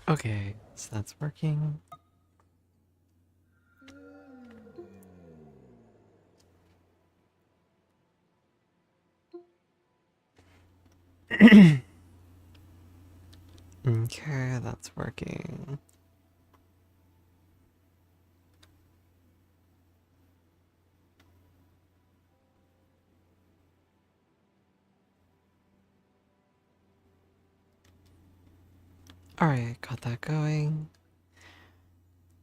Okay, so that's working. Okay, that's working. Alright, got that going.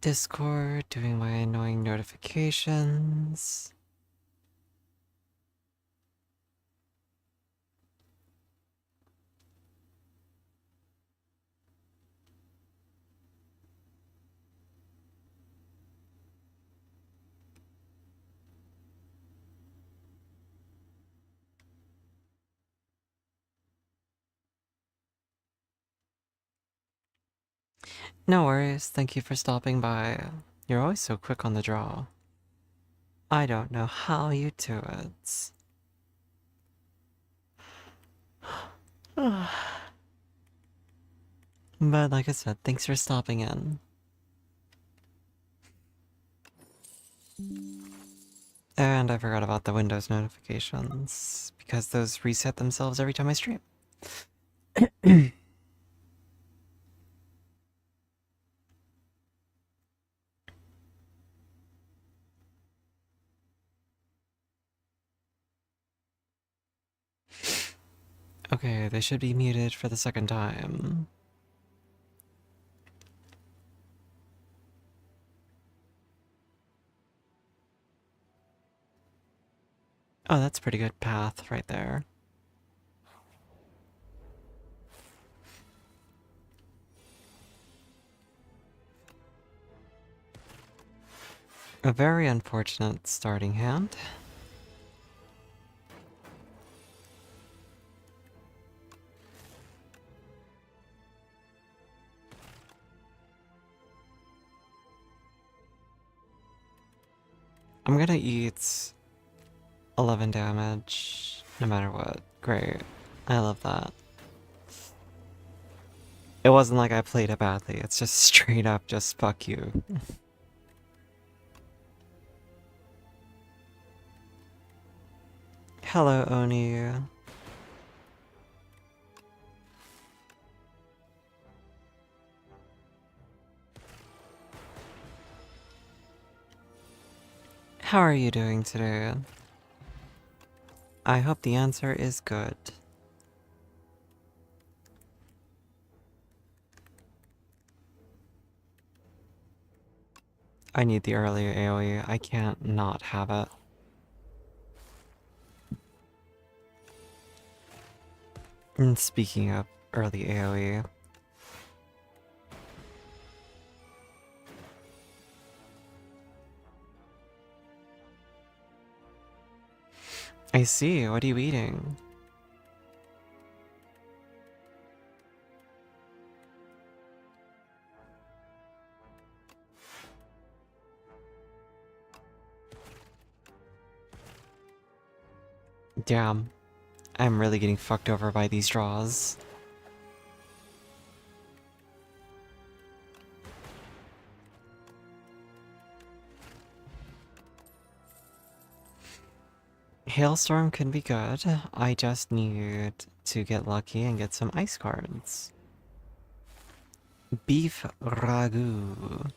Discord, doing my annoying notifications. No worries, thank you for stopping by. You're always so quick on the draw. I don't know how you do it. But like I said, thanks for stopping in. And I forgot about the Windows notifications, because those reset themselves every time I stream. Okay, they should be muted for the second time. Oh, that's a pretty good path right there. A very unfortunate starting hand. I'm gonna eat 11 damage, no matter what. Great. I love that. It wasn't like I played it badly, it's just straight up just fuck you. Hello, Oni. How are you doing today? I hope the answer is good. I need the early AoE. I can't not have it. And speaking of early AoE, I see. What are you eating? Damn. I'm really getting fucked over by these draws. Hailstorm can be good. I just need to get lucky and get some ice cards. Beef ragu.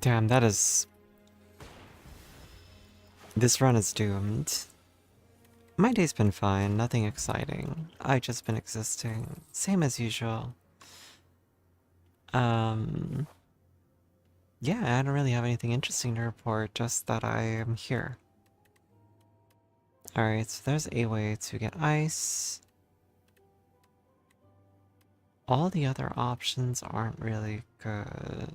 Damn, that is... This run is doomed. My day's been fine, nothing exciting. I've just been existing. Same as usual. Um... Yeah, I don't really have anything interesting to report, just that I am here. Alright, so there's a way to get ice. All the other options aren't really good.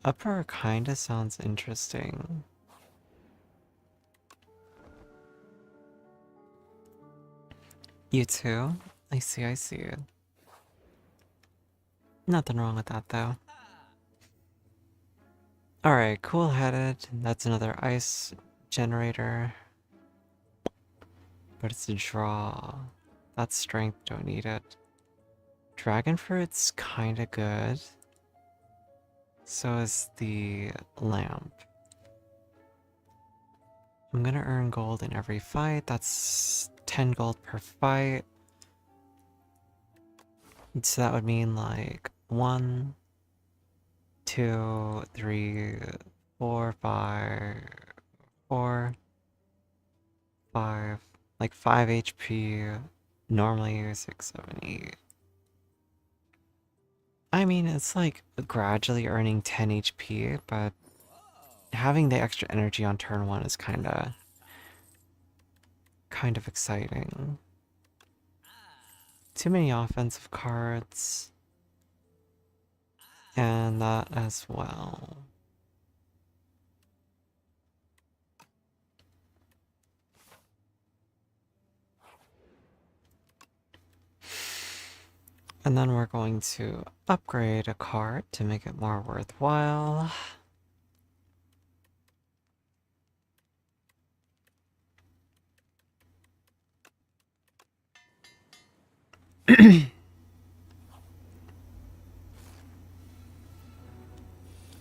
Upper kinda sounds interesting. You too? I see, I see. Nothing wrong with that though. Alright, cool-headed. That's another ice generator. But it's a draw. That's strength, don't need it. Dragon fruit's kinda good. So is the lamp. I'm gonna earn gold in every fight. That's 10 gold per fight. So that would mean like 1, 2, 3, 4, 5, 4, 5, like 5 HP. Normally 6, 7, 8. I mean, it's like gradually earning 10 HP, but having the extra energy on turn 1 is kind of exciting. Too many offensive cards. And that as well. And then we're going to upgrade a card to make it more worthwhile.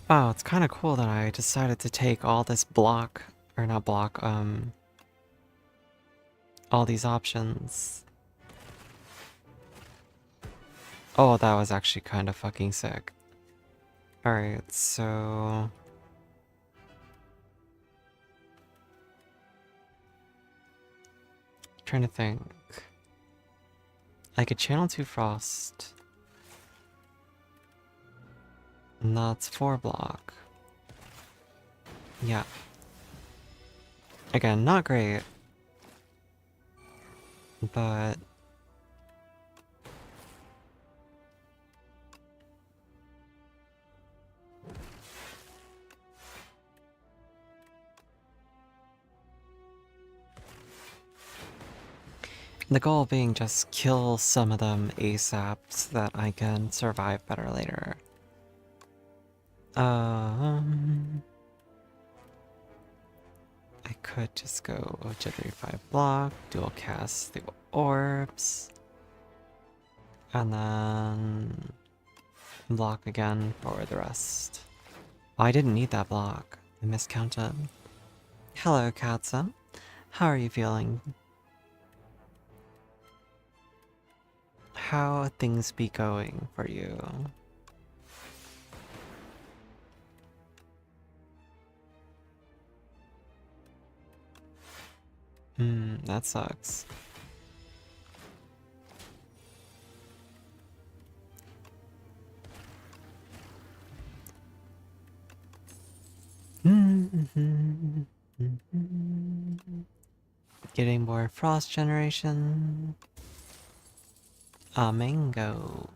Wow, it's kind of cool that I decided to take all this block, or not block, all these options. Oh, that was actually kind of fucking sick. Alright, so... trying to think. I could channel 2 Frost. And that's 4 block. Yeah. Again, not great. But... the goal being just kill some of them ASAP so that I can survive better later. I could just go Jittery 5 block, dual cast the orbs, and then block again for the rest. Oh, I didn't need that block. I miscounted. Hello, Katza. How are you feeling? How things be going for you? That sucks. Getting more frost generation. A mango.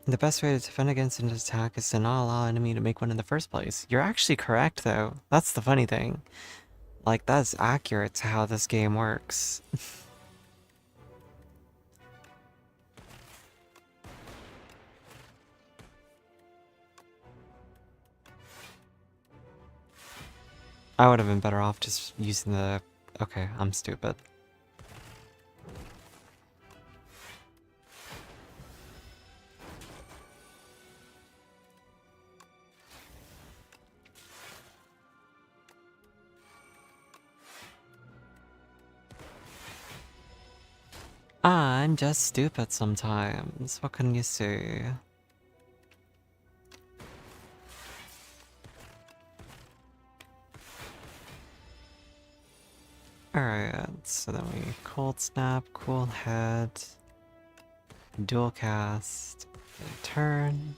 The best way to defend against an attack is to not allow an enemy to make one in the first place. You're actually correct, though. That's the funny thing. Like, that's accurate to how this game works. I would have been better off just using the... Okay, I'm stupid. I'm just stupid sometimes. What can you say? Alright, so then we cold snap, cool head, dual cast, turn.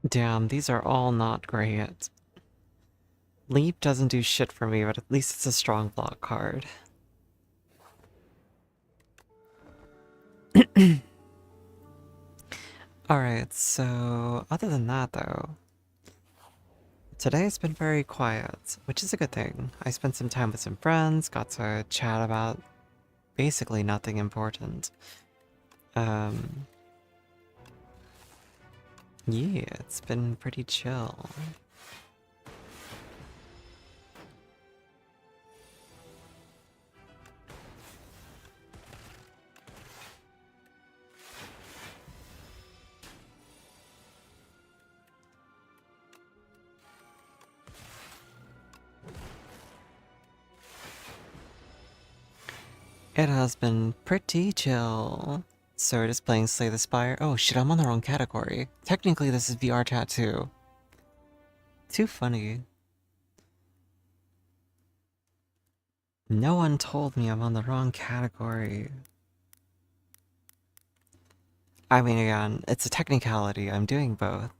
Damn, these are all not great. Leap doesn't do shit for me, but at least it's a strong block card. Alright, so other than that though, today's been very quiet, which is a good thing. I spent some time with some friends, got to chat about basically nothing important. Yeah, it's been pretty chill. It has been pretty chill. So we're just playing Slay the Spire. Oh shit, I'm on the wrong category. Technically this is VR chat too. Too funny. No one told me I'm on the wrong category. I mean, again, it's a technicality. I'm doing both.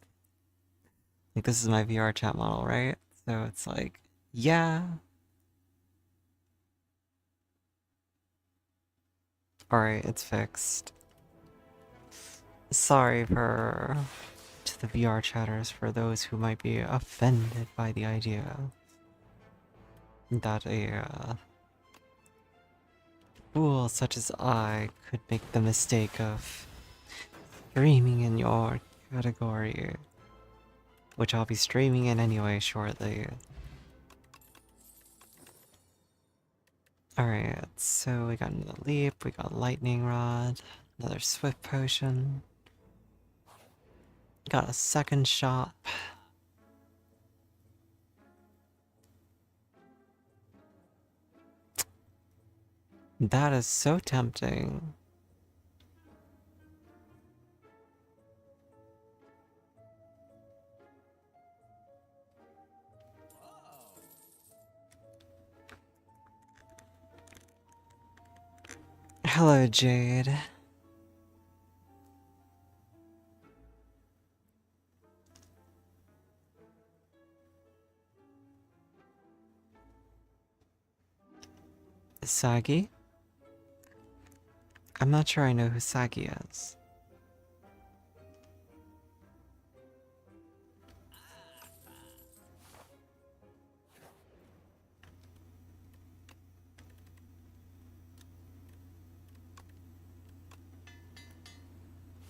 Like, this is my VR chat model, right? So it's like, yeah. Alright, it's fixed. Sorry to the VR chatters, for those who might be offended by the idea that a fool such as I could make the mistake of streaming in your category, which I'll be streaming in anyway shortly. Alright, so we got another leap, we got lightning rod, another swift potion, got a second shop. That is so tempting. Hello, Jade. Sagi? I'm not sure I know who Sagi is.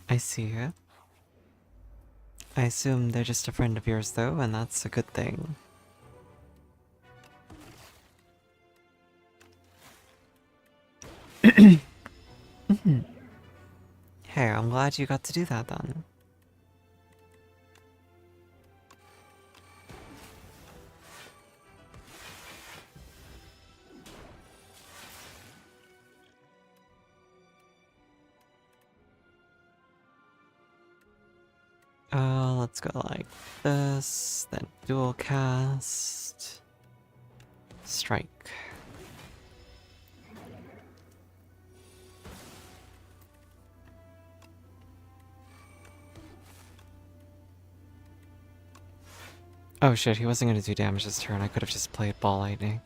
I see her. I assume they're just a friend of yours though, and that's a good thing. Hey, I'm glad you got to do that then. Let's go like this, then dual cast, strike. Oh shit, he wasn't gonna do damage this turn. I could have just played ball lightning.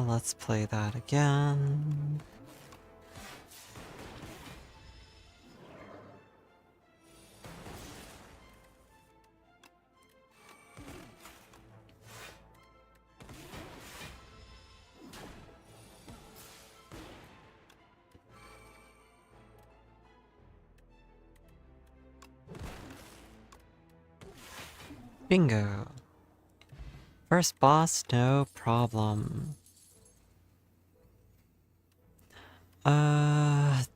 Let's play that again. Bingo. First boss, no problem.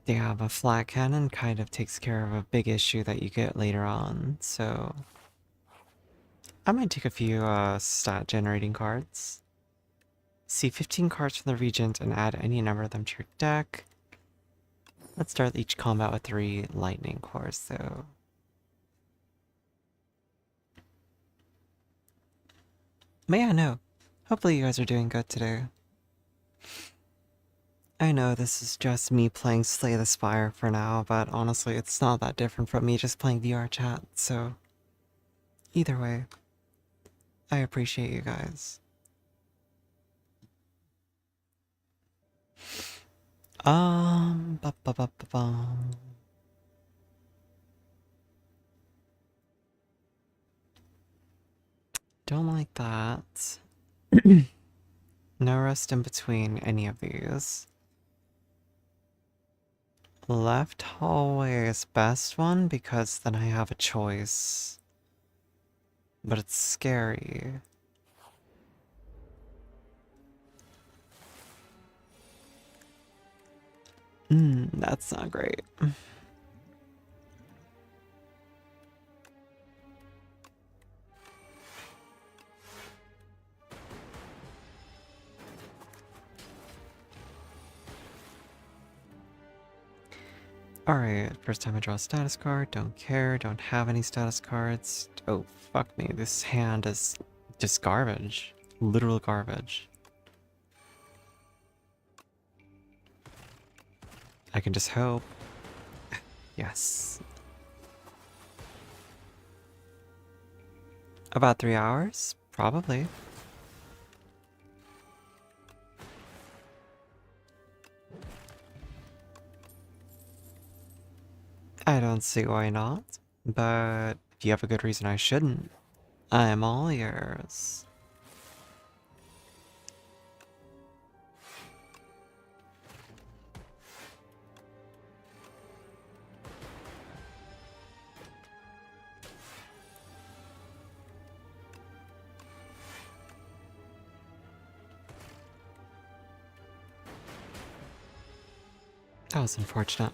Damn, a flat cannon kind of takes care of a big issue that you get later on, so... I might take a few, stat generating cards. See 15 cards from the Regent and add any number of them to your deck. Let's start each combat with 3 lightning cores, though. But yeah, no. Hopefully you guys are doing good today. I know this is just me playing Slay the Spire for now, but honestly, it's not that different from me just playing VR chat, so... Either way, I appreciate you guys. Ba ba ba ba bum. Don't like that. No rest in between any of these. Left hallway is best one because then I have a choice. But it's scary. That's not great. Alright, first time I draw a status card, don't care, don't have any status cards. Oh, fuck me, this hand is just garbage. Literal garbage. I can just hope. Yes. About 3 hours? Probably. I don't see why not, but if you have a good reason I shouldn't, I'm all yours. That was unfortunate.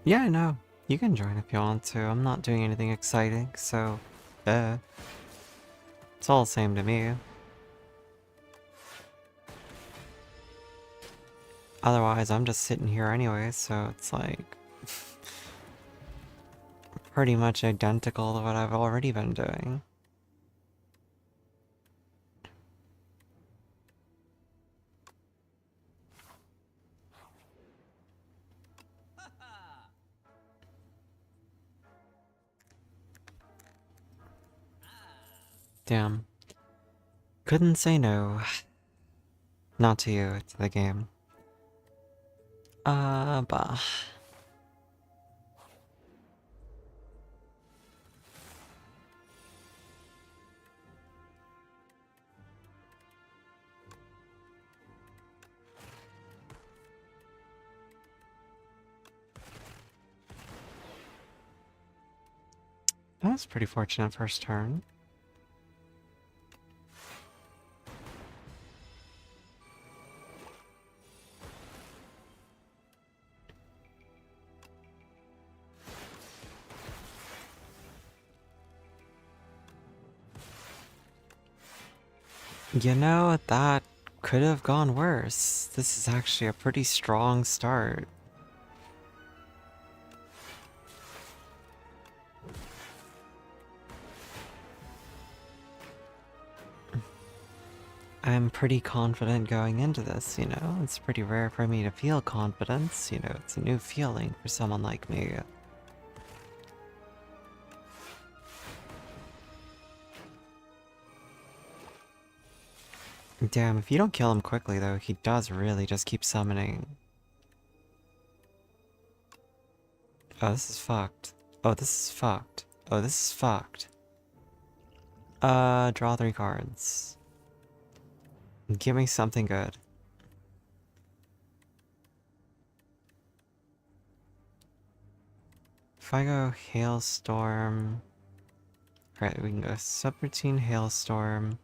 Yeah, I know. You can join if you want to. I'm not doing anything exciting, so... It's all the same to me. Otherwise, I'm just sitting here anyway, so it's like... pretty much identical to what I've already been doing. Damn. Couldn't say no. Not to you, to the game. Bah. That was pretty fortunate first turn. You know, that could have gone worse. This is actually a pretty strong start. I'm pretty confident going into this, you know? It's pretty rare for me to feel confidence, you know? It's a new feeling for someone like me. Damn, if you don't kill him quickly though, he does really just keep summoning. Oh, this is fucked. Oh, this is fucked. Oh, this is fucked. Draw 3 cards. Give me something good. If I go Hailstorm... Right, we can go Subroutine Hailstorm.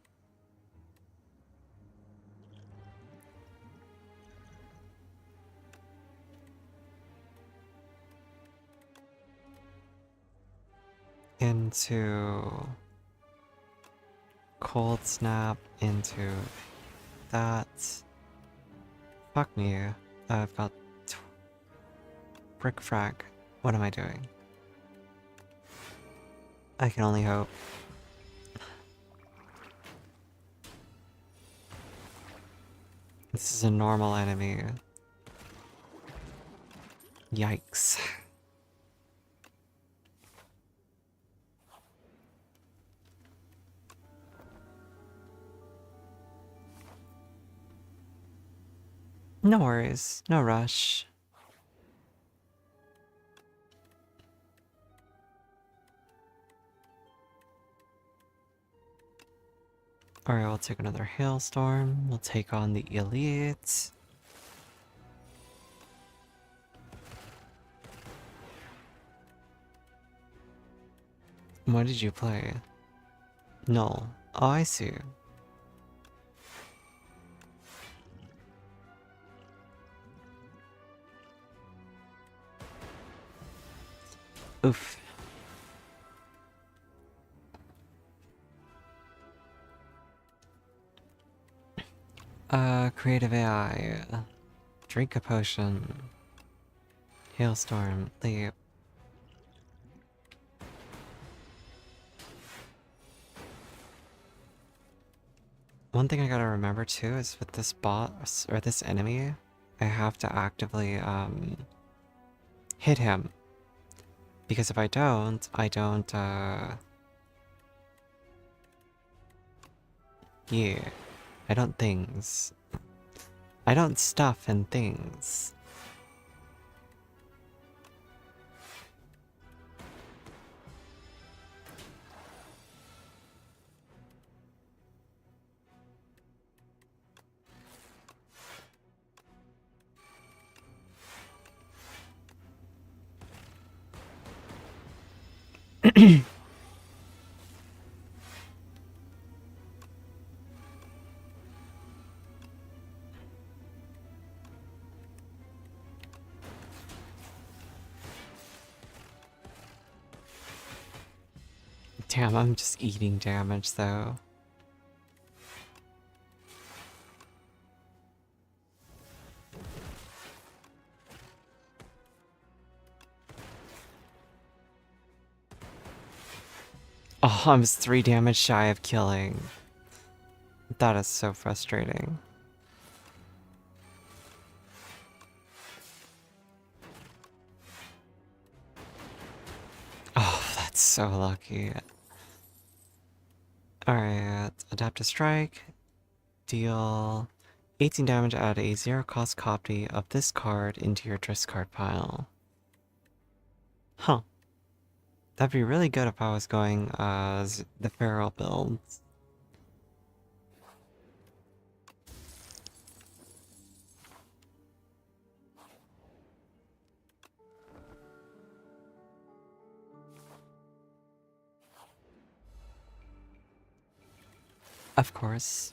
Into... Cold Snap, into that. Fuck me. I've got brick frag. What am I doing? I can only hope. This is a normal enemy. Yikes. No worries, no rush. Alright, we'll take another hailstorm. We'll take on the elite. What did you play? No. Oh, I see. Oof. Creative AI. Drink a potion. Hailstorm. Leap. One thing I gotta remember too is with this boss, or this enemy, I have to actively, hit him. Because if I don't, yeah. I don't things. I don't stuff and things. Damn, I'm just eating damage though. Oh, I'm just 3 damage shy of killing. That is so frustrating. Oh, that's so lucky. Alright, adapt to strike. Deal 18 damage, add a 0-cost copy of this card into your discard pile. Huh. That'd be really good if I was going as the feral build. Of course.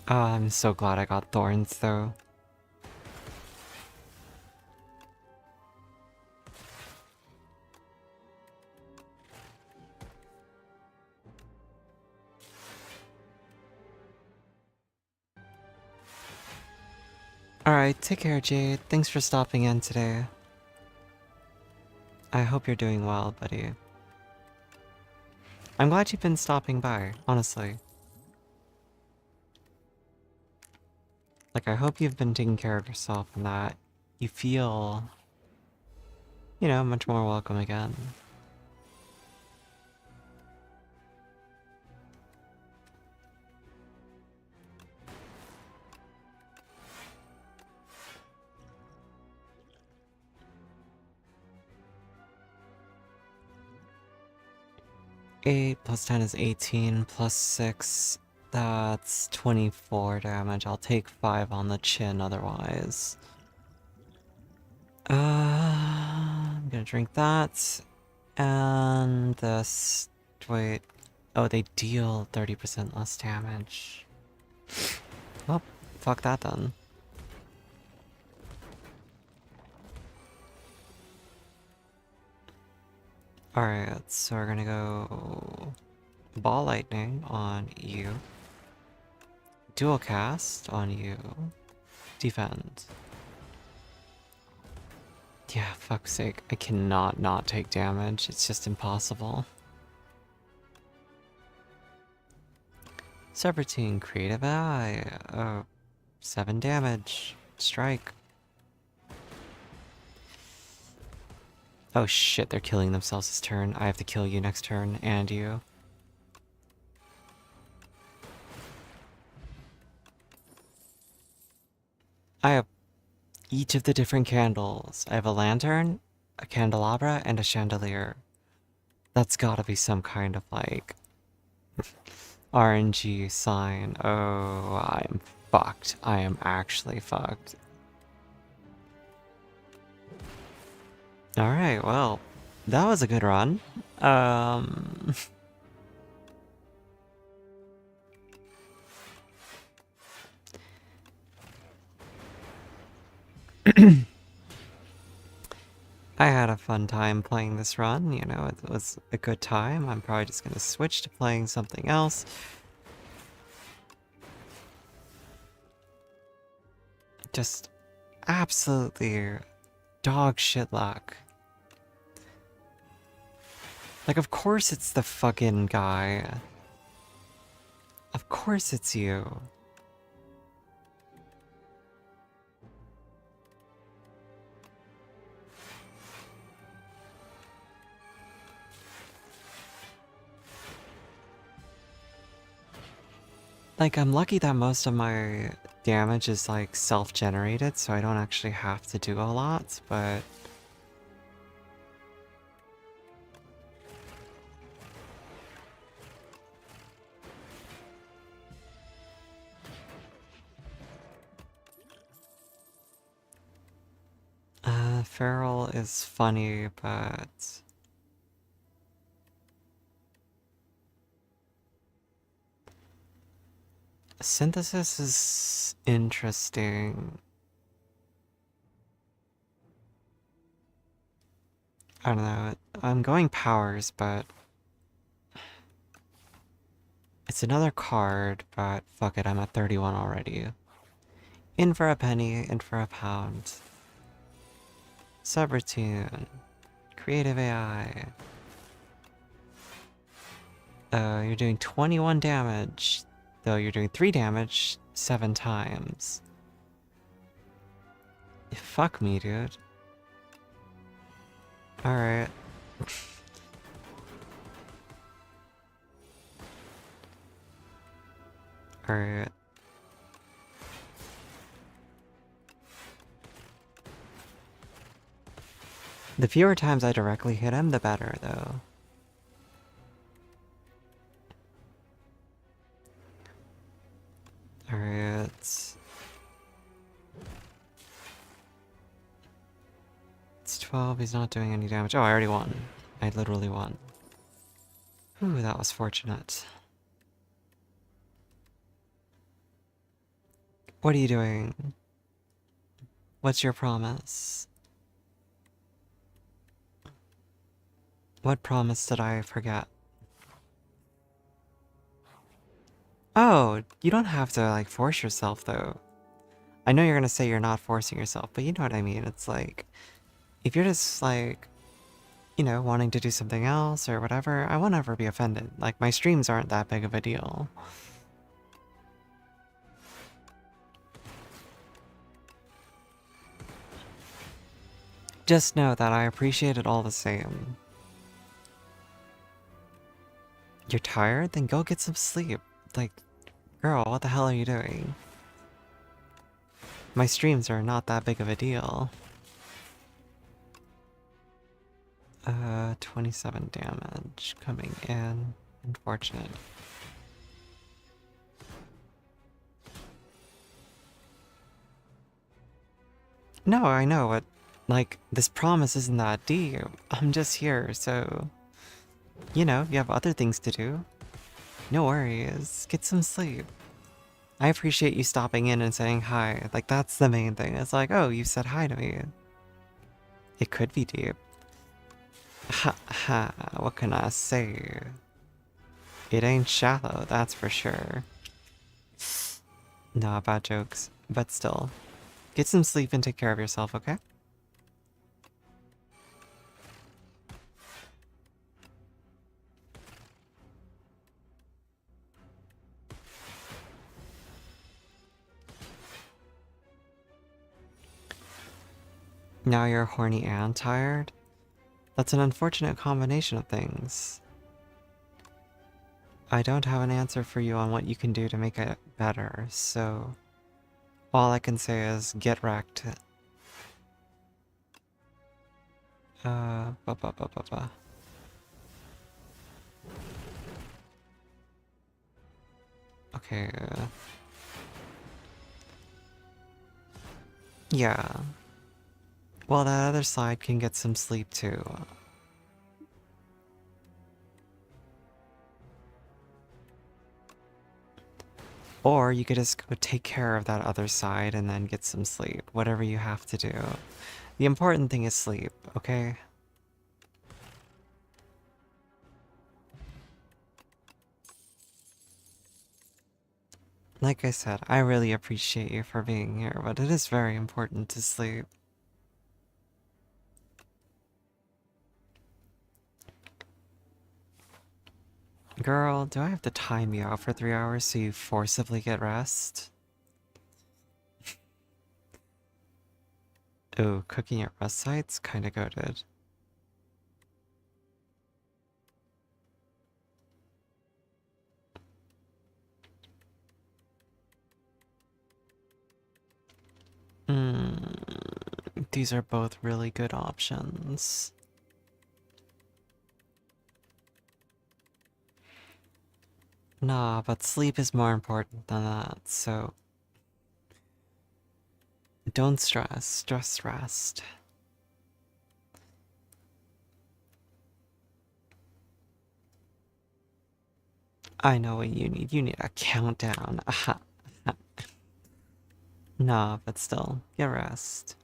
I'm so glad I got thorns though. Alright, take care, Jade. Thanks for stopping in today. I hope you're doing well, buddy. I'm glad you've been stopping by, honestly. Like, I hope you've been taking care of yourself and that you feel, you know, much more welcome again. Eight plus 10 is 18, plus 6, that's 24 damage. I'll take 5 on the chin otherwise. I'm gonna drink that. And this... Wait. Oh, they deal 30% less damage. Well, fuck that then. Alright, so we're gonna go Ball Lightning on you. Dual Cast on you. Defend. Yeah, fuck's sake. I cannot not take damage. It's just impossible. Serpentine, Creative Eye. Oh, 7 damage. Strike. Oh shit, they're killing themselves this turn. I have to kill you next turn, and you. I have each of the different candles. I have a lantern, a candelabra, and a chandelier. That's gotta be some kind of, like, RNG sign. Oh, I'm fucked. I am actually fucked. Alright, well, that was a good run. I had a fun time playing this run, you know, it was a good time. I'm probably just gonna switch to playing something else. Just absolutely dog shit luck. Like, of course it's the fucking guy. Of course it's you. Like, I'm lucky that most of my damage is, like, self-generated, so I don't actually have to do a lot, but... Feral is funny, but... Synthesis is interesting. I don't know, I'm going powers, but... It's another card, but fuck it, I'm at 31 already. In for a penny, in for a pound. Subroutine. Creative AI. You're doing 21 damage, though you're doing 3 damage 7 times. Fuck me, dude. Alright. Alright. The fewer times I directly hit him, the better, though. Alright. It's 12, he's not doing any damage. Oh, I already won. I literally won. Ooh, that was fortunate. What are you doing? What's your promise? What promise did I forget? Oh, you don't have to, like, force yourself, though. I know you're gonna say you're not forcing yourself, but you know what I mean. It's like, if you're just, like, you know, wanting to do something else or whatever, I won't ever be offended. Like, my streams aren't that big of a deal. Just know that I appreciate it all the same. You're tired? Then go get some sleep. Like, girl, what the hell are you doing? My streams are not that big of a deal. 27 damage coming in. Unfortunate. No, I know, but, like, this promise isn't that deep. I'm just here, so... You know, you have other things to do. No worries. Get some sleep. I appreciate you stopping in and saying hi. Like, that's the main thing. It's like, oh, you said hi to me. It could be deep. Ha ha, what can I say? It ain't shallow, that's for sure. Nah, bad jokes. But still. Get some sleep and take care of yourself, okay? Now you're horny and tired? That's an unfortunate combination of things. I don't have an answer for you on what you can do to make it better, so all I can say is get wrecked. Ba ba ba ba ba. Okay. Yeah. Well, that other side can get some sleep too. Or you could just go take care of that other side and then get some sleep. Whatever you have to do. The important thing is sleep, okay? Like I said, I really appreciate you for being here, but it is very important to sleep. Girl, do I have to time you out for 3 hours so you forcibly get rest? Ooh, cooking at rest sites? Kinda goated. These are both really good options. Nah, but sleep is more important than that, so don't stress, just rest. I know what you need. You need a countdown. Aha. Nah, but still, get rest.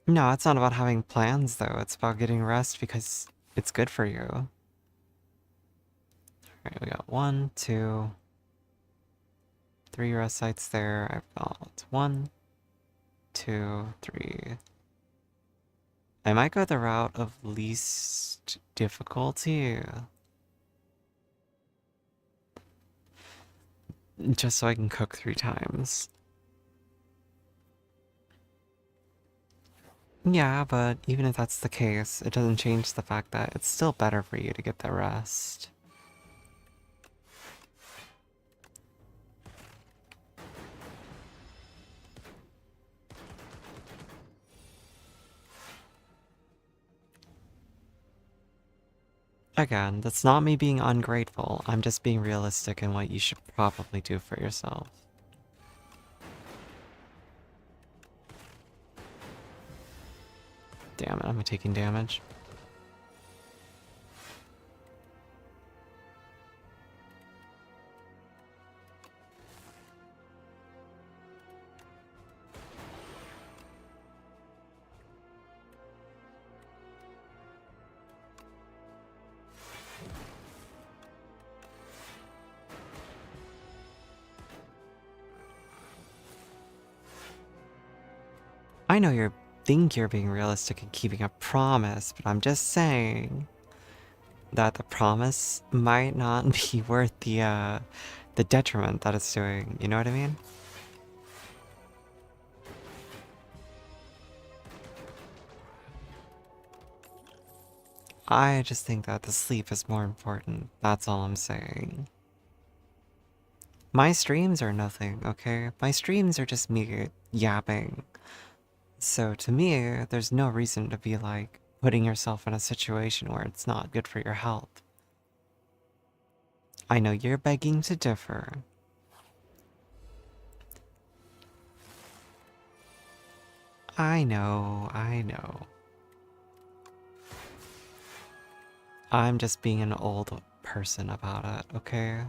No, it's not about having plans, though. It's about getting rest because it's good for you. Alright, we got 1, 2, 3 rest sites there. I've got 1, 2, 3. I might go the route of least difficulty. Just so I can cook 3 times. Yeah, but even if that's the case, it doesn't change the fact that it's still better for you to get the rest. Again, that's not me being ungrateful, I'm just being realistic in what you should probably do for yourself. Damn it, I'm taking damage. I know you think you're being realistic and keeping a promise, but I'm just saying that the promise might not be worth the detriment that it's doing. You know what I mean? I just think that the sleep is more important. That's all I'm saying. My streams are nothing, okay? My streams are just me yapping. So to me, there's no reason to be like putting yourself in a situation where it's not good for your health. I know you're begging to differ. I know, I know. I'm just being an old person about it, okay?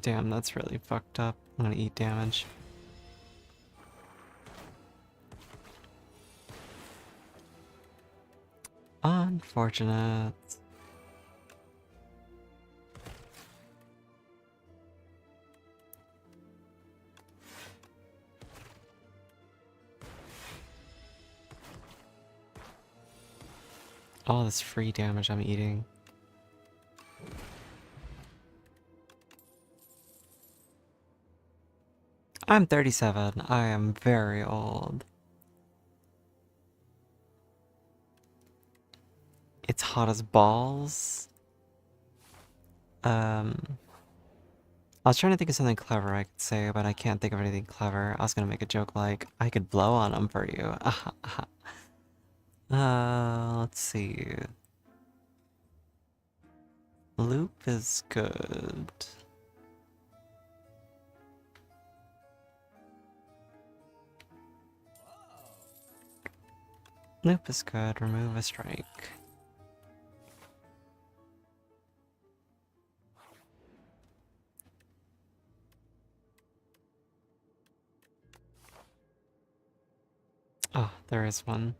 Damn, that's really fucked up. I'm gonna eat damage. Unfortunate. All this free damage I'm eating. I'm 37. I am very old. It's hot as balls. I was trying to think of something clever I could say, but I can't think of anything clever. I was gonna make a joke like, I could blow on them for you. Let's see. Loop is good. Loop is good. Remove a strike. Oh, there is one.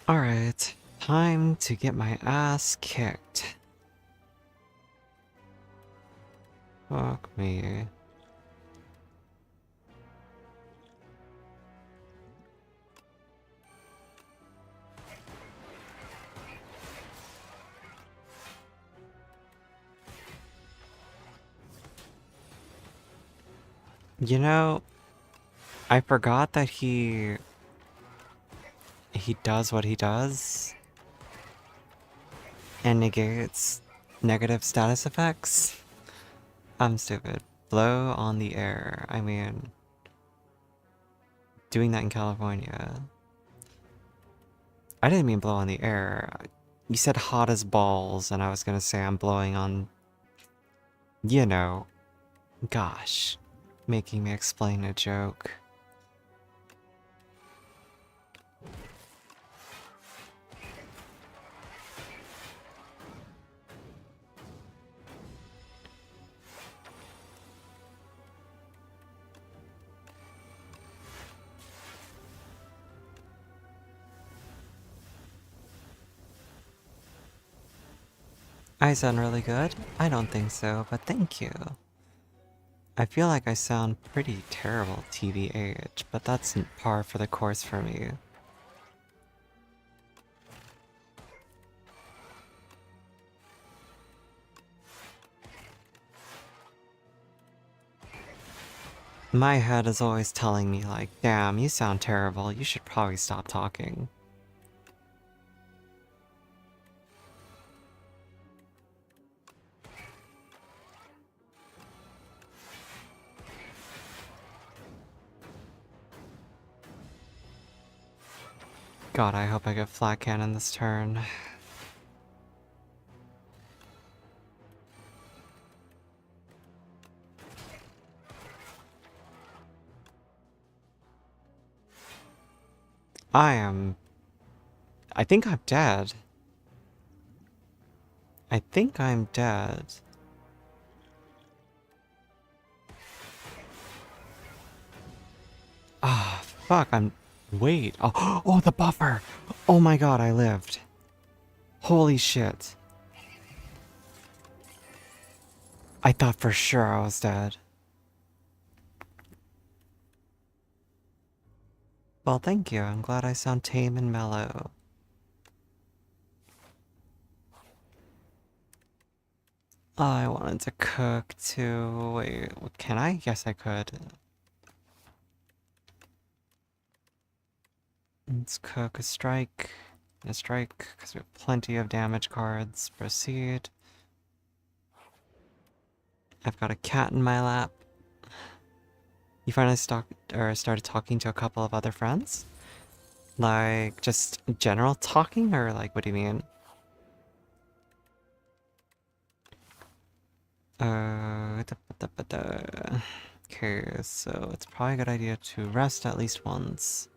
Alright, time to get my ass kicked. Fuck me. You know, I forgot that he does what he does and negates negative status effects. I'm stupid. Blow on the air. I mean, doing that in California. I didn't mean blow on the air. You said hot as balls, and I was gonna say I'm blowing on, you know, gosh, making me explain a joke. I sound really good? I don't think so, but thank you. I feel like I sound pretty terrible TVH, but that's par for the course for me. My head is always telling me like, damn, you sound terrible, you should probably stop talking. God, I hope I get flat cannon this turn. I think I'm dead. I think I'm dead. Ah, fuck, wait. Oh, oh, the buffer! Oh my god, I lived. Holy shit. I thought for sure I was dead. Well, thank you. I'm glad I sound tame and mellow. I wanted to cook too. Wait, can I? Yes, I could. Let's cook a strike. A strike, because we have plenty of damage cards. Proceed. I've got a cat in my lap. You finally started talking to a couple of other friends? Like, just general talking, or like, what do you mean? Da. Okay, so it's probably a good idea to rest at least once.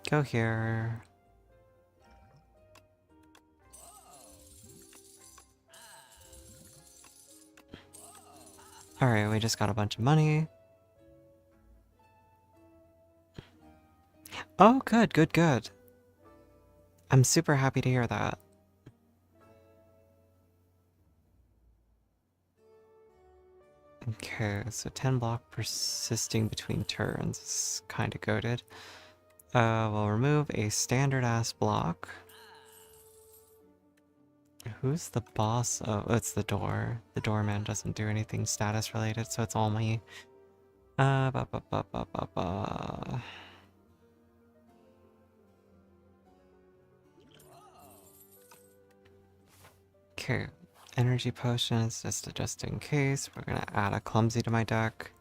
Go here. Alright, we just got a bunch of money. Oh, good, good, good. I'm super happy to hear that. Okay, so 10 block persisting between turns is kind of goated. We'll remove a standard-ass block. Who's the boss? Oh, it's the door. The doorman doesn't do anything status related, so it's all me. Ba ba ba ba ba ba. Okay, energy potion is just in case. We're gonna add a clumsy to my deck.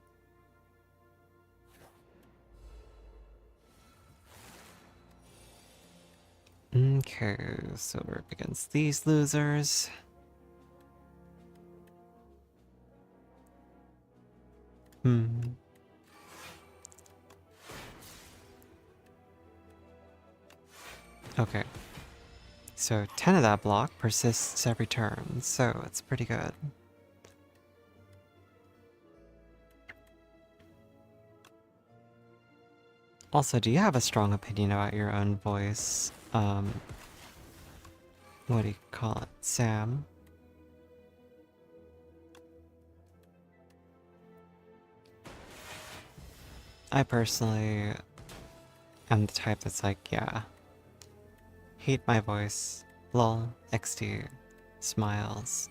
Okay, so we're up against these losers. Okay. So 10 of that block persists every turn, so it's pretty good. Also, do you have a strong opinion about your own voice? What do you call it? Sam? I personally am the type that's like, yeah. Hate my voice. Lol. XD. Smiles.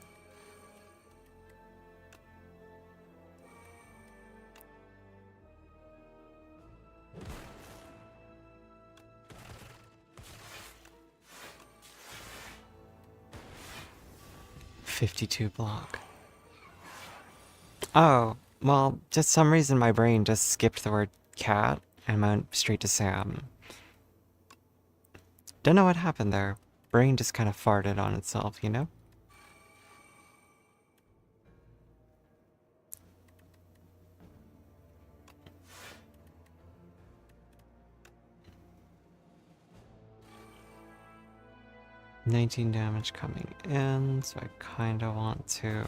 $52 block. Oh, well, just some reason my brain just skipped the word cat and went straight to Sam. Don't know what happened there. Brain just kind of farted on itself, you know? $19 damage coming in, so I kind of want to...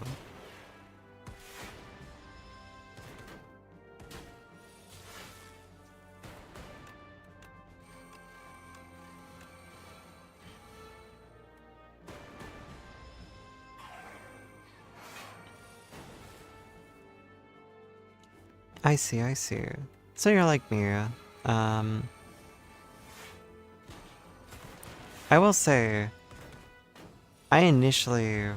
I see, I see. So you're like me. I will say, I initially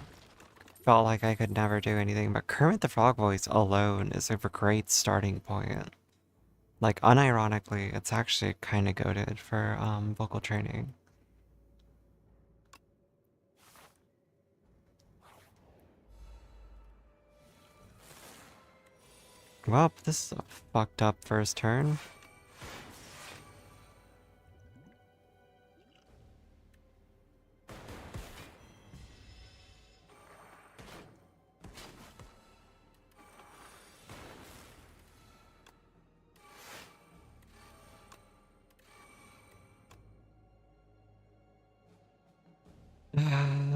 felt like I could never do anything, but Kermit the Frog voice alone is a great starting point. Like, unironically, it's actually kind of goated for vocal training. Well, this is a fucked up first turn.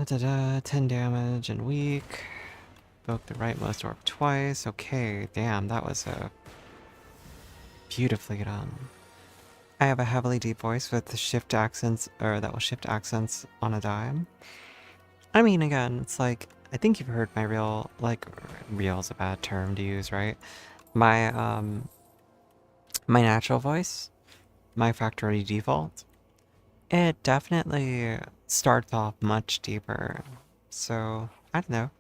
Da-da, 10 damage and weak. Broke the rightmost orb twice. Okay, damn, that was beautifully done. I have a heavily deep voice with the shift accents, or that will shift accents on a dime. I mean, again, it's like, I think you've heard my real, like, real is a bad term to use, right? My natural voice, my factory default, it definitely starts off much deeper. So, I don't know.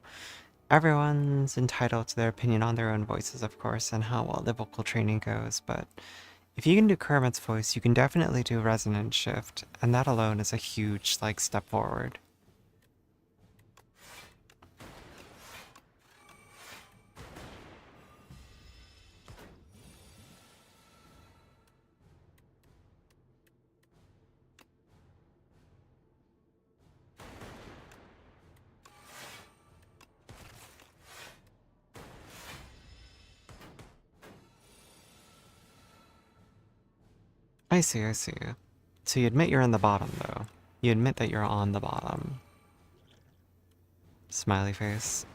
Everyone's entitled to their opinion on their own voices, of course, and how well the vocal training goes, but if you can do Kermit's voice, you can definitely do resonance shift, and that alone is a huge, like, step forward. I see, I see. So you admit you're in the bottom, though. You admit that you're on the bottom. Smiley face.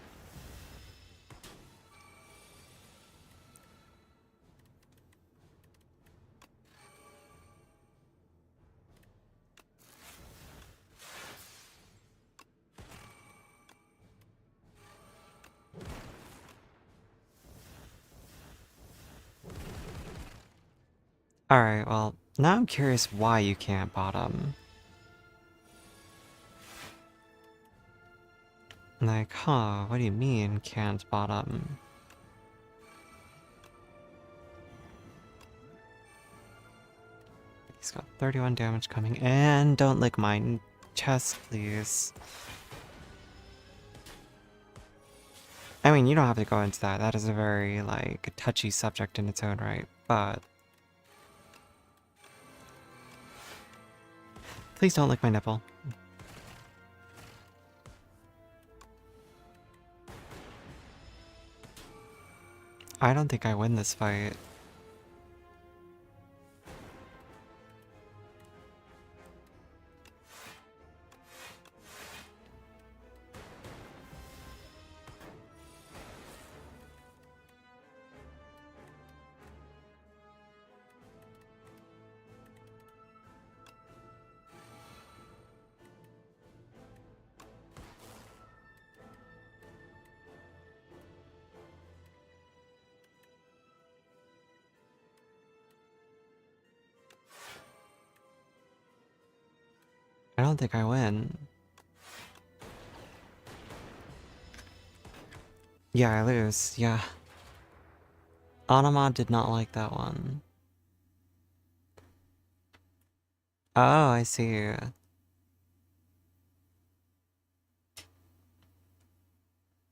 Alright, well, now I'm curious why you can't bottom. Like, huh, what do you mean can't bottom? He's got 31 damage coming, and don't lick my chest, please. I mean, you don't have to go into that. That is a very, like, touchy subject in its own right, but... Please don't lick my nipple. I don't think I win this fight. I don't think I win. Yeah, I lose. Yeah. Anima did not like that one. Oh, I see.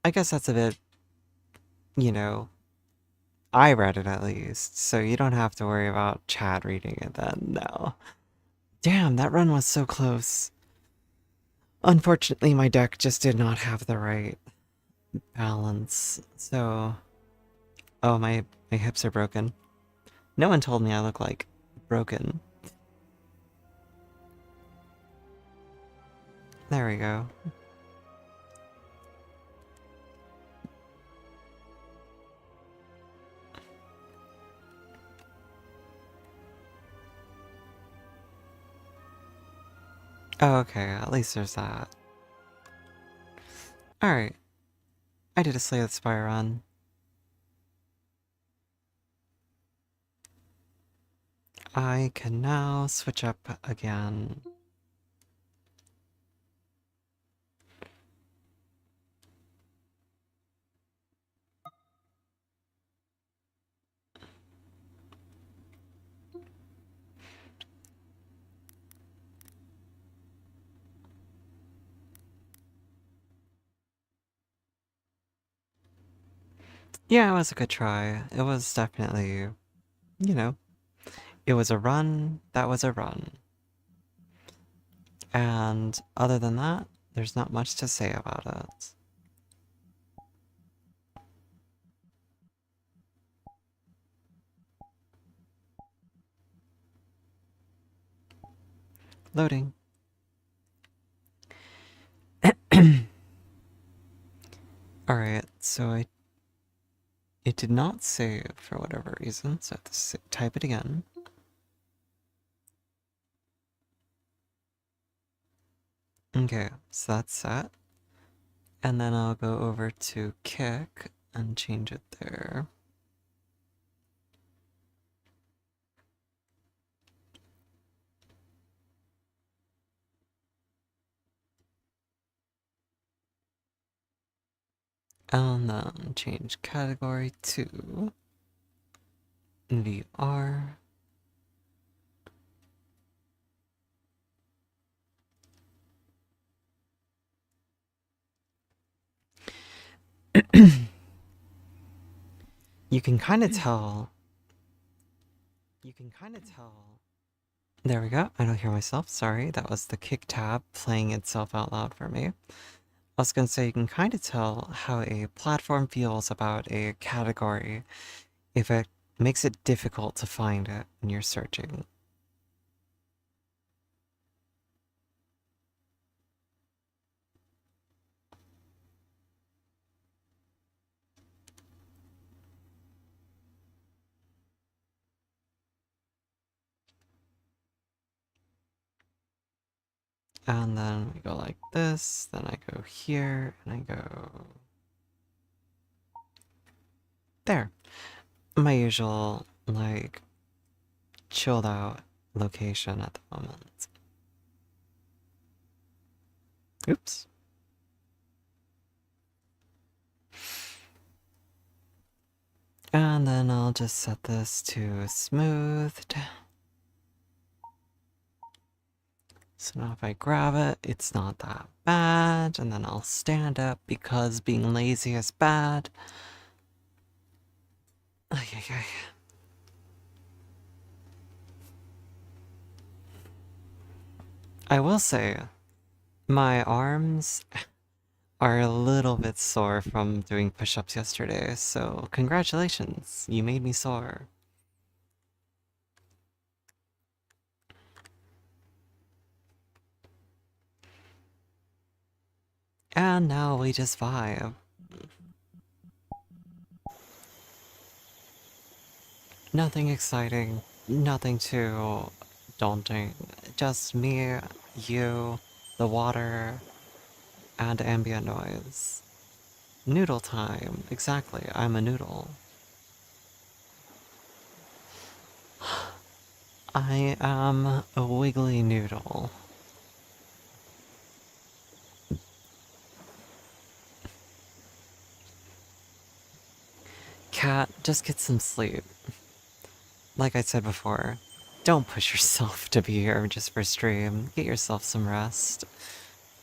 I guess that's a bit, you know, I read it at least, so you don't have to worry about Chad reading it then, no. Damn, that run was so close. Unfortunately, my deck just did not have the right balance, so... Oh, my hips are broken. No one told me I look like broken. There we go. Oh, okay, at least there's that. Alright. I did a Slay the Spire run. I can now switch up again. Yeah, it was a good try. It was definitely, you know, it was a run that was a run. And other than that, there's not much to say about it. Loading. Alright, so it did not save for whatever reason, so I have to type it again. Okay, so that's set. And then I'll go over to kick and change it there. And then change category to VR. You can kind of tell. There we go. I don't hear myself. Sorry. That was the kick tab playing itself out loud for me. I was going to say you can kind of tell how a platform feels about a category if it makes it difficult to find it when you're searching. And then we go like this, then I go here, and I go there. My usual, like, chilled out location at the moment. Oops. And then I'll just set this to smoothed. So now if I grab it, it's not that bad. And then I'll stand up because being lazy is bad. Ay, ay, ay. I will say, my arms are a little bit sore from doing push-ups yesterday, so congratulations, you made me sore. And now we just vibe. Nothing exciting, nothing too daunting. Just me, you, the water, and ambient noise. Noodle time, exactly, I'm a noodle. I am a wiggly noodle. Cat, just get some sleep. Like I said before, don't push yourself to be here just for stream. Get yourself some rest.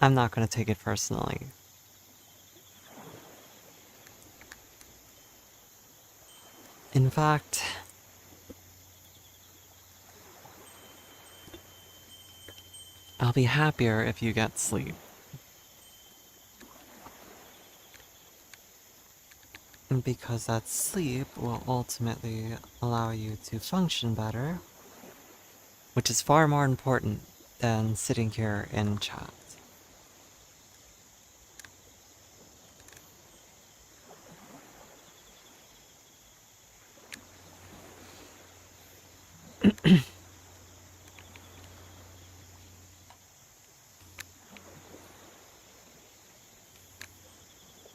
I'm not gonna take it personally. In fact, I'll be happier if you get sleep. Because that sleep will ultimately allow you to function better, which is far more important than sitting here in chat.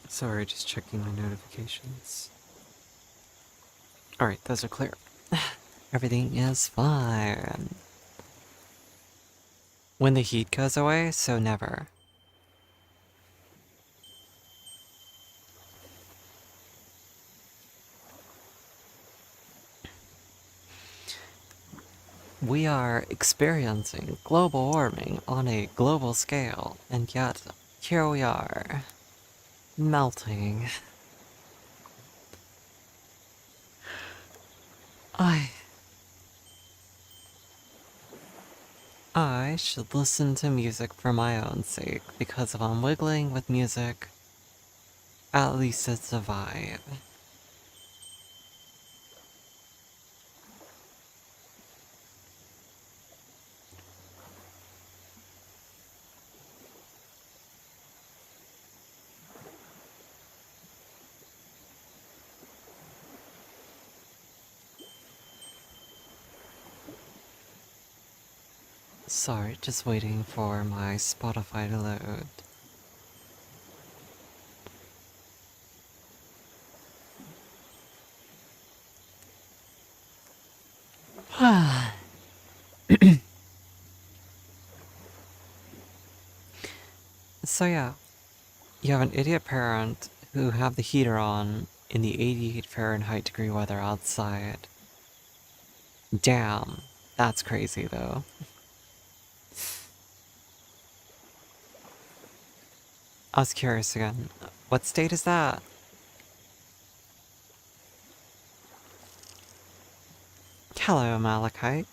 Sorry, just checking my notifications. Alright, those are clear. Everything is fine. When the heat goes away, so never. We are experiencing global warming on a global scale, and yet here we are, melting. I I should listen to music for my own sake, because if I'm wiggling with music, at least it's a vibe. Sorry, just waiting for my Spotify to load. So yeah, you have an idiot parent who have the heater on in the 88 Fahrenheit degree weather outside. Damn, that's crazy though. I was curious again. What state is that? Hello, Malachite.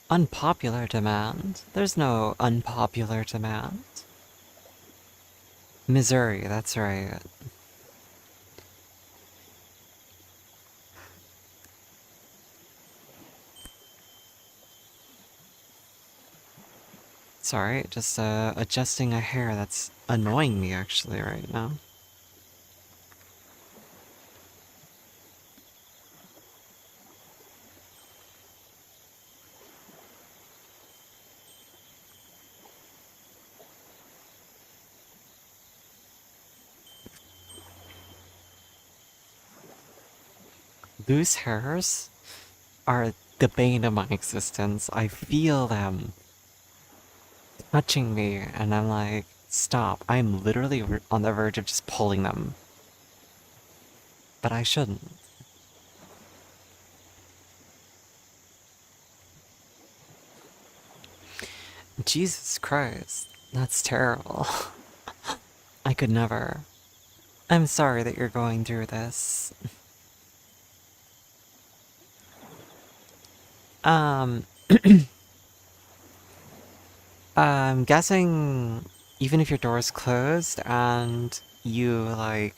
Unpopular demand? There's no unpopular demand. Missouri, that's right. Sorry, just adjusting a hair that's annoying me actually right now. Loose hairs are the bane of my existence. I feel them touching me, and I'm like, stop. I'm literally on the verge of just pulling them. But I shouldn't. Jesus Christ. That's terrible. I could never. I'm sorry that you're going through this. Um, I'm guessing even if your door is closed and you like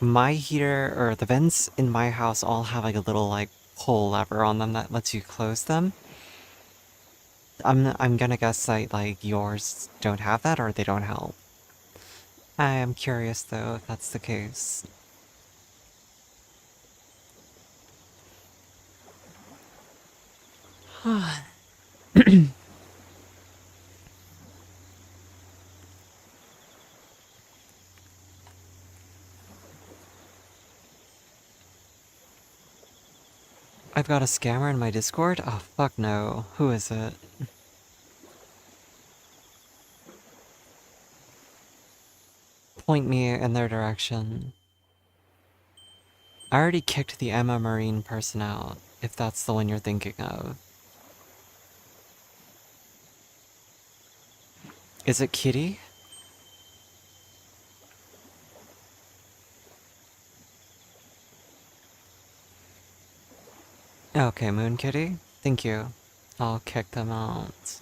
my heater or the vents in my house all have like a little like pull lever on them that lets you close them. I'm gonna guess that like yours don't have that or they don't help. I am curious though if that's the case. I've got a scammer in my Discord? Oh fuck no. Who is it? Point me in their direction. I already kicked the Emma Marine person out, if that's the one you're thinking of. Is it Kitty? Okay, Moon Kitty. Thank you. I'll kick them out.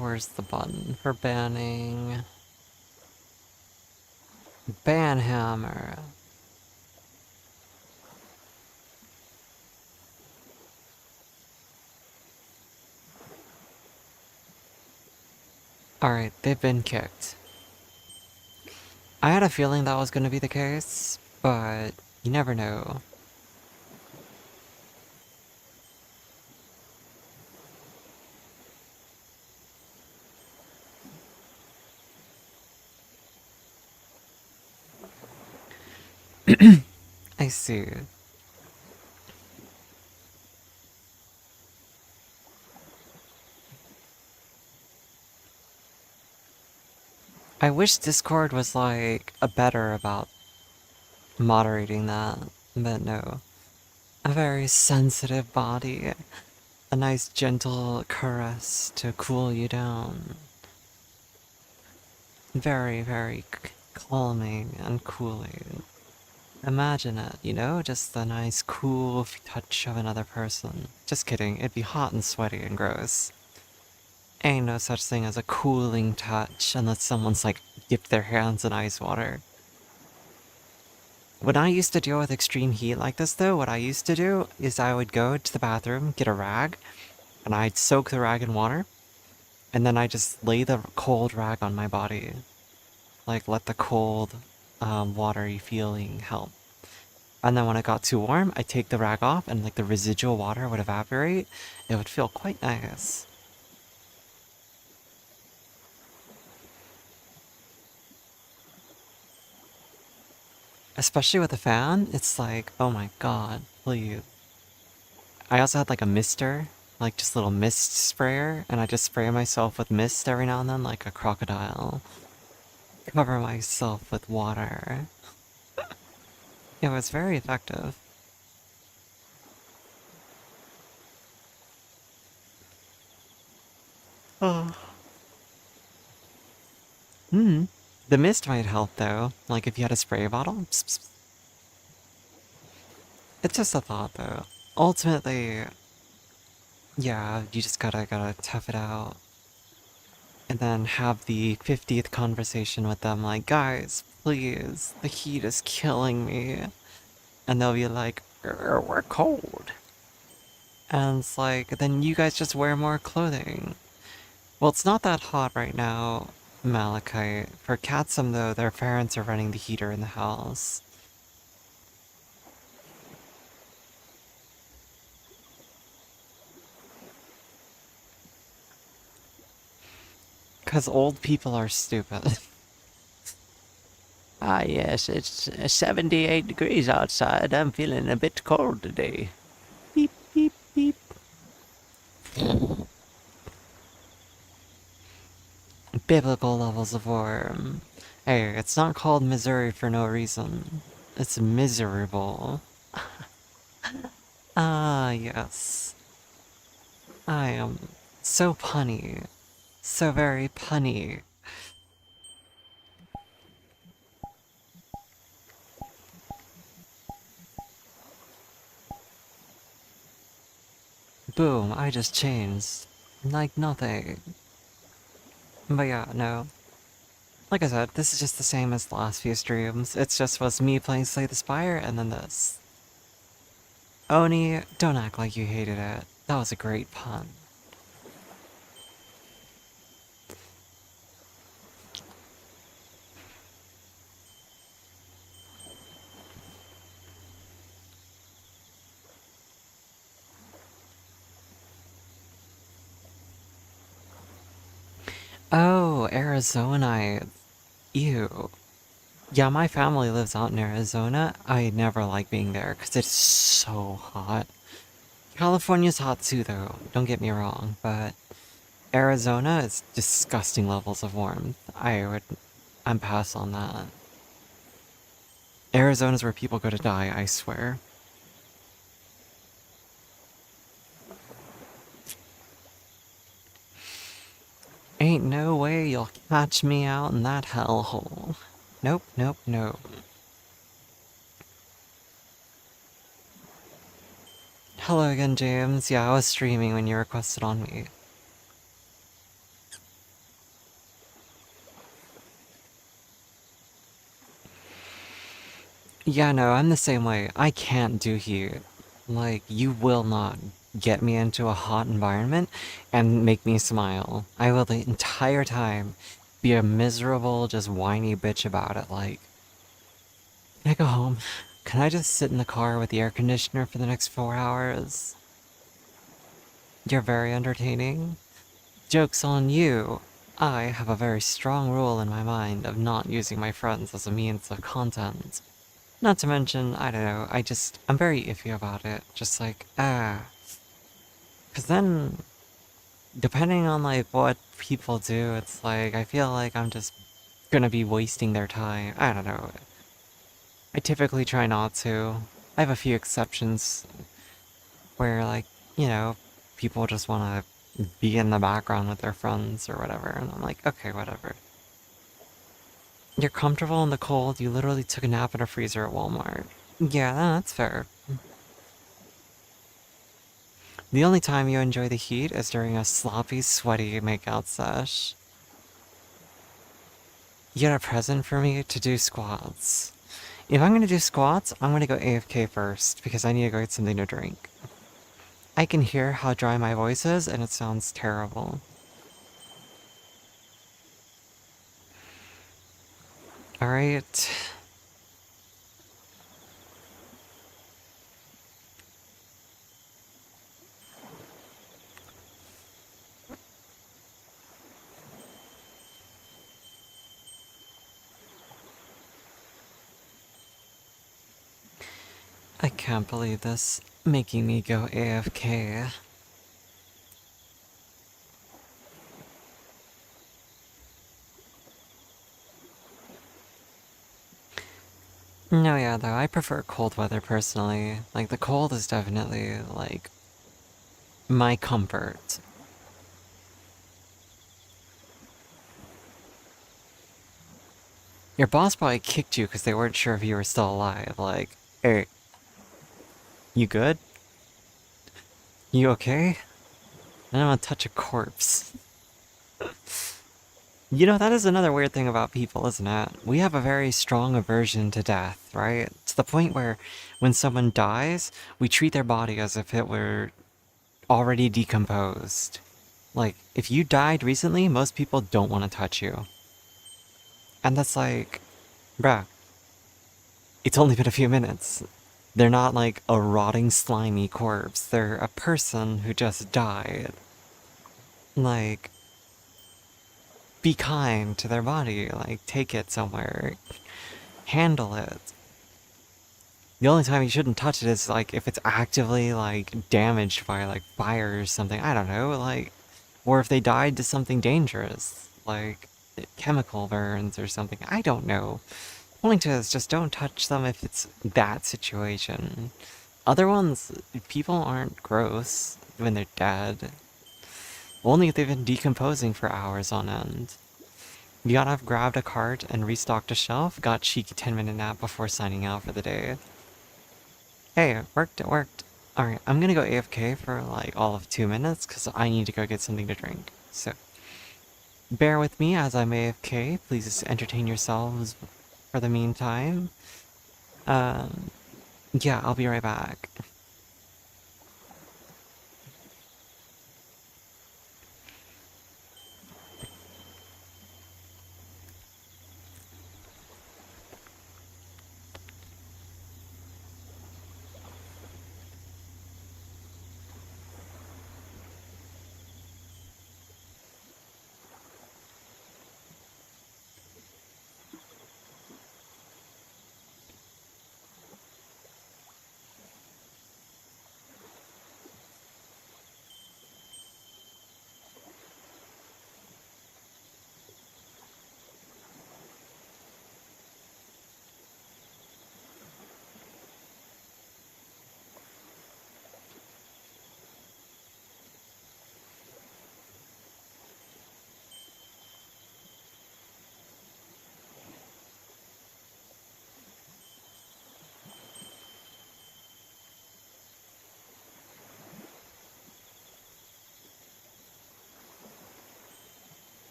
Where's the button for banning? Ban hammer. Alright, they've been kicked. I had a feeling that was gonna be the case, but you never know. I see. I wish Discord was like a better about moderating that, but no. A very sensitive body. A nice gentle caress to cool you down. Very, very calming and cooling. Imagine it, you know? Just the nice cool touch of another person. Just kidding, it'd be hot and sweaty and gross. Ain't no such thing as a cooling touch unless someone's like dipped their hands in ice water. When I used to deal with extreme heat like this though, what I used to do is I would go to the bathroom, get a rag, and I'd soak the rag in water, and then I just lay the cold rag on my body. Like, let the cold, watery feeling help. And then when it got too warm, I'd take the rag off, and like the residual water would evaporate. It would feel quite nice. Especially with a fan, it's like, oh my god, please. I also had like a mister, like just a little mist sprayer, and I just spray myself with mist every now and then like a crocodile. Cover myself with water. It was very effective. Oh. Hmm. The mist might help though, like if you had a spray bottle. Psst, psst. It's just a thought though. Ultimately, yeah, you just gotta tough it out. and then have the 50th conversation with them like, guys, please, the heat is killing me. And they'll be like, we're cold. And it's like, then you guys just wear more clothing. Well, it's not that hot right now, Malachite. For Katsum, though, their parents are running the heater in the house. Because old people are stupid. Ah, yes, it's 78 degrees outside. I'm feeling a bit cold today. Beep, beep, beep. Biblical levels of warm. Hey, it's not called Missouri for no reason. It's miserable. Ah, yes. I am so punny. So very punny. Boom, I just changed. Like nothing. But yeah, no. Like I said, this is just the same as the last few streams. It's just was me playing Slay the Spire and then this. Oni, don't act like you hated it. That was a great pun. Oh, Arizona. Ew. Yeah, my family lives out in Arizona. I never like being there because it's so hot. California's hot too, though. Don't get me wrong, but Arizona is disgusting levels of warmth. I'm pass on that. Arizona's where people go to die, I swear. Ain't no way you'll catch me out in that hellhole. Nope, nope, nope. Hello again, James. Yeah, I was streaming when you requested on me. Yeah, no, I'm the same way. I can't do heat. Like, you will not get me into a hot environment and make me smile. I will the entire time be a miserable, just whiny bitch about it. Like, can I go home? Can I just sit in the car with the air conditioner for the next 4 hours? You're very entertaining. Joke's on you. I have a very strong rule in my mind of not using my friends as a means of content. Not to mention, I don't know, I'm very iffy about it. Just like, Cause then, depending on like what people do, it's like, I feel like I'm just gonna be wasting their time. I don't know. I typically try not to. I have a few exceptions where like, you know, people just wanna be in the background with their friends or whatever, and I'm like, okay, whatever. You're comfortable in the cold, you literally took a nap in a freezer at Walmart. Yeah, that's fair. The only time you enjoy the heat is during a sloppy, sweaty makeout sesh. You get a present for me to do squats. If I'm gonna do squats, I'm gonna go AFK first, because I need to go get something to drink. I can hear how dry my voice is, and it sounds terrible. Alright. I can't believe this, making me go AFK. No, yeah, though, I prefer cold weather personally. Like, the cold is definitely, like, my comfort. Your boss probably kicked you because they weren't sure if you were still alive. Like, hey, you good? You okay? I don't want to touch a corpse. You know, that is another weird thing about people, isn't it? We have a very strong aversion to death, right? To the point where when someone dies, we treat their body as if it were already decomposed. Like, if you died recently, most people don't want to touch you. And that's like, bruh, it's only been a few minutes. They're not like a rotting, slimy corpse. They're a person who just died. Like, be kind to their body. Like, take it somewhere. Handle it. The only time you shouldn't touch it is like if it's actively like damaged by like fire or something. I don't know, like, or if they died to something dangerous, like chemical burns or something. I don't know. Point is, just don't touch them if it's that situation. Other ones, people aren't gross when they're dead. Only if they've been decomposing for hours on end. You gotta have grabbed a cart and restocked a shelf, got cheeky 10-minute nap before signing out for the day. Hey, it worked, it worked. Alright, I'm gonna go AFK for like all of 2 minutes because I need to go get something to drink. So, bear with me as I'm AFK. Please entertain yourselves for the meantime. Um, yeah, I'll be right back.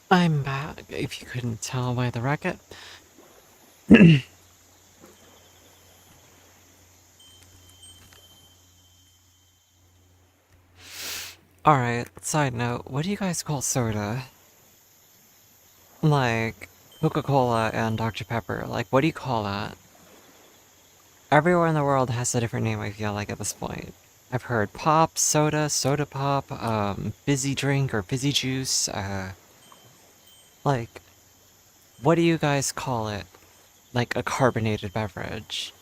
I'm back, if you couldn't tell by the racket. Alright, side note, what do you guys call soda? Like, Coca-Cola and Dr. Pepper, like, what do you call that? Everywhere in the world has a different name, I feel like, at this point. I've heard pop, soda, soda pop, fizzy drink or fizzy juice, like, what do you guys call it? Like a carbonated beverage.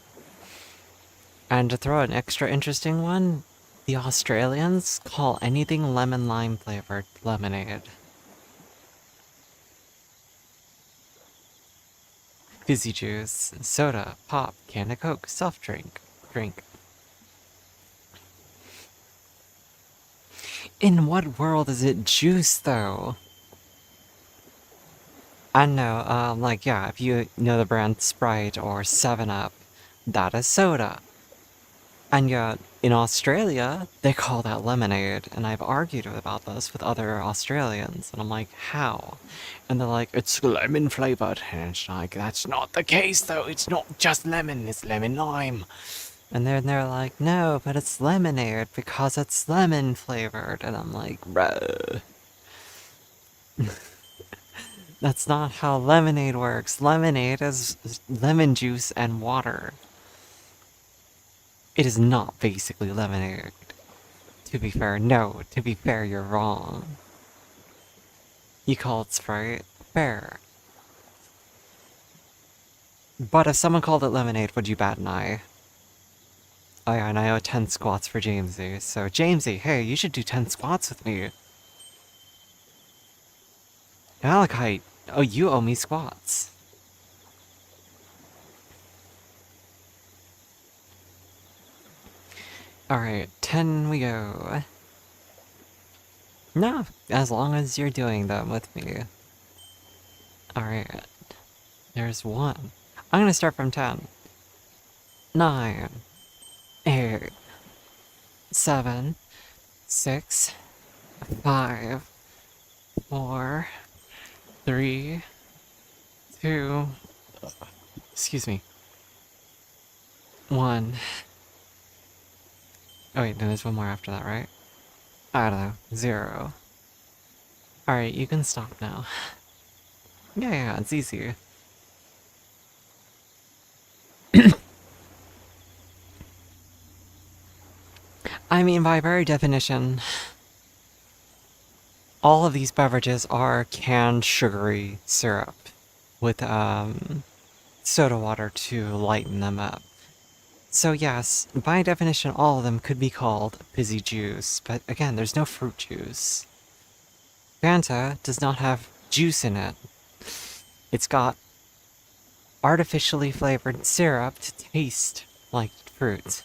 And to throw an extra interesting one, the Australians call anything lemon lime flavored lemonade. Fizzy juice, soda, pop, can of Coke, drink. In what world is it juice, though? I know, like, yeah, if you know the brand Sprite or 7-Up, that is soda. And yet, in Australia, they call that lemonade, and I've argued about this with other Australians, and I'm like, how? And they're like, it's lemon flavored, and it's like, that's not the case though, it's not just lemon, it's lemon lime. And then they're like, no, but it's lemonade because it's lemon flavored, and I'm like, bruh. That's not how lemonade works. Lemonade is lemon juice and water. It is not basically lemonade. To be fair, no. To be fair, you're wrong. You call it Sprite? Fair. But if someone called it lemonade, would you bat an eye? Oh yeah, and I owe 10 squats for Jamesy. So, Jamesy, hey, you should do 10 squats with me. Malachite, oh, you owe me squats. Alright, 10 we go. No, as long as you're doing them with me. Alright, there's 1. I'm gonna start from 10. 9, 8, 7, 6, 5, 4, 3, 2, excuse me, 1. Oh wait, no, there's one more after that, right? I don't know. 0. Alright, you can stop now. Yeah, it's easy. I mean, by very definition, all of these beverages are canned sugary syrup with soda water to lighten them up. So yes, by definition, all of them could be called fizzy juice, but again, there's no fruit juice. Fanta does not have juice in it. It's got artificially flavored syrup to taste like fruit.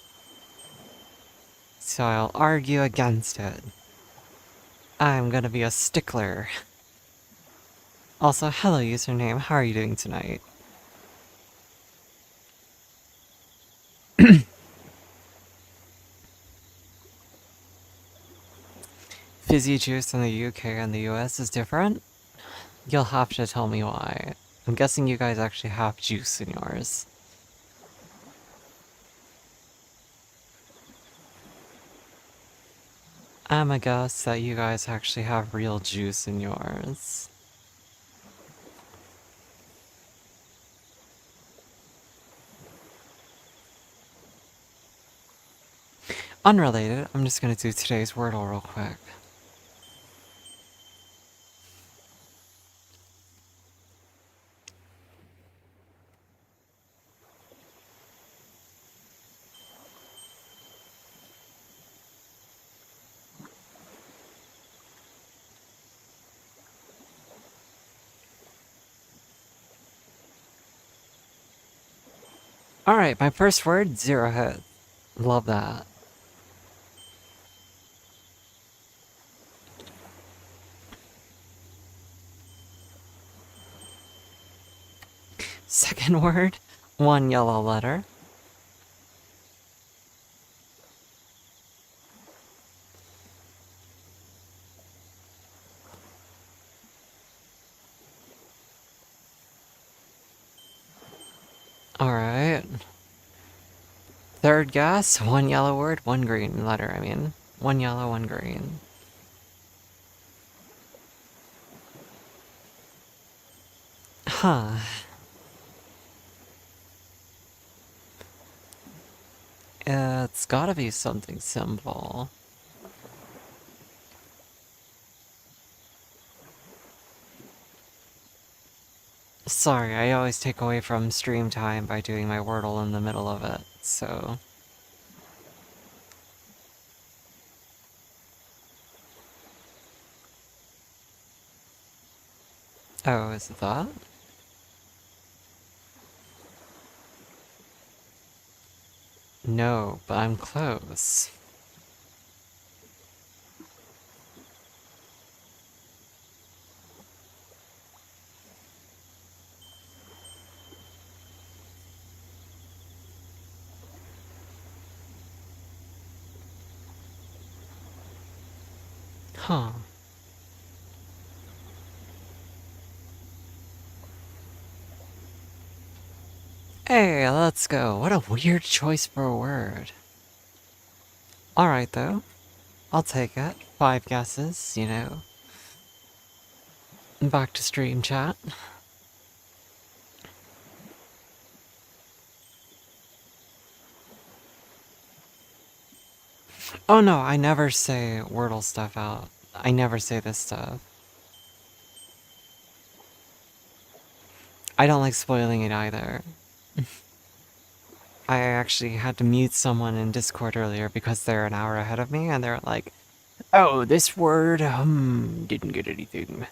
So I'll argue against it. I'm gonna be a stickler. Also, hello username, how are you doing tonight? Fizzy juice in the UK and the US is different? You'll have to tell me why. I'm guessing you guys actually have juice in yours. I'm a guess that you guys actually have real juice in yours. Unrelated, I'm just gonna do today's Wordle real quick. Alright, my first word, 0 hit. Love that. Second word, 1 yellow letter. Alright. Third guess, 1 yellow word, 1 green letter, I mean. 1 yellow, 1 green. Huh. It's gotta be something simple. Sorry, I always take away from stream time by doing my Wordle in the middle of it, so... Oh, is it that? No, but I'm close. Huh. Hey, let's go. What a weird choice for a word. Alright, though. I'll take it. 5 guesses, you know. Back to stream chat. Oh no, I never say Wordle stuff out. I never say this stuff. I don't like spoiling it either. I actually had to mute someone in Discord earlier because they're an hour ahead of me and they're like, oh, this word, didn't get anything.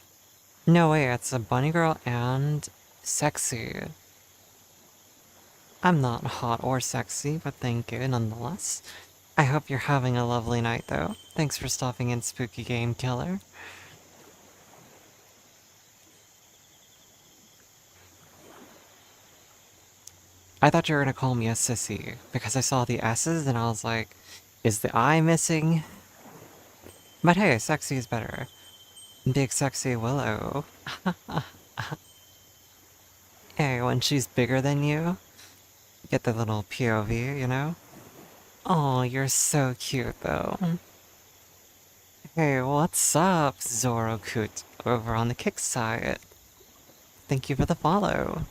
No way, it's a bunny girl and sexy. I'm not hot or sexy, but thank you nonetheless. I hope you're having a lovely night though. Thanks for stopping in, Spooky Game Killer. I thought you were gonna call me a sissy because I saw the S's and I was like, is the I missing? But hey, sexy is better. Big sexy Willow. Hey, when she's bigger than you, get the little POV, you know? Oh, you're so cute though. Hey, what's up, Zorokut, over on the kick side? Thank you for the follow.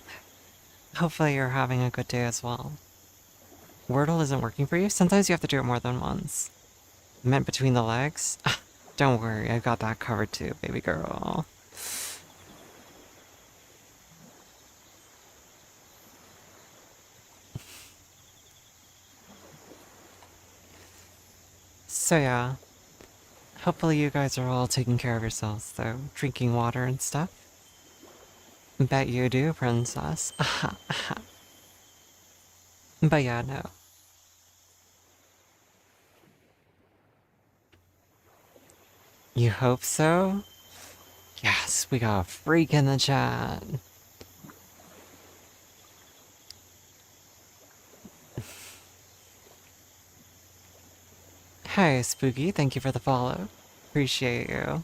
Hopefully you're having a good day as well. Wordle isn't working for you? Sometimes you have to do it more than once. Meant between the legs? Don't worry, I've got that covered too, baby girl. So yeah, hopefully you guys are all taking care of yourselves though, drinking water and stuff. Bet you do, princess. But yeah, no. You hope so? Yes, we got a freak in the chat. Hey, Spooky, thank you for the follow. Appreciate you.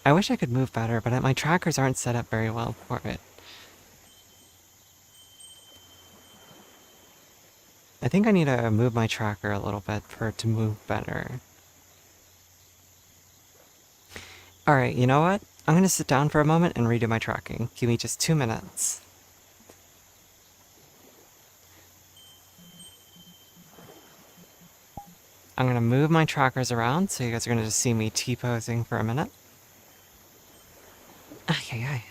I wish I could move better, but my trackers aren't set up very well for it. I think I need to move my tracker a little bit for it to move better. Alright, you know what? I'm gonna sit down for a moment and redo my tracking. Give me just 2 minutes. I'm gonna move my trackers around, so you guys are gonna just see me T-posing for a minute. Ay, ay, ay.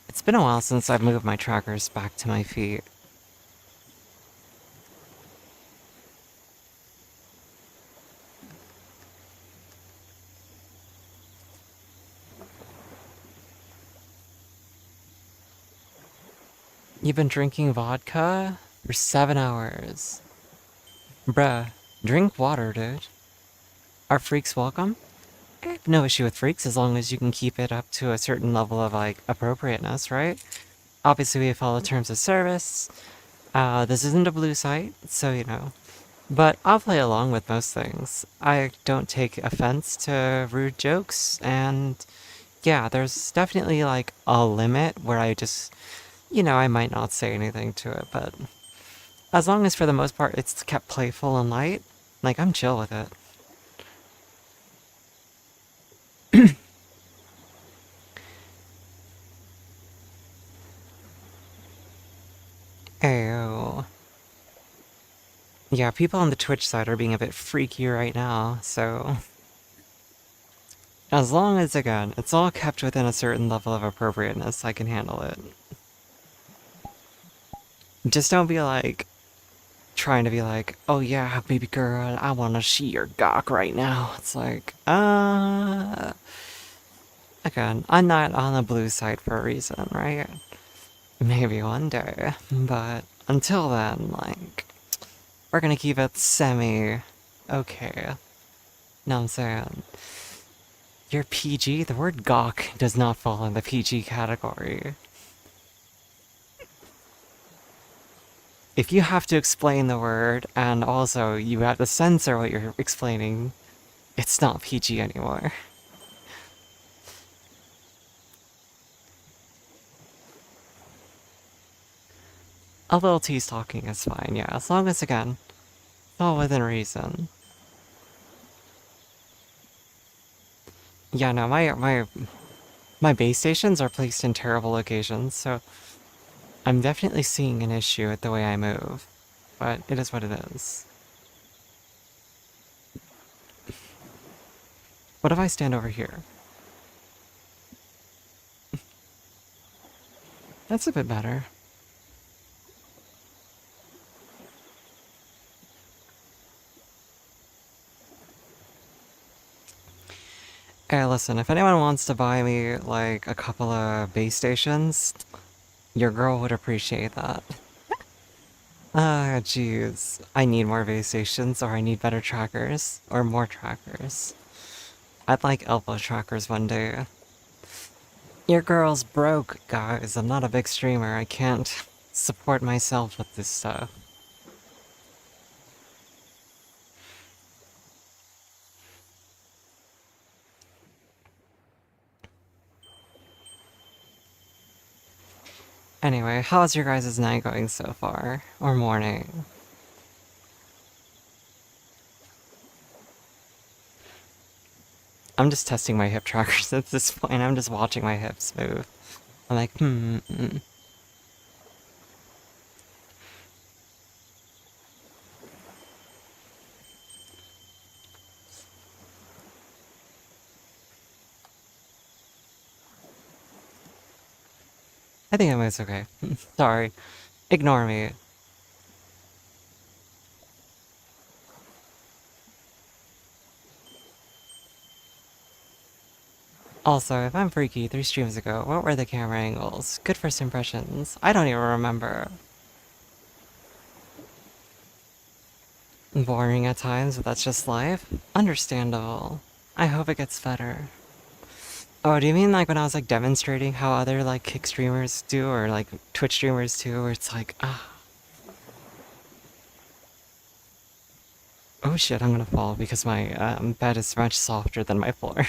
It's been a while since I've moved my trackers back to my feet. You've been drinking vodka for 7 hours. Bruh, drink water, dude. Are freaks welcome? I have no issue with freaks as long as you can keep it up to a certain level of, like, appropriateness, right? Obviously, we follow terms of service. This isn't a blue site, so you know. But I'll play along with most things. I don't take offense to rude jokes, and yeah, there's definitely, like, a limit where I just, you know, I might not say anything to it, but as long as for the most part it's kept playful and light, like, I'm chill with it. Ew. Yeah, people on the Twitch side are being a bit freaky right now, so... As long as, again, it's all kept within a certain level of appropriateness, I can handle it. Just don't be like, trying to be like, oh yeah, baby girl, I wanna see your gawk right now. It's like, again, I'm not on the blue side for a reason, right? Maybe one day, but until then, like, we're gonna keep it semi-okay. Know what I'm saying? You're PG? The word gawk does not fall in the PG category. if you have to explain the word and also you have to censor what you're explaining, it's not PG anymore. A little tease talking is fine, yeah, as long as, again, it's all within reason. Yeah, no, my base stations are placed in terrible locations, so I'm definitely seeing an issue with the way I move, but it is what it is. What if I stand over here? That's a bit better. Hey, listen, if anyone wants to buy me, like, a couple of base stations, your girl would appreciate that. Ah, jeez. I need more base stations, or I need better trackers, or more trackers. I'd like elbow trackers one day. Your girl's broke, guys. I'm not a big streamer. I can't support myself with this stuff. Anyway, how's your guys' night going so far? Or morning? I'm just testing my hip trackers at this point. I'm just watching my hips move. I'm like, I think it's okay. Sorry. Ignore me. Also, if I'm freaky 3 streams ago, what were the camera angles? Good first impressions. I don't even remember. Boring at times, but that's just life? Understandable. I hope it gets better. Oh, do you mean like when I was like demonstrating how other like kick streamers do, or like Twitch streamers do, where it's like, ah. Oh shit, I'm gonna fall because my bed is much softer than my floor.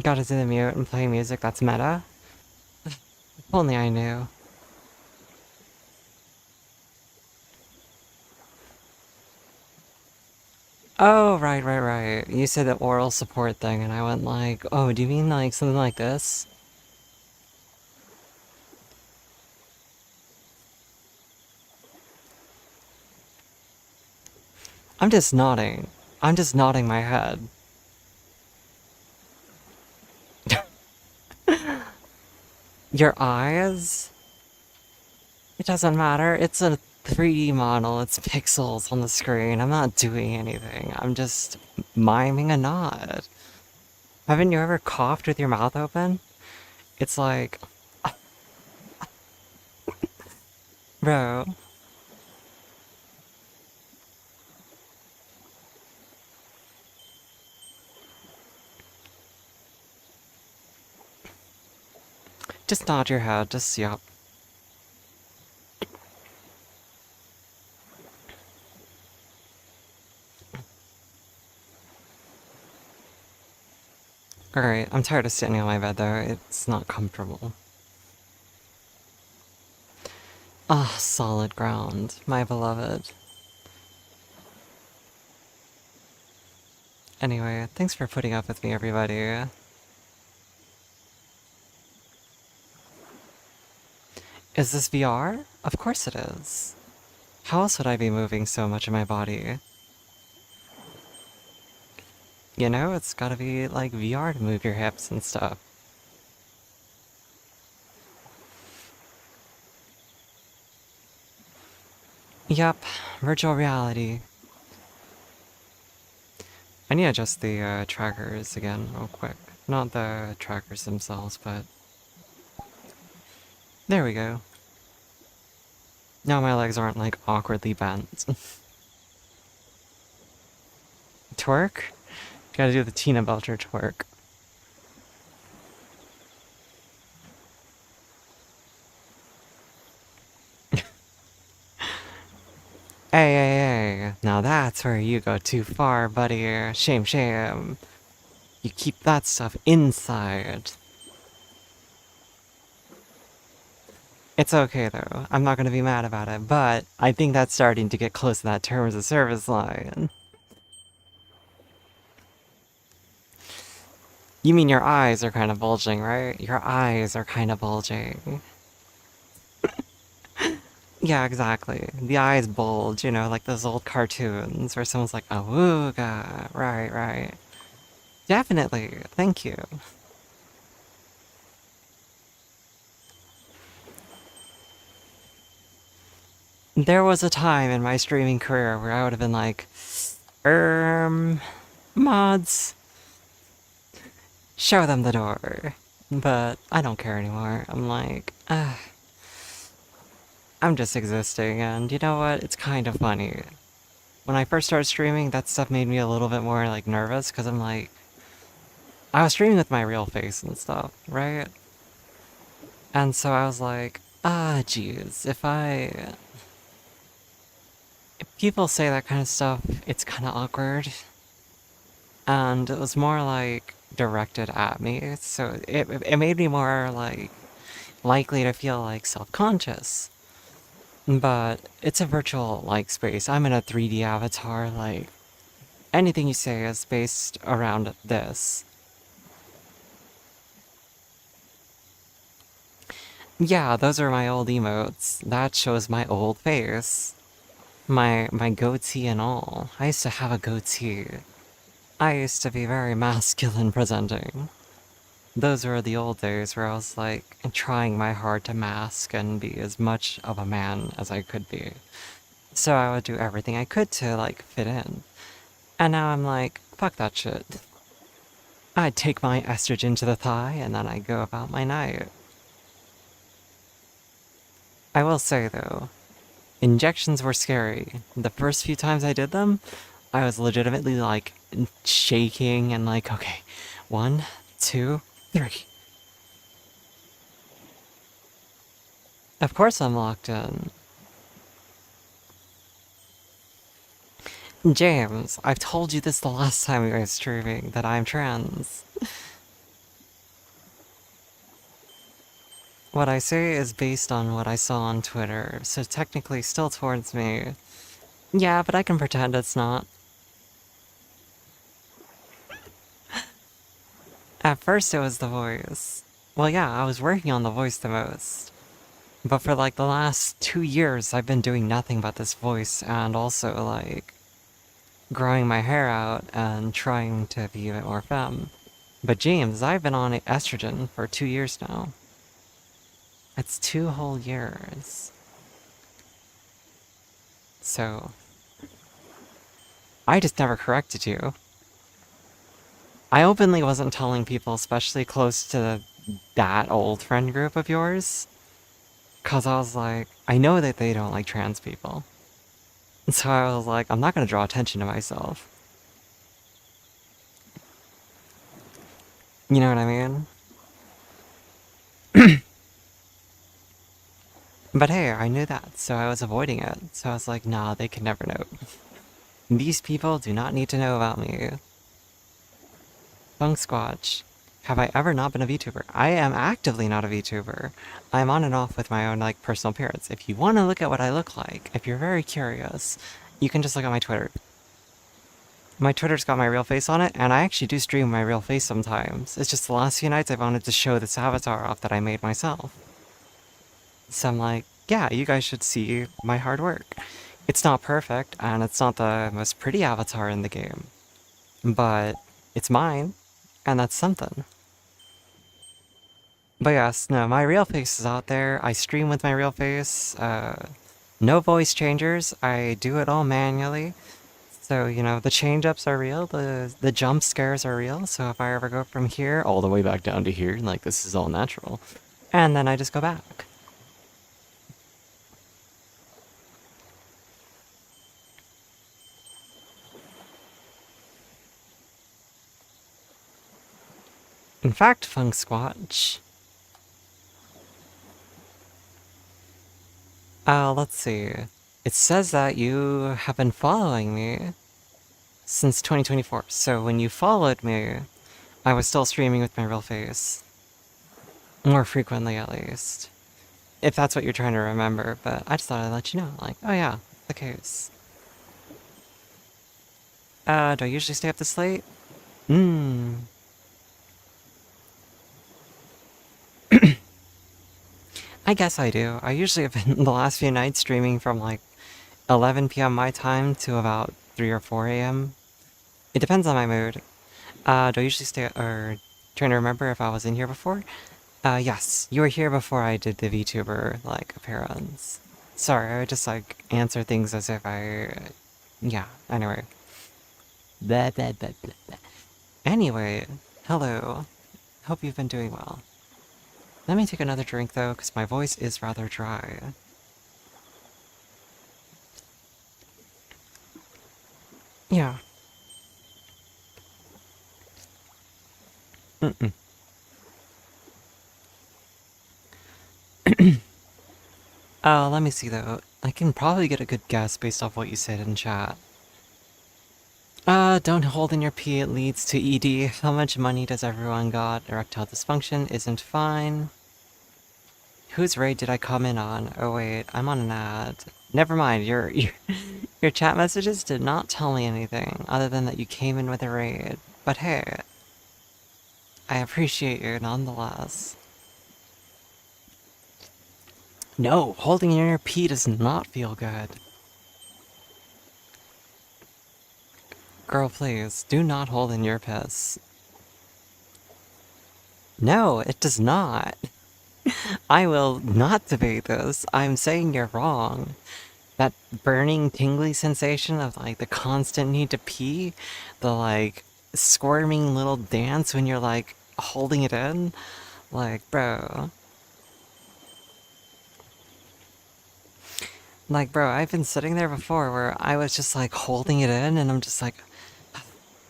Gotta do the mute and play music that's meta? If only I knew. Oh, right. You said the oral support thing, and I went like, oh, do you mean like something like this? I'm just nodding. I'm just nodding my head. Your eyes? It doesn't matter. It's a 3D model. It's pixels on the screen. I'm not doing anything. I'm just miming a nod. Haven't you ever coughed with your mouth open? It's like, bro. Just nod your head. Just, yup. Alright, I'm tired of sitting on my bed though. It's not comfortable. Ah, solid ground, my beloved. Anyway, thanks for putting up with me, everybody. Is this VR? Of course it is. How else would I be moving so much of my body? You know, it's gotta be like VR to move your hips and stuff. Yup, virtual reality. I need to adjust the trackers again real quick. Not the trackers themselves, but... There we go. Now my legs aren't like awkwardly bent. Twerk? Gotta do the Tina Belcher twerk. Hey, hey, hey. Now that's where you go too far, buddy. Shame, shame. You keep that stuff inside. It's okay though. I'm not gonna be mad about it, but I think that's starting to get close to that terms of service line. You mean your eyes are kind of bulging, right? Your eyes are kind of bulging. Yeah, exactly. The eyes bulge, you know, like those old cartoons where someone's like, awooga. Right, right. Definitely. Thank you. There was a time in my streaming career where I would have been like, mods, show them the door. But I don't care anymore. I'm like, I'm just existing, and you know what? It's kind of funny. When I first started streaming, that stuff made me a little bit more, like, nervous, because I'm like, I was streaming with my real face and stuff, right? And so I was like, geez, if people say that kind of stuff, it's kind of awkward. And it was more, like, directed at me, so it made me more, like, likely to feel, like, self-conscious. But it's a virtual, like, space. I'm in a 3D avatar, like, anything you say is based around this. Yeah, those are my old emotes. That shows my old face. My goatee and all. I used to have a goatee. I used to be very masculine presenting. Those were the old days where I was like trying my hard to mask and be as much of a man as I could be. So I would do everything I could to like fit in. And now I'm like, fuck that shit. I'd take my estrogen to the thigh and then I'd go about my night. I will say though, injections were scary. The first few times I did them, I was legitimately like shaking and like, okay, 1, 2, 3. Of course I'm locked in. James, I've told you this the last time we were streaming, that I'm trans. What I say is based on what I saw on Twitter, so technically still towards me. Yeah, but I can pretend it's not. At first it was the voice. Well, yeah, I was working on the voice the most. But for like the last 2 years, I've been doing nothing but this voice and also like growing my hair out and trying to be a bit more femme. But James, I've been on estrogen for 2 years now. It's 2 whole years. So, I just never corrected you. I openly wasn't telling people, especially close to that old friend group of yours, cause I was like, I know that they don't like trans people. And so I was like, I'm not gonna draw attention to myself. You know what I mean? But hey, I knew that, so I was avoiding it. So I was like, nah, they could never know. These people do not need to know about me. Funk Squatch. Have I ever not been a VTuber? I am actively not a VTuber. I'm on and off with my own, like, personal appearance. If you want to look at what I look like, if you're very curious, you can just look at my Twitter. My Twitter's got my real face on it, and I actually do stream my real face sometimes. It's just the last few nights I've wanted to show this avatar off that I made myself. So I'm like, yeah, you guys should see my hard work. It's not perfect, and it's not the most pretty avatar in the game. But it's mine, and that's something. But yes, no, my real face is out there. I stream with my real face. No voice changers. I do it all manually. So, you know, the change-ups are real, the jump scares are real, so if I ever go from here all the way back down to here, like, this is all natural. And then I just go back. In fact, Funk Squatch. Let's see. It says that you have been following me since 2024. So when you followed me, I was still streaming with my real face. More frequently, at least. If that's what you're trying to remember, but I just thought I'd let you know. Like, oh yeah, the case. Do I usually stay up this late? I guess I do. I usually have been the last few nights streaming from like 11 p.m. my time to about 3 or 4 a.m. It depends on my mood. Do I usually stay, or trying to remember if I was in here before? Yes, you were here before I did the VTuber, like, appearance. Sorry, I would just, like, answer things as if yeah, anyway. Blah, blah, blah, blah, blah. Anyway, hello. Hope you've been doing well. Let me take another drink, though, because my voice is rather dry. Yeah. Let me see, though. I can probably get a good guess based off what you said in chat. Don't hold in your pee, it leads to ED. How much money does everyone got? Erectile dysfunction isn't fine. Whose raid did I comment on? Oh wait, I'm on an ad. Never mind, your chat messages did not tell me anything, other than that you came in with a raid. But hey, I appreciate you nonetheless. No, holding in your pee does not feel good. Girl, please, do not hold in your piss. No, it does not. I will not debate this. I'm saying you're wrong. That burning, tingly sensation of, like, the constant need to pee, the, like, squirming little dance when you're, like, holding it in. Like, bro. Like, bro, I've been sitting there before where I was just, like, holding it in, and I'm just like,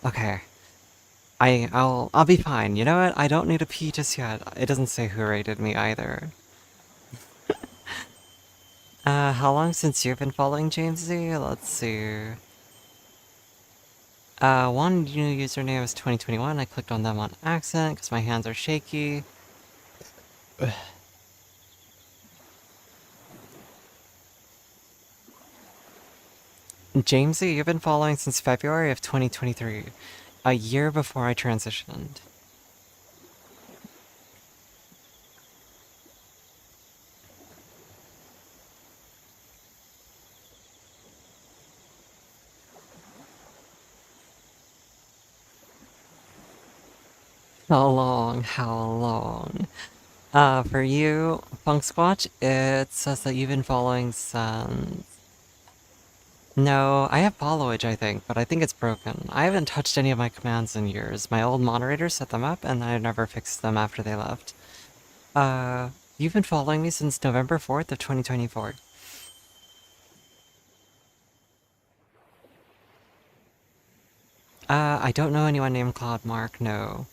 okay. I'll be fine. You know what? I don't need to pee just yet. It doesn't say who rated me either. How long since you've been following Jamesy? Let's see. One new username is 2021. I clicked on them on accident because my hands are shaky. Jamesy, you've been following since February of 2023. A year before I transitioned. How long? How long? For you, Funk Squatch, it says that you've been following since... No, I have followage, I think, but I think it's broken. I haven't touched any of my commands in years. My old moderator set them up, and I never fixed them after they left. You've been following me since November 4th of 2024. I don't know anyone named Claude Mark, no.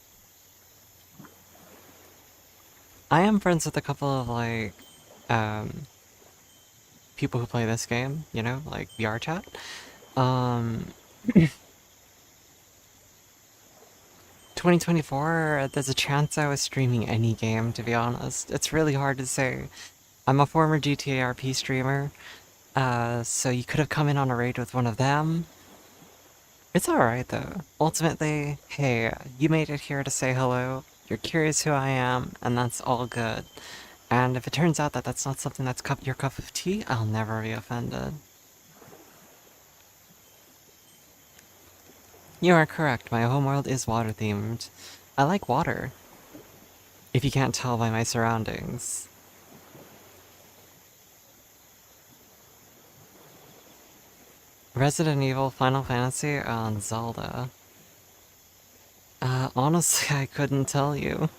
I am friends with a couple of, like, people who play this game, you know, like vrchat. 2024, there's a chance I was streaming any game, to be honest. It's really hard to say. I'm a former GTA RP streamer, so you could have come in on a raid with one of them. It's alright, though. Ultimately, hey, you made it here to say hello, you're curious who I am, and that's all good. And if it turns out that that's not something that's your cup of tea, I'll never be offended. You are correct, my homeworld is water-themed. I like water. If you can't tell by my surroundings. Resident Evil, Final Fantasy, and Zelda. Honestly, I couldn't tell you.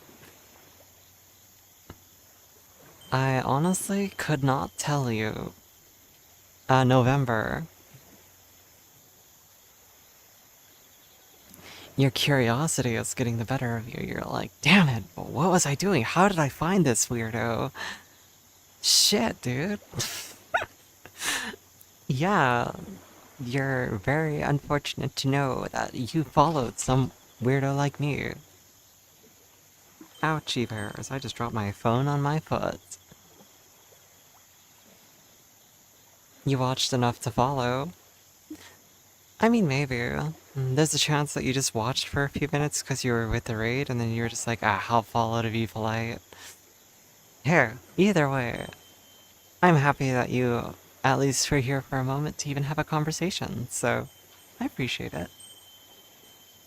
I honestly could not tell you. November. Your curiosity is getting the better of you. You're like, damn it, what was I doing? How did I find this weirdo? Shit, dude. Yeah, you're very unfortunate to know that you followed some weirdo like me. Ouchie bears, I just dropped my phone on my foot. You watched enough to follow. I mean, maybe. There's a chance that you just watched for a few minutes because you were with the raid, and then you were just like, ah, I'll follow to be polite. Here, either way, I'm happy that you at least were here for a moment to even have a conversation, so I appreciate it.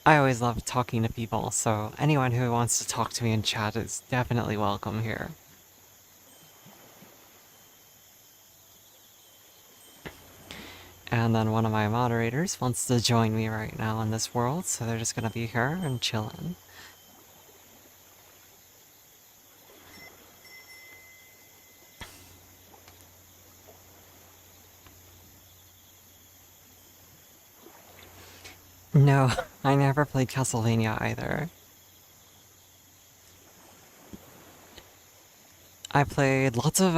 I always love talking to people, so anyone who wants to talk to me in chat is definitely welcome here. And then one of my moderators wants to join me right now in this world, so they're just gonna be here and chillin'. No, I never played Castlevania either. I played lots of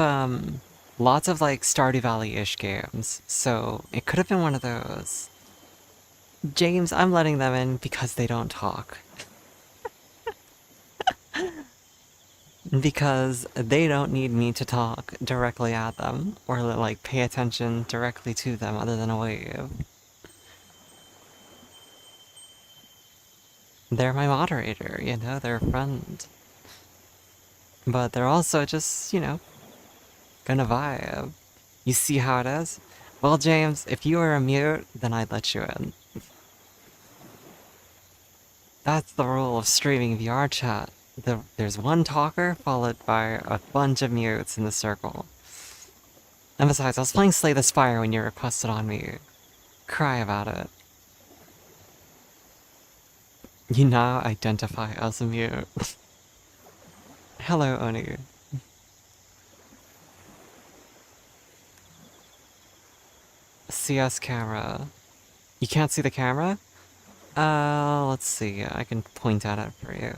like Stardew Valley-ish games, so it could have been one of those. James, I'm letting them in because they don't talk. Because they don't need me to talk directly at them, or like pay attention directly to them other than a wave. They're my moderator, you know, they're a friend. But they're also just, you know, gonna vibe. You see how it is? Well, James, if you were a mute, then I'd let you in. That's the rule of streaming VR chat. There's one talker followed by a bunch of mutes in the circle. And besides, I was playing Slay the Spire when you requested on me. Cry about it. You now identify as a mute. Hello, Oni. CS camera. You can't see the camera? Let's see. I can point at it for you.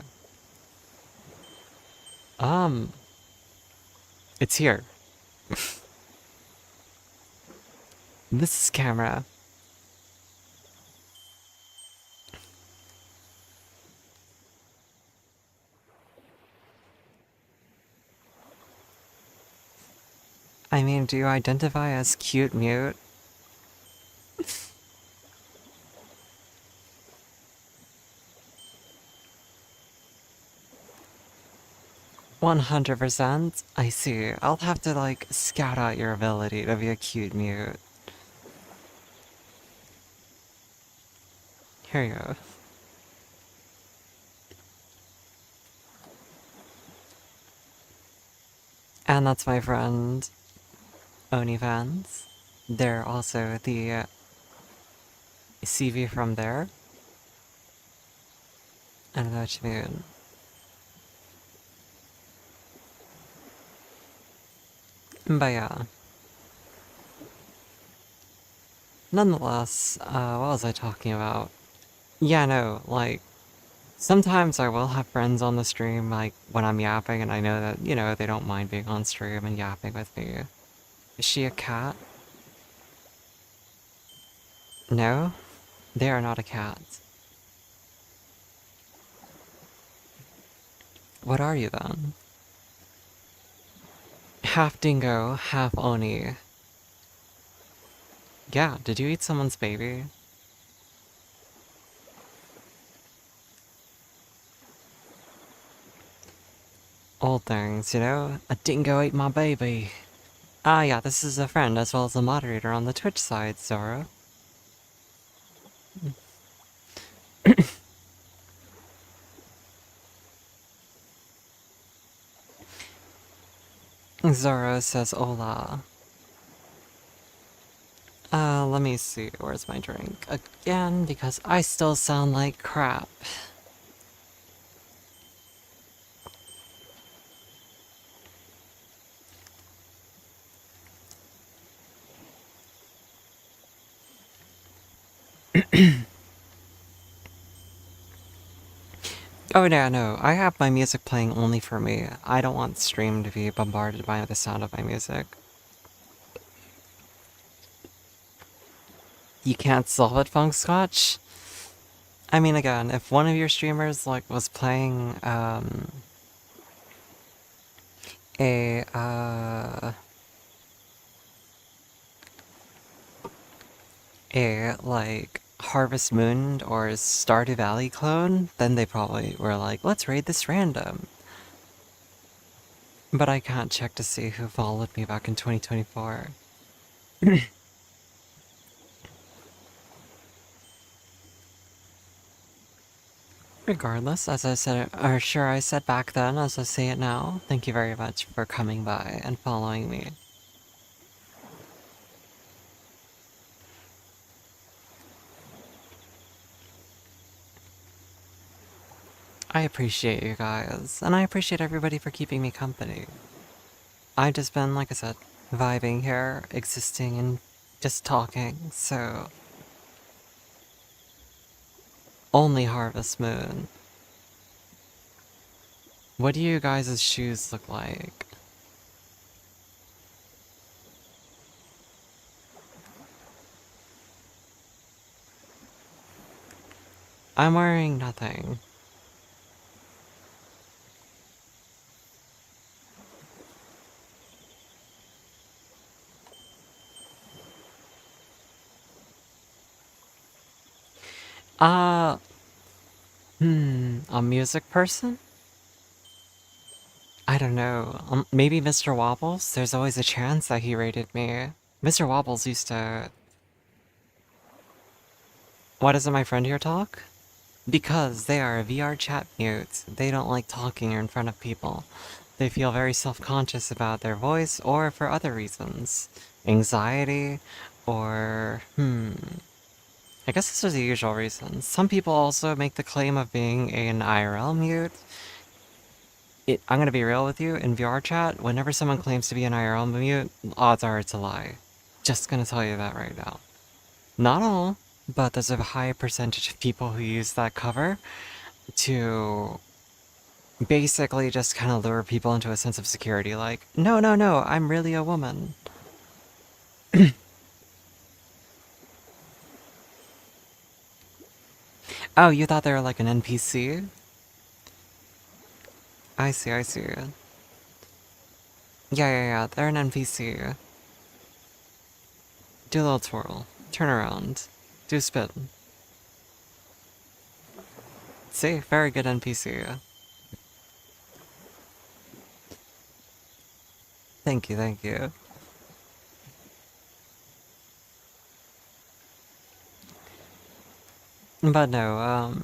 It's here. This is camera. I mean, do you identify as cute mute? 100%? I see. I'll have to, like, scout out your ability to be a cute mute. Here you go. And that's my friend, OnlyFans. They're also the CV from there. I don't know what you mean. But yeah. Nonetheless, what was I talking about? Yeah, no, like, sometimes I will have friends on the stream, like, when I'm yapping, and I know that, you know, they don't mind being on stream and yapping with me. Is she a cat? No? They are not a cat. What are you then? Half dingo, half oni. Yeah, did you eat someone's baby? Old things, you know? A dingo ate my baby. Ah, yeah, this is a friend as well as a moderator on the Twitch side, Zora. Zora says hola. Let me see, where's my drink? Again, because I still sound like crap. Oh no, no, I have my music playing only for me. I don't want stream to be bombarded by the sound of my music. You can't solve it, Funk Scotch? I mean, again, if one of your streamers, like, was playing, a, like, Harvest Moon or Stardew Valley clone, then they probably were like, let's raid this random. But I can't check to see who followed me back in 2024. Regardless, as I said, or sure I said back then, as I say it now, thank you very much for coming by and following me. I appreciate you guys, and I appreciate everybody for keeping me company. I've just been, like I said, vibing here, existing, and just talking, so... Only Harvest Moon. What do you guys' shoes look like? I'm wearing nothing. Uh, a music person? I don't know. Maybe Mr. Wobbles? There's always a chance that he rated me. Mr. Wobbles used to... Why doesn't my friend here talk? Because they are a VR chat mute. They don't like talking in front of people. They feel very self-conscious about their voice, or for other reasons. Anxiety, or... I guess those are the usual reasons. Some people also make the claim of being an IRL mute. I'm gonna be real with you, in VR chat, whenever someone claims to be an IRL mute, odds are it's a lie. Just gonna tell you that right now. Not all, but there's a high percentage of people who use that cover to basically just kind of lure people into a sense of security, like, no, no, no, I'm really a woman. Oh, you thought they were like an NPC? I see, I see. Yeah, they're an NPC. Do a little twirl. Turn around. Do a spin. See? Very good NPC. Thank you, thank you. But no,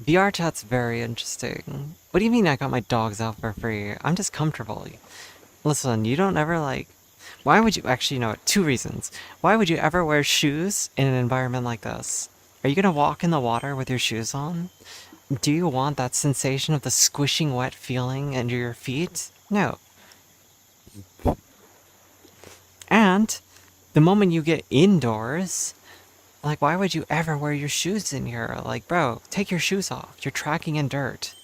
VR chat's very interesting. What do you mean I got my dogs out for free? I'm just comfortable. Listen, you don't ever like... Why would you... Actually, no, two reasons. Why would you ever wear shoes in an environment like this? Are you gonna walk in the water with your shoes on? Do you want that sensation of the squishing wet feeling under your feet? No. And the moment you get indoors, like, why would you ever wear your shoes in here? Like, bro, take your shoes off. You're tracking in dirt.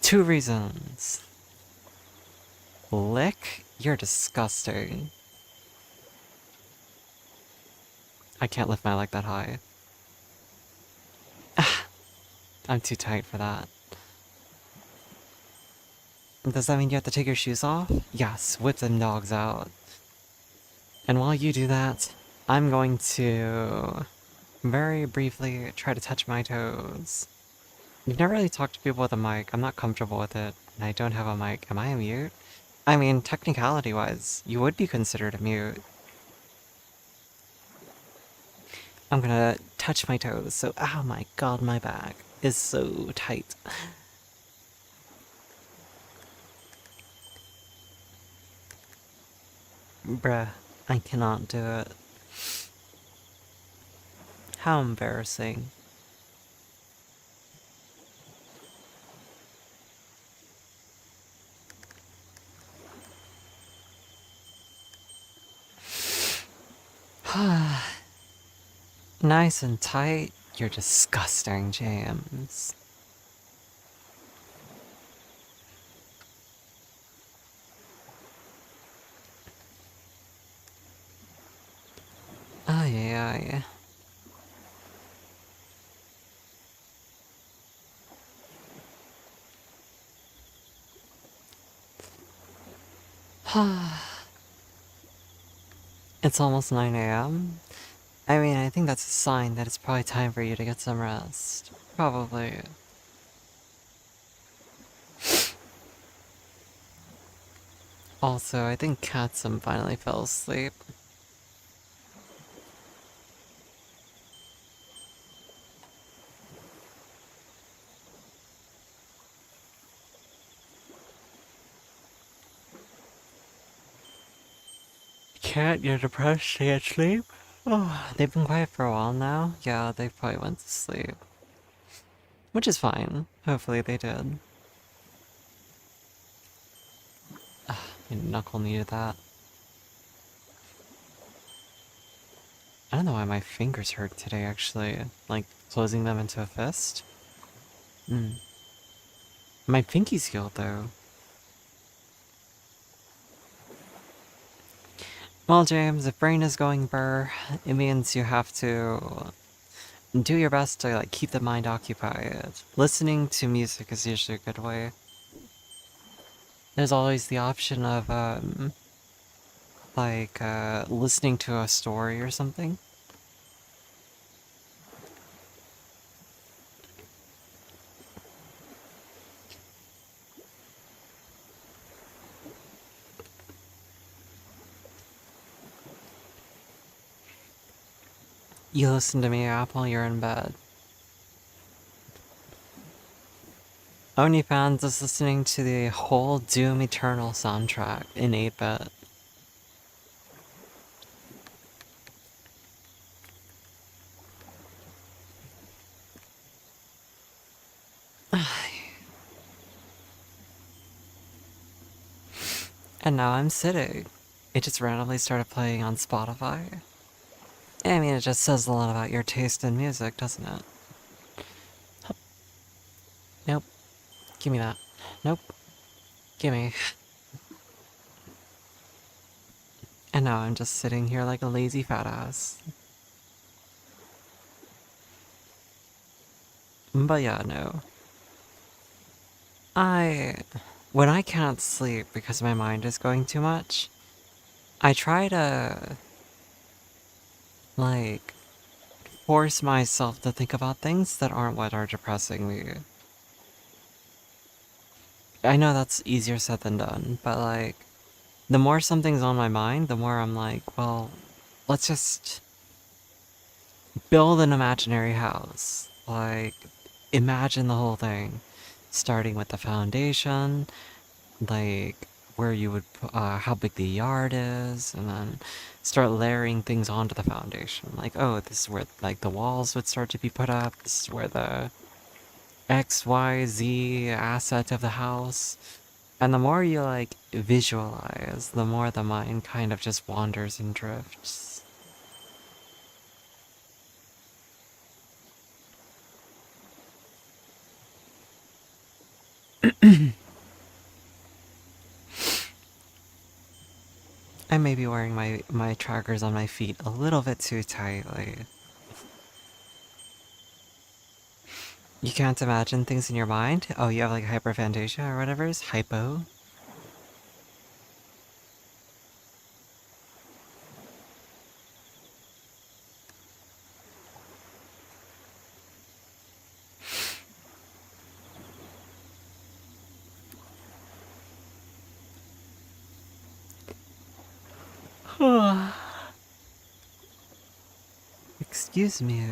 Two reasons. Lick? You're disgusting. I can't lift my leg that high. I'm too tight for that. Does that mean you have to take your shoes off? Yes, whip them dogs out. And while you do that, I'm going to very briefly try to touch my toes. You've never really talked to people with a mic. I'm not comfortable with it, and I don't have a mic. Am I a mute? I mean, technicality-wise, you would be considered a mute. I'm gonna touch my toes, so oh my god, my back is so tight. Bruh, I cannot do it. How embarrassing. Nice and tight. You're disgusting, James. Ay, ay, ay. It's almost 9 a.m. I mean, I think that's a sign that it's probably time for you to get some rest. Probably. Also, I think Katsum finally fell asleep. Cat, you're depressed, can't sleep? Oh, they've been quiet for a while now. Yeah, they probably went to sleep. Which is fine. Hopefully they did. My knuckle needed that. I don't know why my fingers hurt today, actually. Like, closing them into a fist? Hmm. My pinky's healed, though. Well, James, if brain is going burr, it means you have to do your best to, like, keep the mind occupied. Listening to music is usually a good way. There's always the option of, listening to a story or something. You listen to me, Apple, you're in bed. OnlyFans is listening to the whole Doom Eternal soundtrack in 8-bit. And now I'm sitting. It just randomly started playing on Spotify. I mean, it just says a lot about your taste in music, doesn't it? Nope. Give me that. Nope. Gimme. And now I'm just sitting here like a lazy fat ass. But yeah, no. I... When I can't sleep because my mind is going too much, I try to, like, force myself to think about things that aren't what are depressing me. I know that's easier said than done, but like, the more something's on my mind, the more I'm like, well, let's just build an imaginary house. Like, imagine the whole thing. Starting with the foundation, like, where you would, how big the yard is, and then start layering things onto the foundation. Like, oh, this is where, like, the walls would start to be put up. This is where the X, Y, Z asset of the house. And the more you, like, visualize, the more the mind kind of just wanders and drifts. I may be wearing my trackers on my feet a little bit too tightly. You can't imagine things in your mind? Oh, you have like hyperphantasia or whatever is hypo? Excuse me.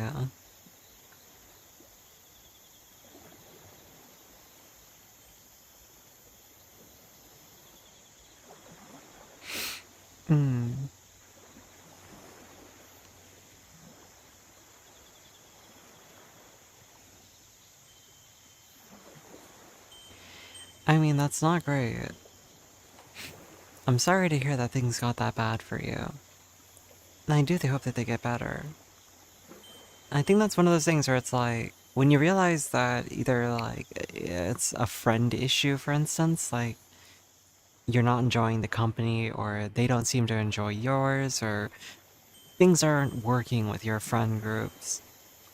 Hmm. I mean, that's not great. I'm sorry to hear that things got that bad for you. And I do hope that they get better. I think that's one of those things where it's like, when you realize that either like it's a friend issue, for instance, like you're not enjoying the company or they don't seem to enjoy yours or things aren't working with your friend groups,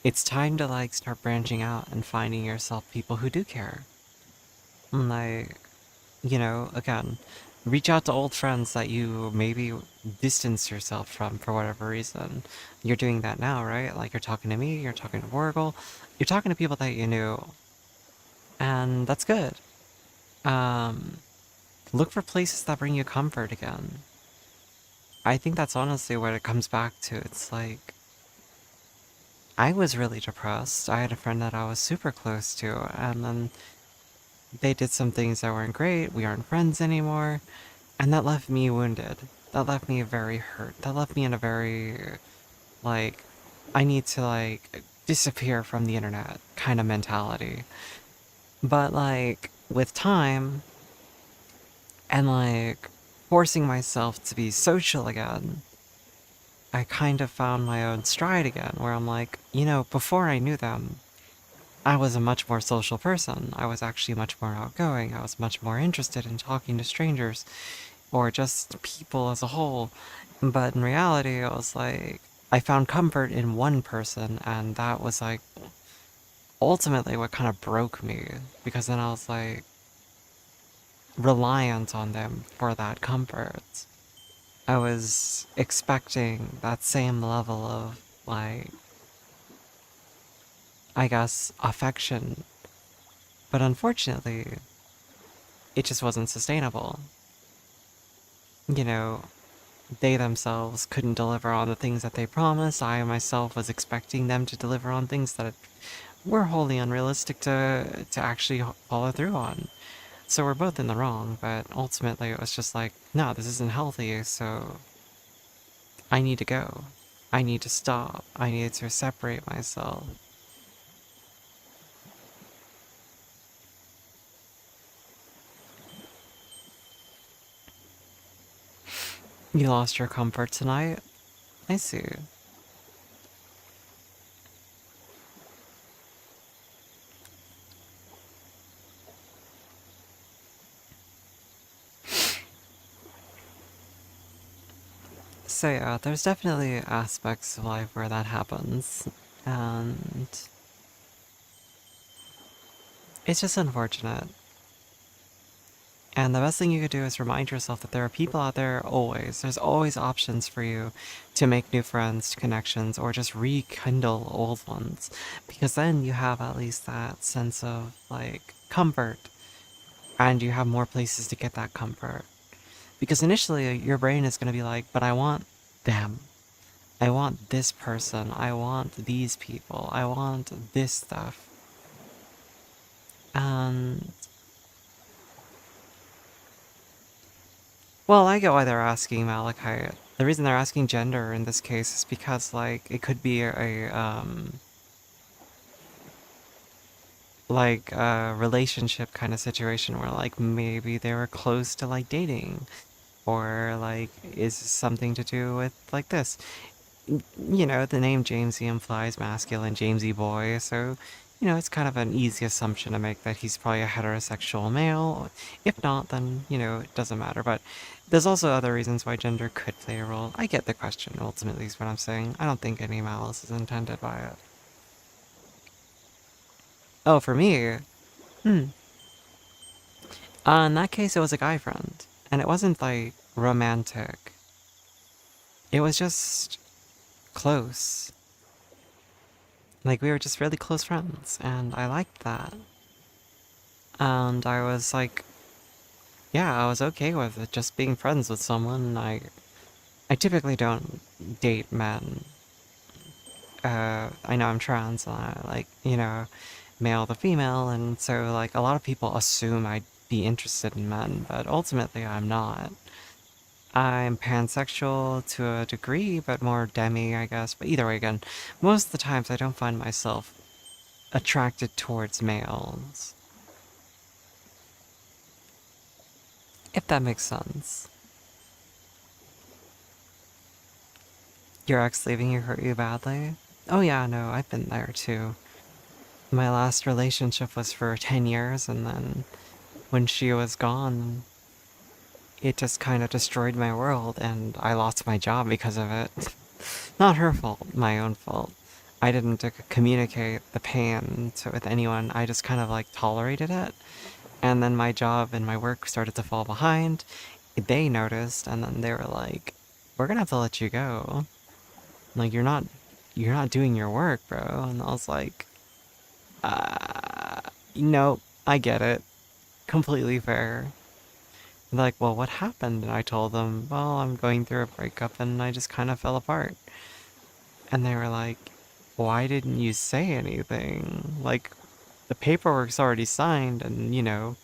it's time to like start branching out and finding yourself people who do care. And like, again, reach out to old friends that you maybe distance yourself from for whatever reason. You're doing that now, right? Like you're talking to me, you're talking to Wargle, you're talking to people that you knew, and that's good. Um, Look for places that bring you comfort again. I think that's honestly what it comes back to. It's like, I was really depressed. I had a friend that I was super close to, and then they did some things that weren't great. We aren't friends anymore. And that left me wounded. That left me very hurt. That left me in a very, like, I need to, like, disappear from the internet kind of mentality. But, like, with time, and, like, forcing myself to be social again, I kind of found my own stride again, where I'm like, before I knew them, I was a much more social person. I was actually much more outgoing. I was much more interested in talking to strangers or just people as a whole. But in reality, it was like I found comfort in one person, and that was like ultimately what kind of broke me because then I was like reliant on them for that comfort. I was expecting that same level of, like, I guess, affection, but unfortunately, it just wasn't sustainable. You know, they themselves couldn't deliver on the things that they promised. I myself was expecting them to deliver on things that were wholly unrealistic to actually follow through on. So we're both in the wrong, but ultimately it was just like, no, this isn't healthy, so I need to go. I need to stop. I need to separate myself. You lost your comfort tonight? I see. So yeah, there's definitely aspects of life where that happens. And it's just unfortunate. And the best thing you could do is remind yourself that there are people out there always. There's always options for you to make new friends, connections, or just rekindle old ones. Because then you have at least that sense of, like, comfort. And you have more places to get that comfort. Because initially, your brain is going to be like, but I want them. I want this person. I want these people. I want this stuff. And well, I get why they're asking Malachite. The reason they're asking gender in this case is because, like, it could be like a relationship kind of situation where, like, maybe they were close to, like, dating. Or, like, is something to do with, like, this. The name Jamesy implies masculine, Jamesy boy, so, it's kind of an easy assumption to make that he's probably a heterosexual male. If not, then, it doesn't matter. But there's also other reasons why gender could play a role. I get the question, ultimately, is what I'm saying. I don't think any malice is intended by it. Oh, for me? Hmm. In that case, it was a guy friend. And it wasn't, like, romantic. It was just close. Like, we were just really close friends, and I liked that. And I was like, yeah, I was okay with it, just being friends with someone. I typically don't date men. I know I'm trans, and I like, male to female, and so, like, a lot of people assume I'd be interested in men, but ultimately I'm not. I'm pansexual to a degree, but more demi, I guess. But either way, again, most of the times I don't find myself attracted towards males. If that makes sense. Your ex leaving you hurt you badly? Oh yeah, no, I've been there too. My last relationship was for 10 years, and then when she was gone, it just kind of destroyed my world, and I lost my job because of it. Not her fault, my own fault. I didn't communicate the pain with anyone. I just kind of like tolerated it. And then my job and my work started to fall behind. They noticed, and then they were like, "We're gonna have to let you go. Like you're not doing your work, bro." And I was like, "No, I get it. Completely fair." They're like, "Well, what happened?" And I told them, "Well, I'm going through a breakup, and I just kind of fell apart." And they were like, "Why didn't you say anything? Like, the paperwork's already signed, and,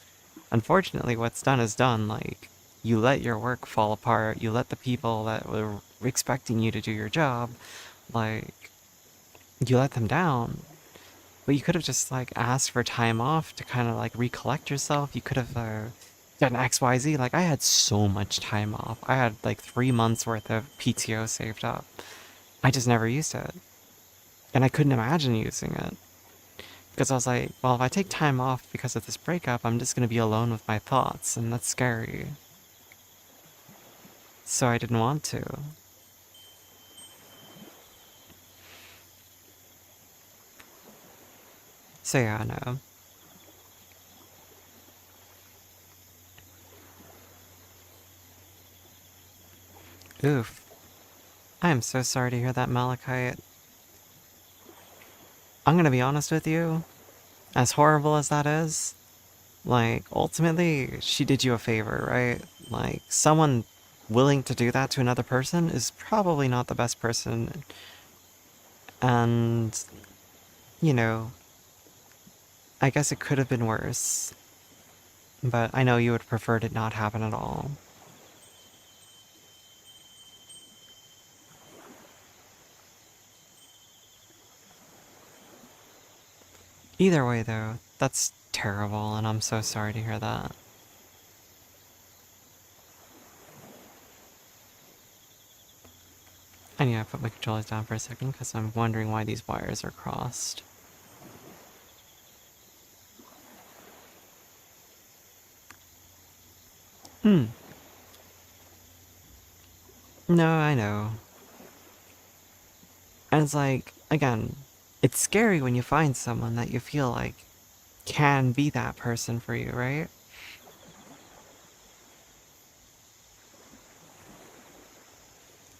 unfortunately, what's done is done. Like, you let your work fall apart, you let the people that were expecting you to do your job, like, you let them down. But you could have just, like, asked for time off to kind of, like, recollect yourself. You could have, done XYZ. Like, I had so much time off. I had, like, 3 months worth of PTO saved up. I just never used it. And I couldn't imagine using it. Because I was like, well, if I take time off because of this breakup, I'm just going to be alone with my thoughts, and that's scary. So I didn't want to. So yeah, no. Oof. I am so sorry to hear that, Malachite. I'm going to be honest with you. As horrible as that is, like, ultimately, she did you a favor, right? Like, someone willing to do that to another person is probably not the best person. And, you know, I guess it could have been worse. But I know you would prefer it not happen at all. Either way, though, that's terrible, and I'm so sorry to hear that. I need to put my controllers down for a second because I'm wondering why these wires are crossed. Hmm. No, I know. And it's like, again, it's scary when you find someone that you feel like can be that person for you, right?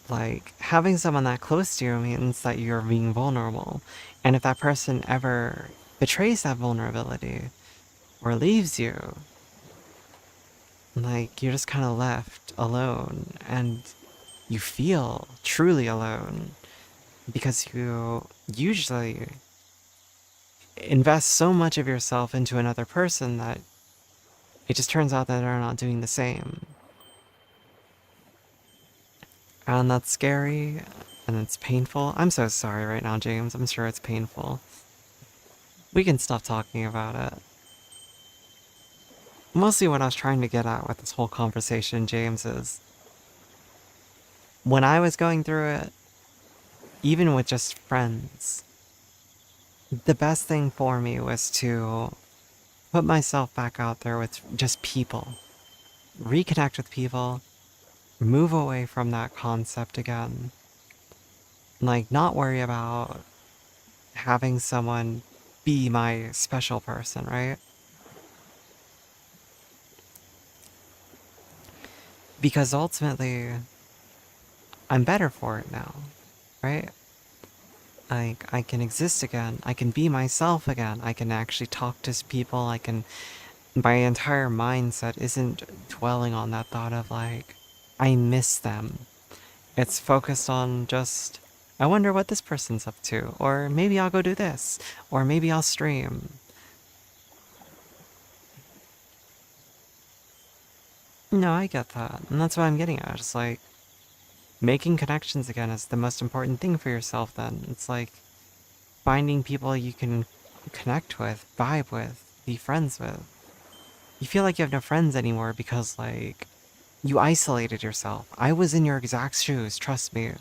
Like, having someone that close to you means that you're being vulnerable. And if that person ever betrays that vulnerability or leaves you, like, you're just kind of left alone. And you feel truly alone because you usually invest so much of yourself into another person that it just turns out that they're not doing the same. And that's scary and it's painful. I'm so sorry right now, James. I'm sure it's painful. We can stop talking about it. Mostly what I was trying to get at with this whole conversation, James, is when I was going through it, even with just friends, the best thing for me was to put myself back out there with just people, reconnect with people, move away from that concept again. Like, not worry about having someone be my special person, right? Because ultimately, I'm better for it now, right? I can exist again. I can be myself again. I can actually talk to people. I can. My entire mindset isn't dwelling on that thought of like, I miss them. It's focused on just, I wonder what this person's up to. Or maybe I'll go do this. Or maybe I'll stream. No, I get that. And that's what I'm getting at. It's like, making connections again is the most important thing for yourself then. It's like finding people you can connect with, vibe with, be friends with. You feel like you have no friends anymore because, like, you isolated yourself. I was in your exact shoes, trust me.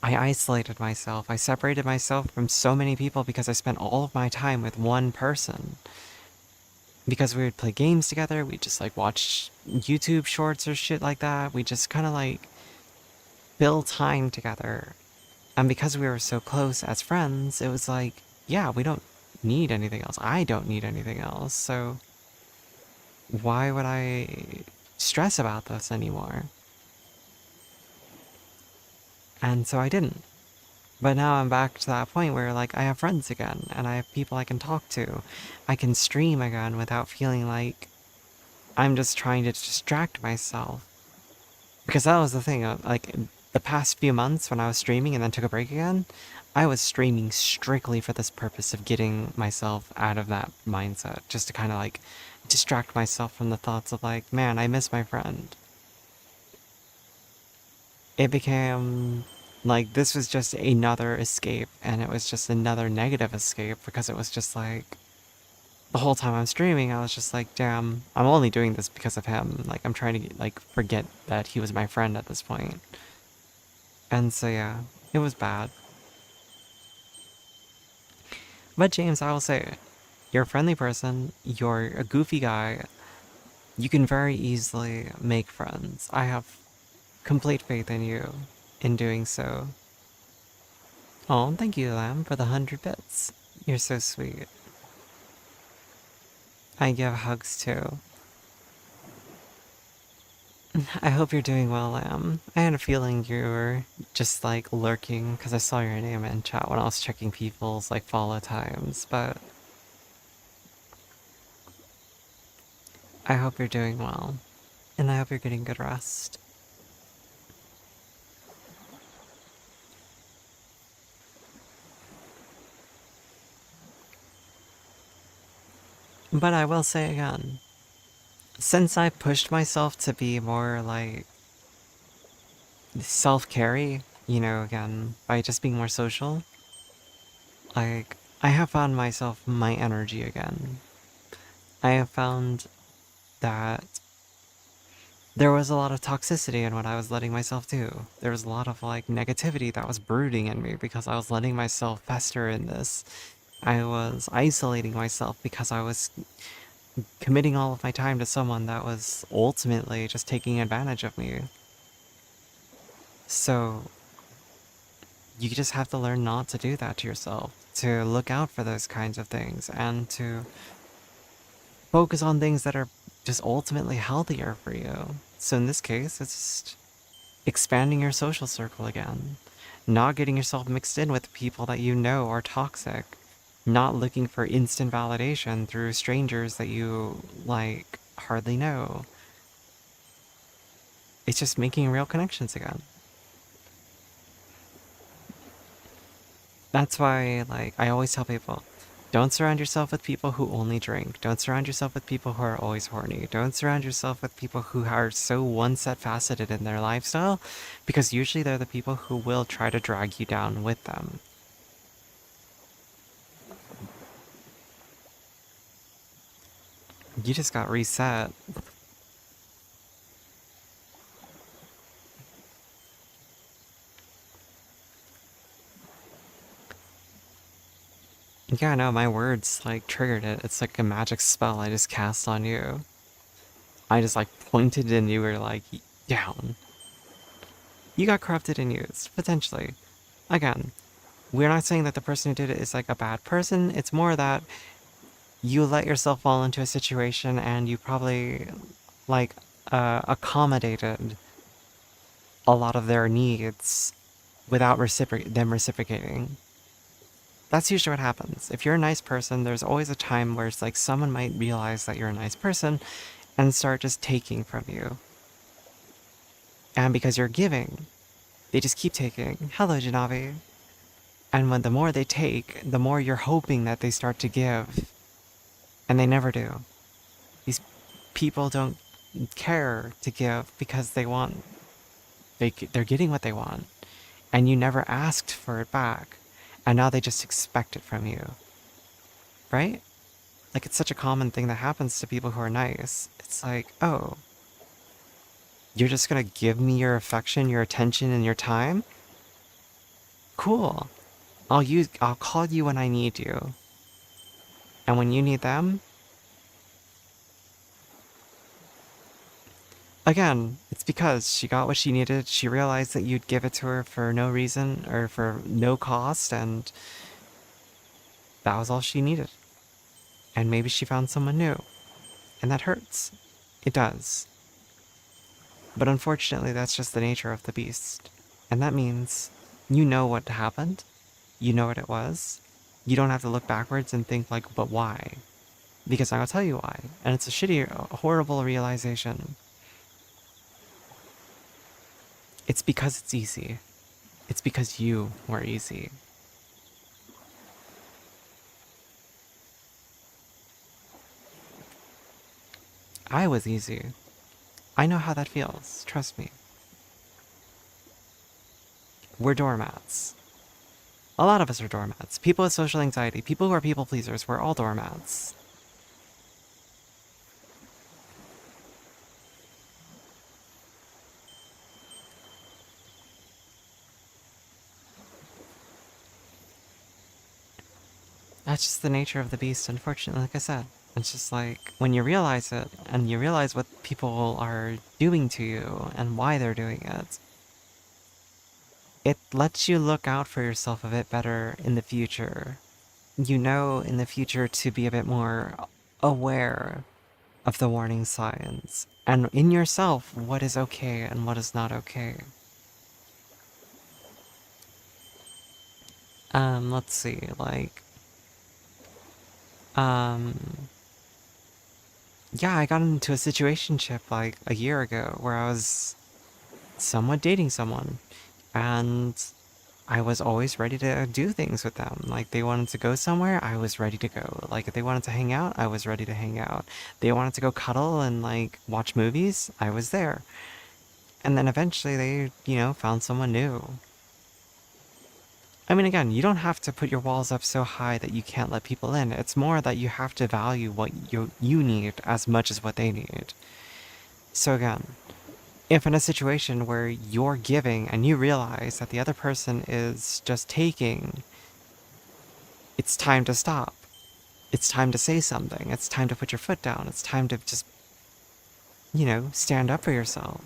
I isolated myself. I separated myself from so many people because I spent all of my time with one person. Because we would play games together, we'd just like watch YouTube shorts or shit like that. We just kind of like fill time together. And because we were so close as friends, it was like, yeah, we don't need anything else. I don't need anything else. So why would I stress about this anymore? And so I didn't. But now I'm back to that point where like I have friends again and I have people I can talk to. I can stream again without feeling like I'm just trying to distract myself. Because that was the thing, like the past few months when I was streaming and then took a break again, I was streaming strictly for this purpose of getting myself out of that mindset, just to kind of like distract myself from the thoughts of like, man, I miss my friend. It became like this was just another escape, and it was just another negative escape because it was just like the whole time I'm streaming, I was just like, damn, I'm only doing this because of him. Like, I'm trying to like forget that he was my friend at this point. And so yeah, it was bad. But James, I will say, you're a friendly person, you're a goofy guy, you can very easily make friends. I have complete faith in you in doing so. Oh, thank you, Lamb, for the 100 bits. You're so sweet. I give hugs too. I hope you're doing well, Lamb. I had a feeling you were just like lurking because I saw your name in chat when I was checking people's like follow times, but I hope you're doing well. And I hope you're getting good rest. But I will say again, since I pushed myself to be more like self-carry, you know, again, by just being more social, like I have found myself my energy again. I have found that there was a lot of toxicity in what I was letting myself do. There was a lot of like negativity that was brooding in me because I was letting myself fester in this. I was isolating myself because I was committing all of my time to someone that was ultimately just taking advantage of me. So you just have to learn not to do that to yourself, to look out for those kinds of things, and to focus on things that are just ultimately healthier for you. So in this case, it's just expanding your social circle again, not getting yourself mixed in with people that you know are toxic, not looking for instant validation through strangers that you, like, hardly know. It's just making real connections again. That's why, like, I always tell people, don't surround yourself with people who only drink. Don't surround yourself with people who are always horny. Don't surround yourself with people who are so one-set faceted in their lifestyle, because usually they're the people who will try to drag you down with them. You just got reset. Yeah, no, my words, like, triggered it. It's like a magic spell I just cast on you. I just, like, pointed and you were, like, down. You got corrupted and used, potentially. Again, we're not saying that the person who did it is, like, a bad person. It's more that you let yourself fall into a situation and you probably, like, accommodated a lot of their needs without them reciprocating. That's usually what happens. If you're a nice person, there's always a time where it's like someone might realize that you're a nice person and start just taking from you. And because you're giving, they just keep taking. Hello, Janavi. And when the more they take, the more you're hoping that they start to give. And they never do. These people don't care to give because they're getting what they want. And you never asked for it back. And now they just expect it from you. Right? Like, it's such a common thing that happens to people who are nice. It's like, oh, you're just gonna give me your affection, your attention, and your time? Cool. I'll call you when I need you. And when you need them, again, it's because she got what she needed. She realized that you'd give it to her for no reason or for no cost, and that was all she needed. And maybe she found someone new. And that hurts. It does. But unfortunately, that's just the nature of the beast. And that means you know what happened. You know what it was. You don't have to look backwards and think like, but why? Because I'll tell you why. And it's a shitty, horrible realization. It's because it's easy. It's because you were easy. I was easy. I know how that feels. Trust me. We're doormats. A lot of us are doormats. People with social anxiety, people who are people pleasers, we're all doormats. That's just the nature of the beast, unfortunately, like I said. It's just like when you realize it and you realize what people are doing to you and why they're doing it, it lets you look out for yourself a bit better in the future. You know in the future to be a bit more aware of the warning signs and in yourself what is okay and what is not okay. Let's see, like, um, yeah, I got into a situationship like a year ago where I was somewhat dating someone and I was always ready to do things with them. Like, they wanted to go somewhere, I was ready to go. Like, if they wanted to hang out, I was ready to hang out. They wanted to go cuddle and, like, watch movies, I was there. And then eventually they, found someone new. I mean, again, you don't have to put your walls up so high that you can't let people in. It's more that you have to value what you need as much as what they need. So again, if in a situation where you're giving and you realize that the other person is just taking, it's time to stop. It's time to say something. It's time to put your foot down. It's time to just, stand up for yourself.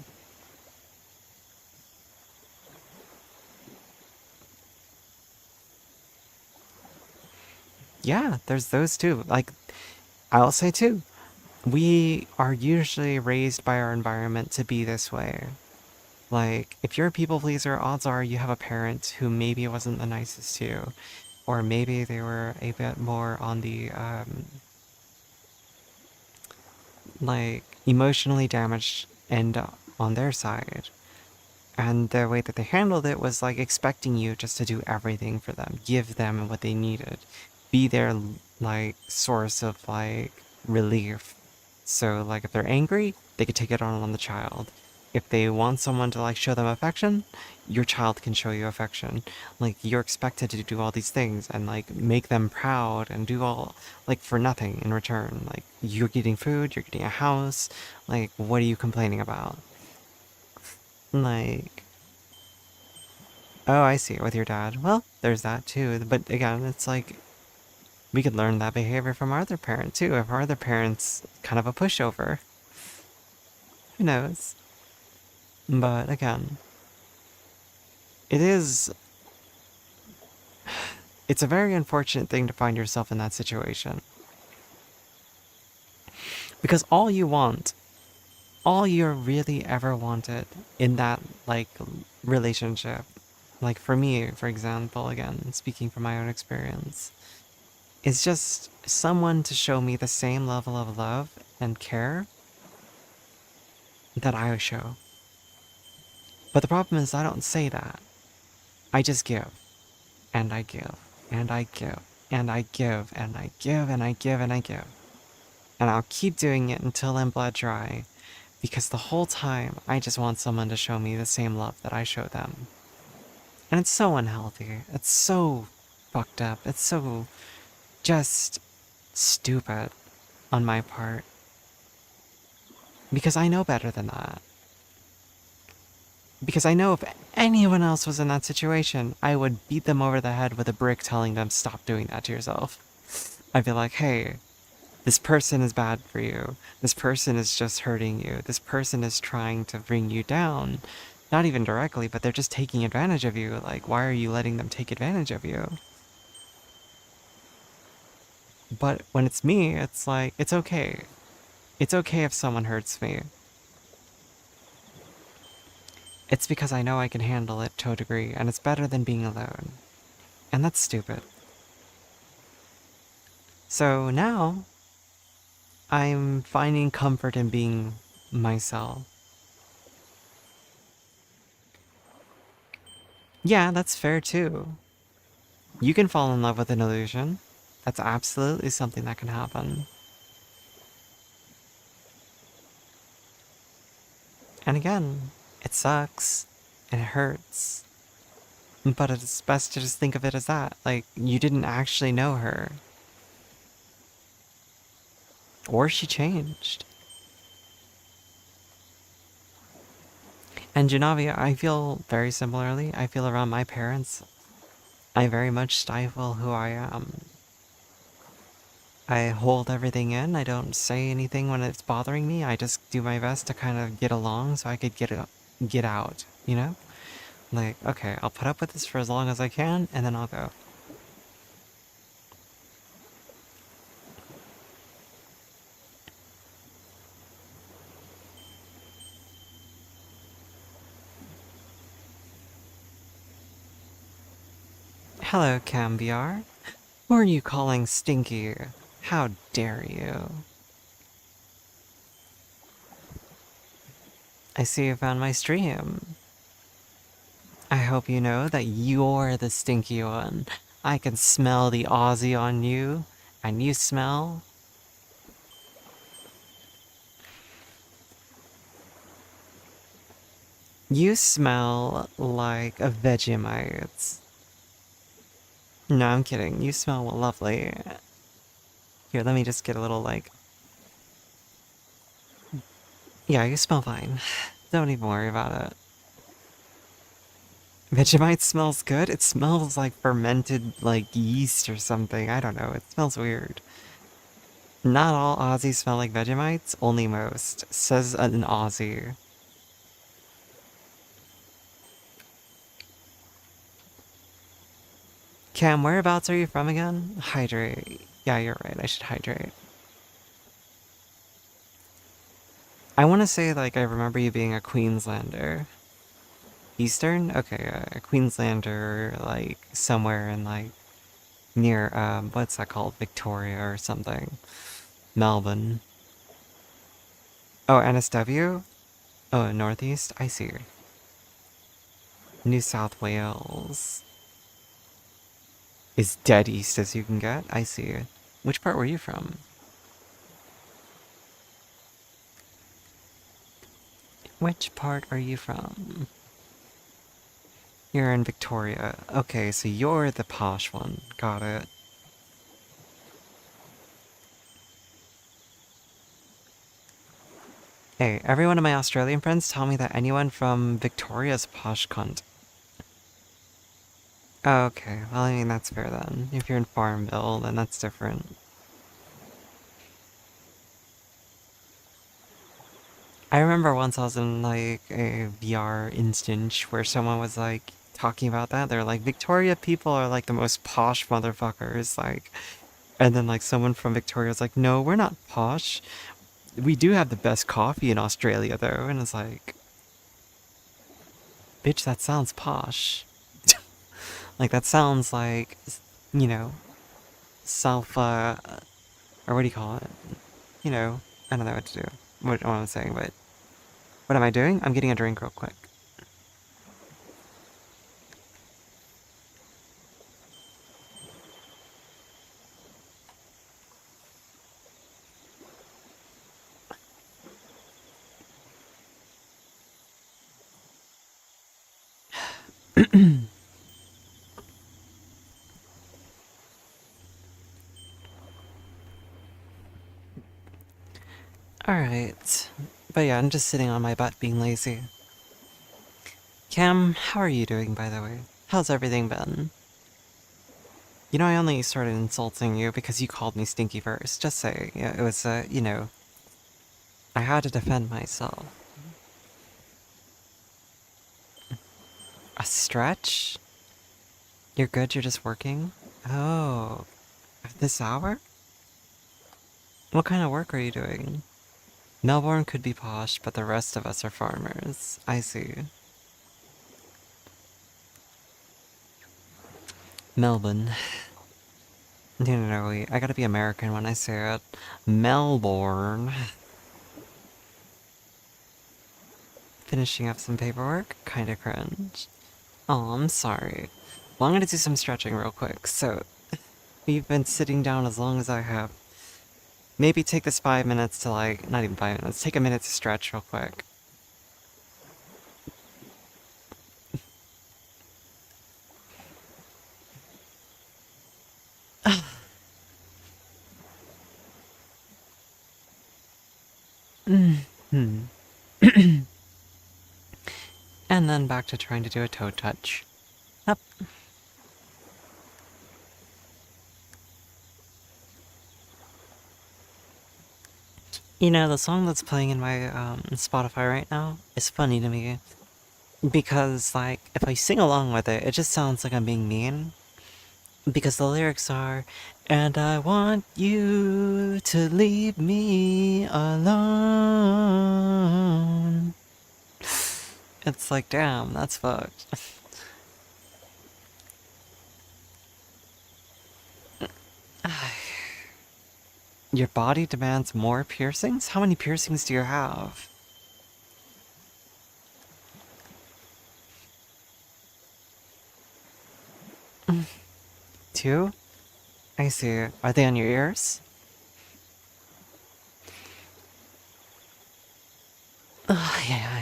Yeah, there's those too. Like, I'll say too, we are usually raised by our environment to be this way. Like, if you're a people pleaser, odds are you have a parent who maybe wasn't the nicest to you, or maybe they were a bit more on the, like, emotionally damaged end on their side. And the way that they handled it was like expecting you just to do everything for them, give them what they needed, be their like source of like relief. So like if they're angry, they could take it on the child. If they want someone to like show them affection, your child can show you affection. Like you're expected to do all these things and like make them proud and do all like for nothing in return. Like you're getting food, you're getting a house. Like what are you complaining about? Like, oh, I see it with your dad. Well, there's that too. But again, it's like we could learn that behavior from our other parent too. If our other parent's kind of a pushover, who knows? But again, it is. It's a very unfortunate thing to find yourself in that situation. Because all you really ever wanted in that, like, relationship, like for me, for example, again, speaking from my own experience, is just someone to show me the same level of love and care that I show. But the problem is, I don't say that. I just give. And I give. And I give. And I give. And I give. And I give. And I give. And I'll keep doing it until I'm blood dry. Because the whole time, I just want someone to show me the same love that I show them. And it's so unhealthy. It's so fucked up. It's so just stupid on my part. Because I know better than that. Because I know if anyone else was in that situation, I would beat them over the head with a brick telling them, stop doing that to yourself. I'd be like, hey, this person is bad for you. This person is just hurting you. This person is trying to bring you down. Not even directly, but they're just taking advantage of you. Like, why are you letting them take advantage of you? But when it's me, it's like, it's okay. It's okay if someone hurts me. It's because I know I can handle it to a degree, and it's better than being alone. And that's stupid. So now, I'm finding comfort in being myself. Yeah, that's fair too. You can fall in love with an illusion. That's absolutely something that can happen. And again, it sucks and it hurts. But it's best to just think of it as that. Like, you didn't actually know her. Or she changed. And Janavia, I feel very similarly. I feel around my parents, I very much stifle who I am. I hold everything in. I don't say anything when it's bothering me. I just do my best to kind of get along so I could get out, you know? Like, okay, I'll put up with this for as long as I can, and then I'll go. Hello, Cambiar. Who are you calling stinky? How dare you? I see you found my stream. I hope you know that you're the stinky one. I can smell the Aussie on you, and you smell. You smell like a Vegemite. No, I'm kidding. You smell lovely. Here, let me just get a little like. Yeah, you smell fine. Don't even worry about it. Vegemite smells good? It smells like fermented, like, yeast or something. I don't know. It smells weird. Not all Aussies smell like Vegemites, only most, says an Aussie. Cam, whereabouts are you from again? Hydrate. Yeah, you're right. I should hydrate. I want to say, like, I remember you being a Queenslander. Eastern? Okay, a Queenslander, like, somewhere in, like, near, what's that called? Victoria or something. Melbourne. Oh, NSW? Oh, Northeast? I see. New South Wales. Is dead east as you can get? I see. Which part were you from? Which part are you from? You're in Victoria. Okay, so you're the posh one. Got it. Hey, every one of my Australian friends tell me that anyone from Victoria's posh cunt. Okay, well, I mean, that's fair then. If you're in Farmville, then that's different. I remember once I was in, like, a VR instance where someone was, like, talking about that. They're like, Victoria people are, like, the most posh motherfuckers, like... And then, like, someone from Victoria was like, no, we're not posh. We do have the best coffee in Australia, though. And it's like, bitch, that sounds posh. Like, that sounds like, you know, self, or what do you call it? You know, I don't know what to do. What I'm saying, but what am I doing? I'm getting a drink real quick. Alright. But yeah, I'm just sitting on my butt being lazy. Cam, how are you doing, by the way? How's everything been? You know, I only started insulting you because you called me stinky first. Just say, yeah, it was, you know, I had to defend myself. A stretch? You're good, you're just working? Oh, at this hour? What kind of work are you doing? Melbourne could be posh, but the rest of us are farmers. I see. Melbourne. No, wait. I gotta be American when I say it. Melbourne. Finishing up some paperwork? Kinda cringe. Oh, I'm sorry. Well, I'm gonna do some stretching real quick. So, we've been sitting down as long as I have. Maybe take this 5 minutes to, like, not even 5 minutes. Take a minute to stretch real quick. Hmm. And then back to trying to do a toe touch. Up. You know, the song that's playing in my Spotify right now is funny to me. Because, like, if I sing along with it, it just sounds like I'm being mean. Because the lyrics are, and I want you to leave me alone. It's like, damn, that's fucked. Your body demands more piercings? How many piercings do you have? Two? I see. Are they on your ears? Yeah.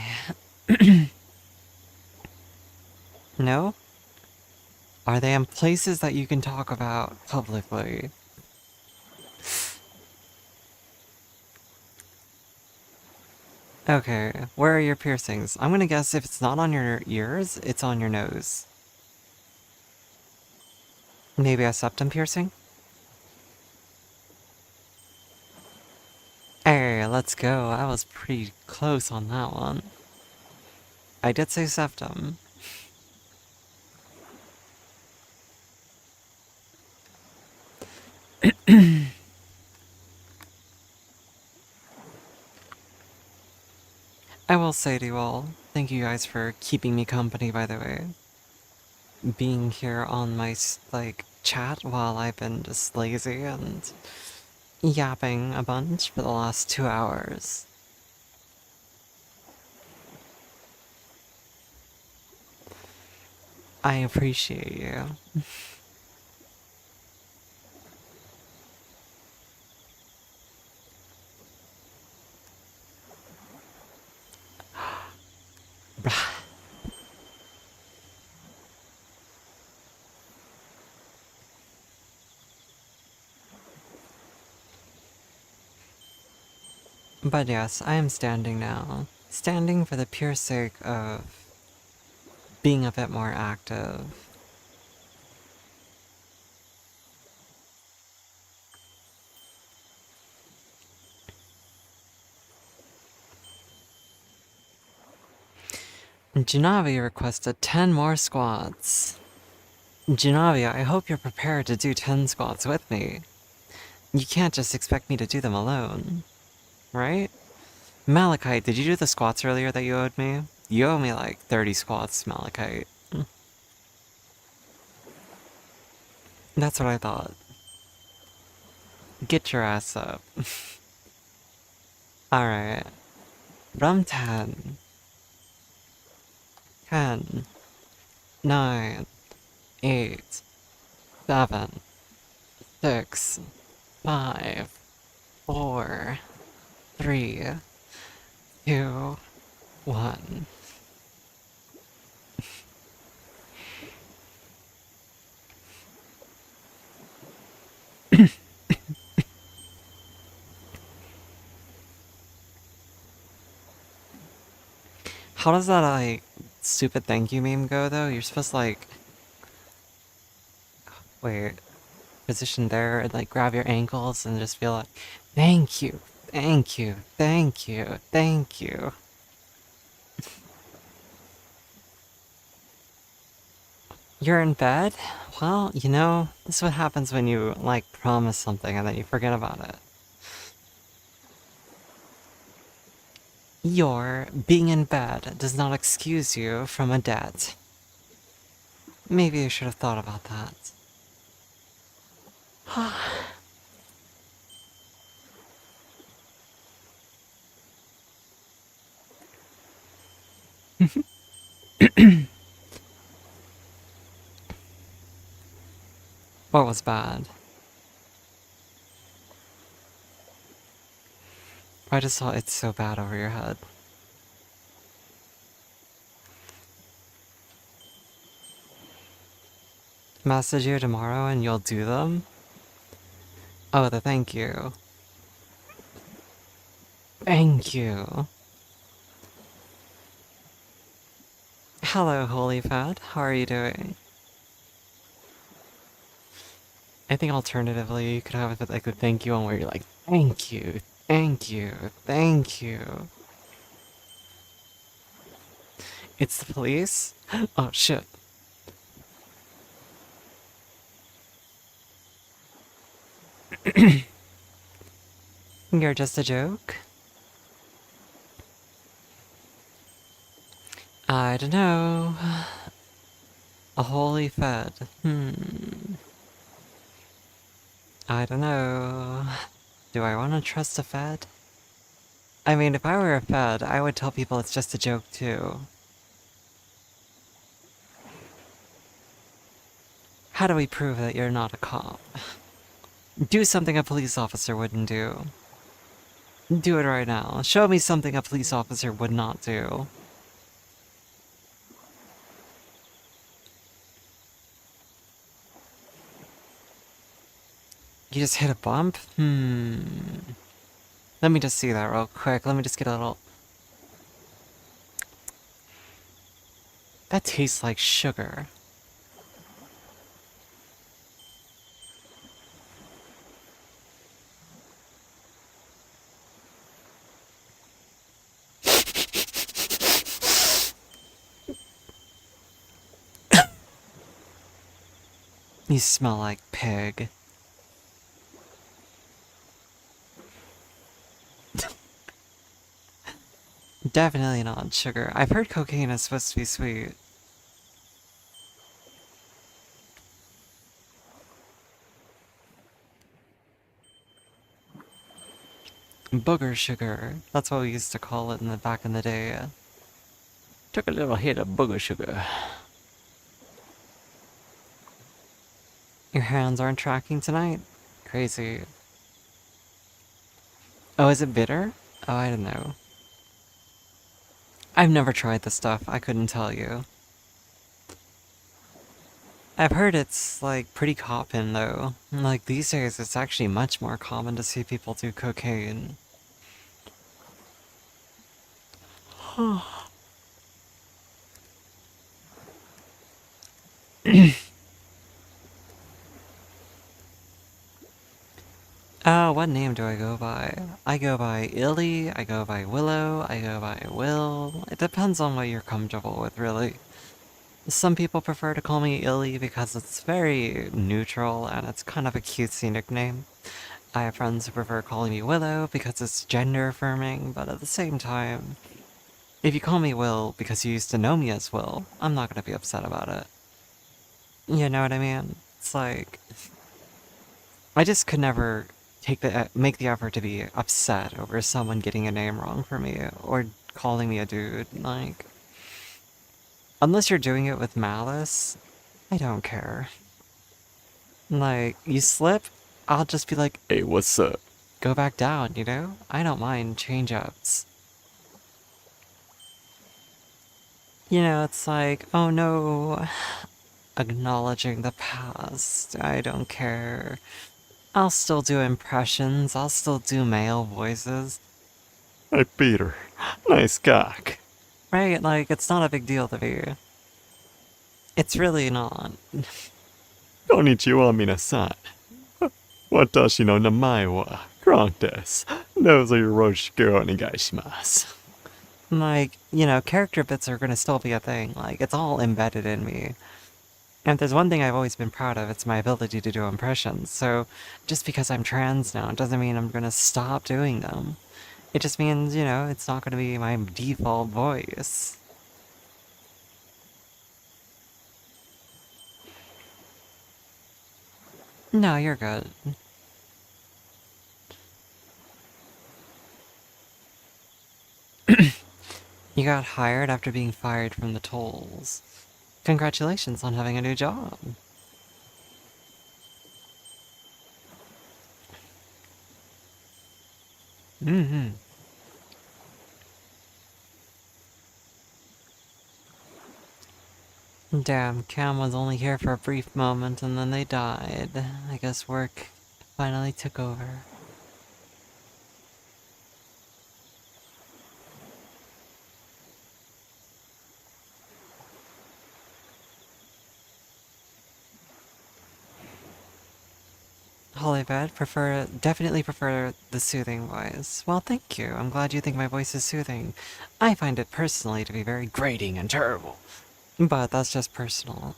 No? Are they in places that you can talk about publicly? Okay, where are your piercings? I'm gonna guess if it's not on your ears, it's on your nose. Maybe a septum piercing? Hey, let's go. I was pretty close on that one. I did say septum. I will say to you all, thank you guys for keeping me company, by the way. Being here on my, like, chat while I've been just lazy and yapping a bunch for the last 2 hours. I appreciate you. But yes, I am standing now. Standing for the pure sake of being a bit more active. Janavi requested 10 more squats. Janavi, I hope you're prepared to do 10 squats with me. You can't just expect me to do them alone, right? Malachite, did you do the squats earlier that you owed me? You owe me like 30 squats, Malachite. That's what I thought. Get your ass up. Alright. From 10. 10. 9. 8. 7. 6. 5. 4. 3. 2. 1. How does that, like, stupid thank you meme go, though? You're supposed to, like, wait, position there and, like, grab your ankles and just feel like, thank you, thank you, thank you, thank you. You're in bed? Well, you know, this is what happens when you, like, promise something and then you forget about it. Your being in bed does not excuse you from a debt. Maybe you should have thought about that. What was bad? I just thought it's so bad over your head. Message you tomorrow and you'll do them? Oh, the thank you. Thank you. Hello, Holy Fat. How are you doing? I think alternatively, you could have like the thank you one where you're like, thank you, thank you, thank you. It's the police? Oh, shit. You're just a joke? I don't know. A holy fed. I don't know. Do I want to trust a fed? I mean, if I were a fed, I would tell people it's just a joke too. How do we prove that you're not a cop? Do something a police officer wouldn't do. Do it right now. Show me something a police officer would not do. You just hit a bump? Let me just see that real quick. Let me just get a little... That tastes like sugar. You smell like pig. Definitely not sugar. I've heard cocaine is supposed to be sweet. Booger sugar. That's what we used to call it in the back in the day. Took a little hit of booger sugar. Your hands aren't tracking tonight? Crazy. Oh, is it bitter? Oh, I don't know. I've never tried this stuff. I couldn't tell you. I've heard it's, like, pretty common, though. Like, these days, it's actually much more common to see people do cocaine. What name do I go by? I go by Illy, I go by Willow, I go by Will. It depends on what you're comfortable with, really. Some people prefer to call me Illy because it's very neutral and it's kind of a cutesy nickname. I have friends who prefer calling me Willow because it's gender affirming, but at the same time, if you call me Will because you used to know me as Will, I'm not gonna be upset about it. You know what I mean? It's like, I just could never make the effort to be upset over someone getting a name wrong for me or calling me a dude. Like, unless you're doing it with malice, I don't care. Like, you slip, I'll just be like, hey, what's up? Go back down, you know? I don't mind change-ups. You know, it's like, oh no, acknowledging the past, I don't care. I'll still do impressions, I'll still do male voices. Hey, Peter, nice cock. Right? Like, it's not a big deal to me. It's really not. Konnichiwa minasan. Watashi no namae wa Kronk desu. Dozo yoroshiku onegaishimasu. Like, character bits are gonna still be a thing. Like, it's all embedded in me. And if there's one thing I've always been proud of, it's my ability to do impressions. So, just because I'm trans now, it doesn't mean I'm gonna stop doing them. It just means, it's not gonna be my default voice. No, you're good. You got hired after being fired from the tolls. Congratulations on having a new job. Mm-hmm. Damn, Cam was only here for a brief moment and then they died. I guess work finally took over. Hollybed, definitely prefer the soothing voice. Well, thank you. I'm glad you think my voice is soothing. I find it personally to be very grating and terrible. But that's just personal.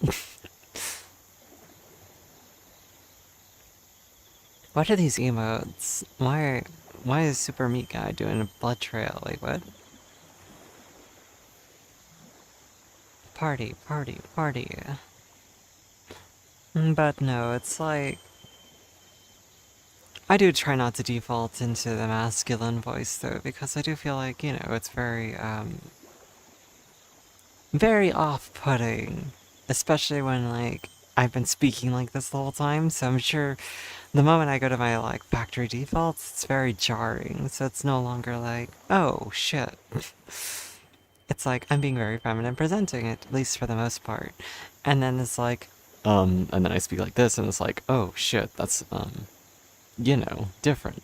What are these emotes? Why is Super Meat Guy doing a blood trail? Like, what? Party, party, party. But no, it's like... I do try not to default into the masculine voice, though, because I do feel like, it's very off-putting. Especially when, like, I've been speaking like this the whole time, so I'm sure the moment I go to my, like, factory defaults, it's very jarring, so it's no longer like, oh, shit. It's like, I'm being very feminine presenting it, at least for the most part. And then it's like, and then I speak like this, and it's like, oh, shit, that's, different.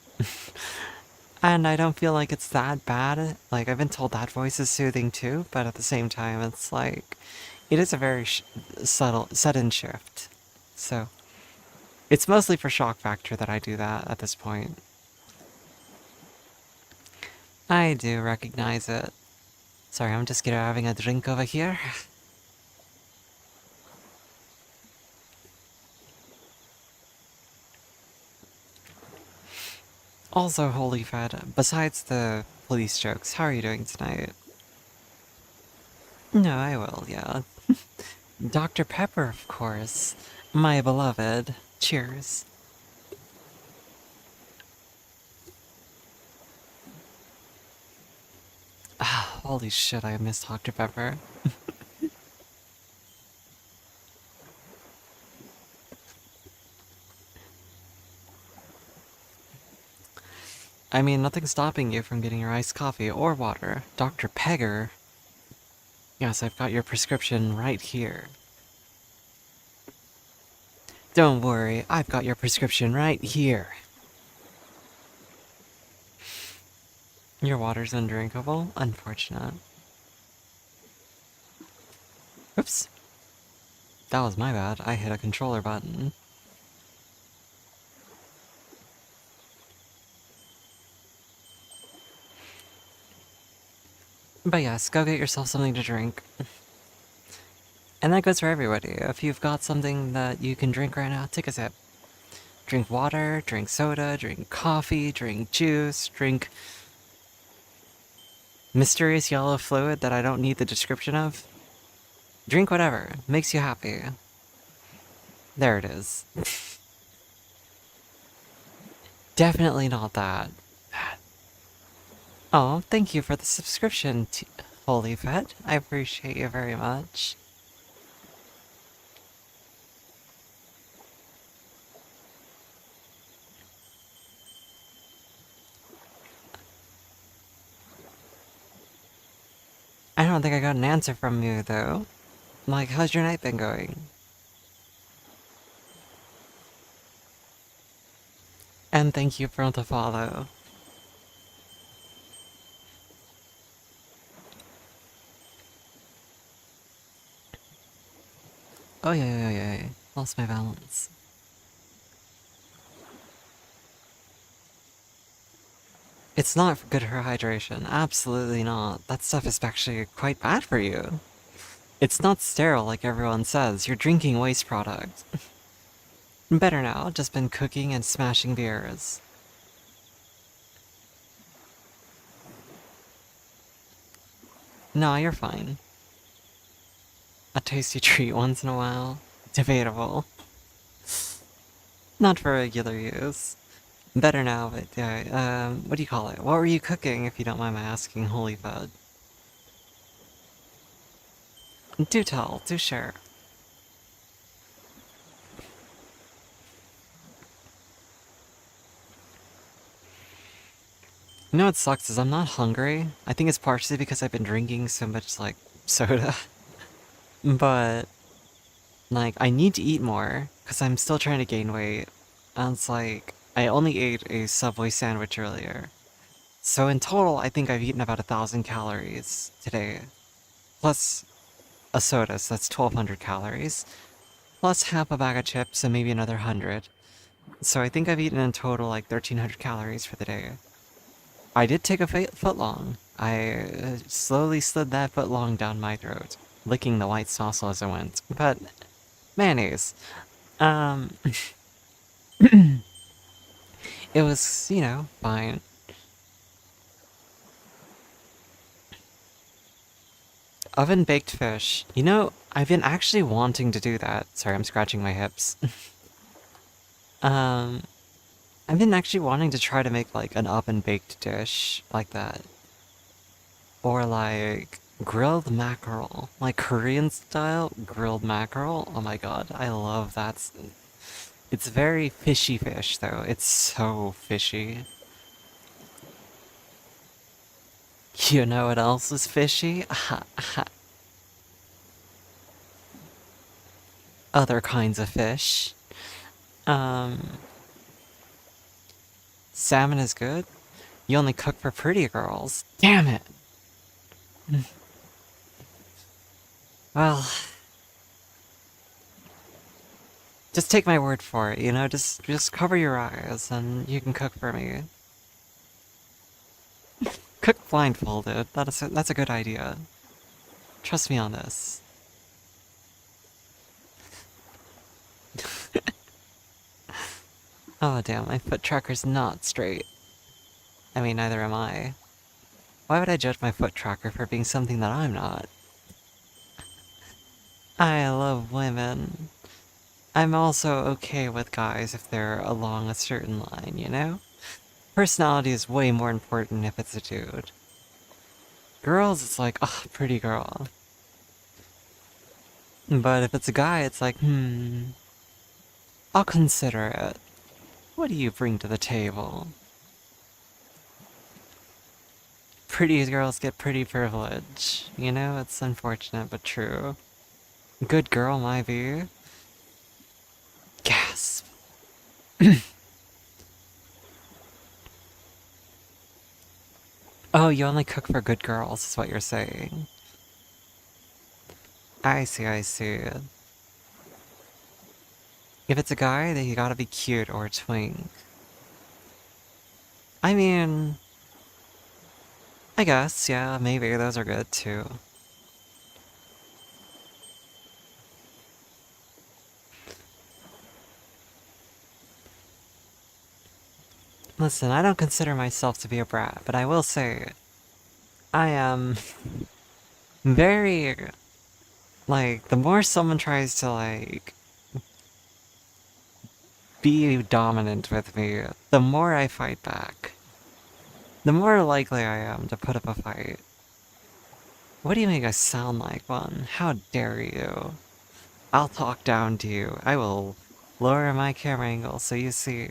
And I don't feel like it's that bad. Like, I've been told that voice is soothing too, but at the same time, it's like, it is a very sudden shift. So, it's mostly for shock factor that I do that at this point. I do recognize it. Sorry, I'm just having a drink over here. Also, Holy Fed, besides the police jokes, how are you doing tonight? No, I will, yeah. Dr. Pepper, of course. My beloved. Cheers. Ah, holy shit, I miss Dr. Pepper. I mean, nothing's stopping you from getting your iced coffee or water. Dr. Pegger. Yes, I've got your prescription right here. Don't worry, I've got your prescription right here. Your water's undrinkable? Unfortunate. Oops. That was my bad. I hit a controller button. But yes, go get yourself something to drink. And that goes for everybody. If you've got something that you can drink right now, take a sip. Drink water, drink soda, drink coffee, drink juice, drink mysterious yellow fluid that I don't need the description of. Drink whatever. Makes you happy. There it is. Definitely not that. Oh, thank you for the subscription, Holy Fed. I appreciate you very much. I don't think I got an answer from you, though. Like, how's your night been going? And thank you for the follow. Oh yeah. Lost my balance. It's not good for hydration. Absolutely not. That stuff is actually quite bad for you. It's not sterile like everyone says. You're drinking waste product. Better now. Just been cooking and smashing beers. No, you're fine. A tasty treat once in a while. Debatable. Not for regular use. Better now, but yeah, what do you call it? What were you cooking, if you don't mind my asking, holy fud? Do tell, do share. You know what sucks is I'm not hungry. I think it's partially because I've been drinking so much, like, soda. But, like, I need to eat more, because I'm still trying to gain weight. And it's like, I only ate a Subway sandwich earlier. So in total, I think I've eaten about 1,000 calories today. Plus a soda, so that's 1,200 calories. Plus half a bag of chips and maybe another 100. So I think I've eaten in total like 1,300 calories for the day. I did take a footlong. I slowly slid that footlong down my throat, licking the white sauce as I went. But mayonnaise. It was, you know, fine. Oven baked fish. You know, I've been actually wanting to do that. Sorry, I'm scratching my hips. I've been actually wanting to try to make like an oven baked dish like that. Or like grilled mackerel. Like Korean style grilled mackerel. Oh my god, I love that. It's very fishy fish though. It's so fishy. You know what else is fishy? Other kinds of fish. Salmon is good. You only cook for pretty girls. Damn it! Well, just take my word for it, you know? Just cover your eyes and you can cook for me. Cook blindfolded. That's a good idea. Trust me on this. Oh damn, my foot tracker's not straight. I mean, neither am I. Why would I judge my foot tracker for being something that I'm not? I love women. I'm also okay with guys if they're along a certain line, you know? Personality is way more important if it's a dude. Girls, it's like, oh, pretty girl. But if it's a guy, it's like, I'll consider it. What do you bring to the table? Pretty girls get pretty privilege. You know, it's unfortunate but true. Good girl, my view. Gasp. Oh, you only cook for good girls, is what you're saying. I see, I see. If it's a guy, then you gotta be cute or a twink. I mean... I guess, yeah, maybe, those are good too. Listen, I don't consider myself to be a brat, but I will say... I am... very... Like, the more someone tries to, like... be dominant with me, the more I fight back. The more likely I am to put up a fight. What do you make us sound like one? How dare you? I'll talk down to you. I will lower my camera angle so you see.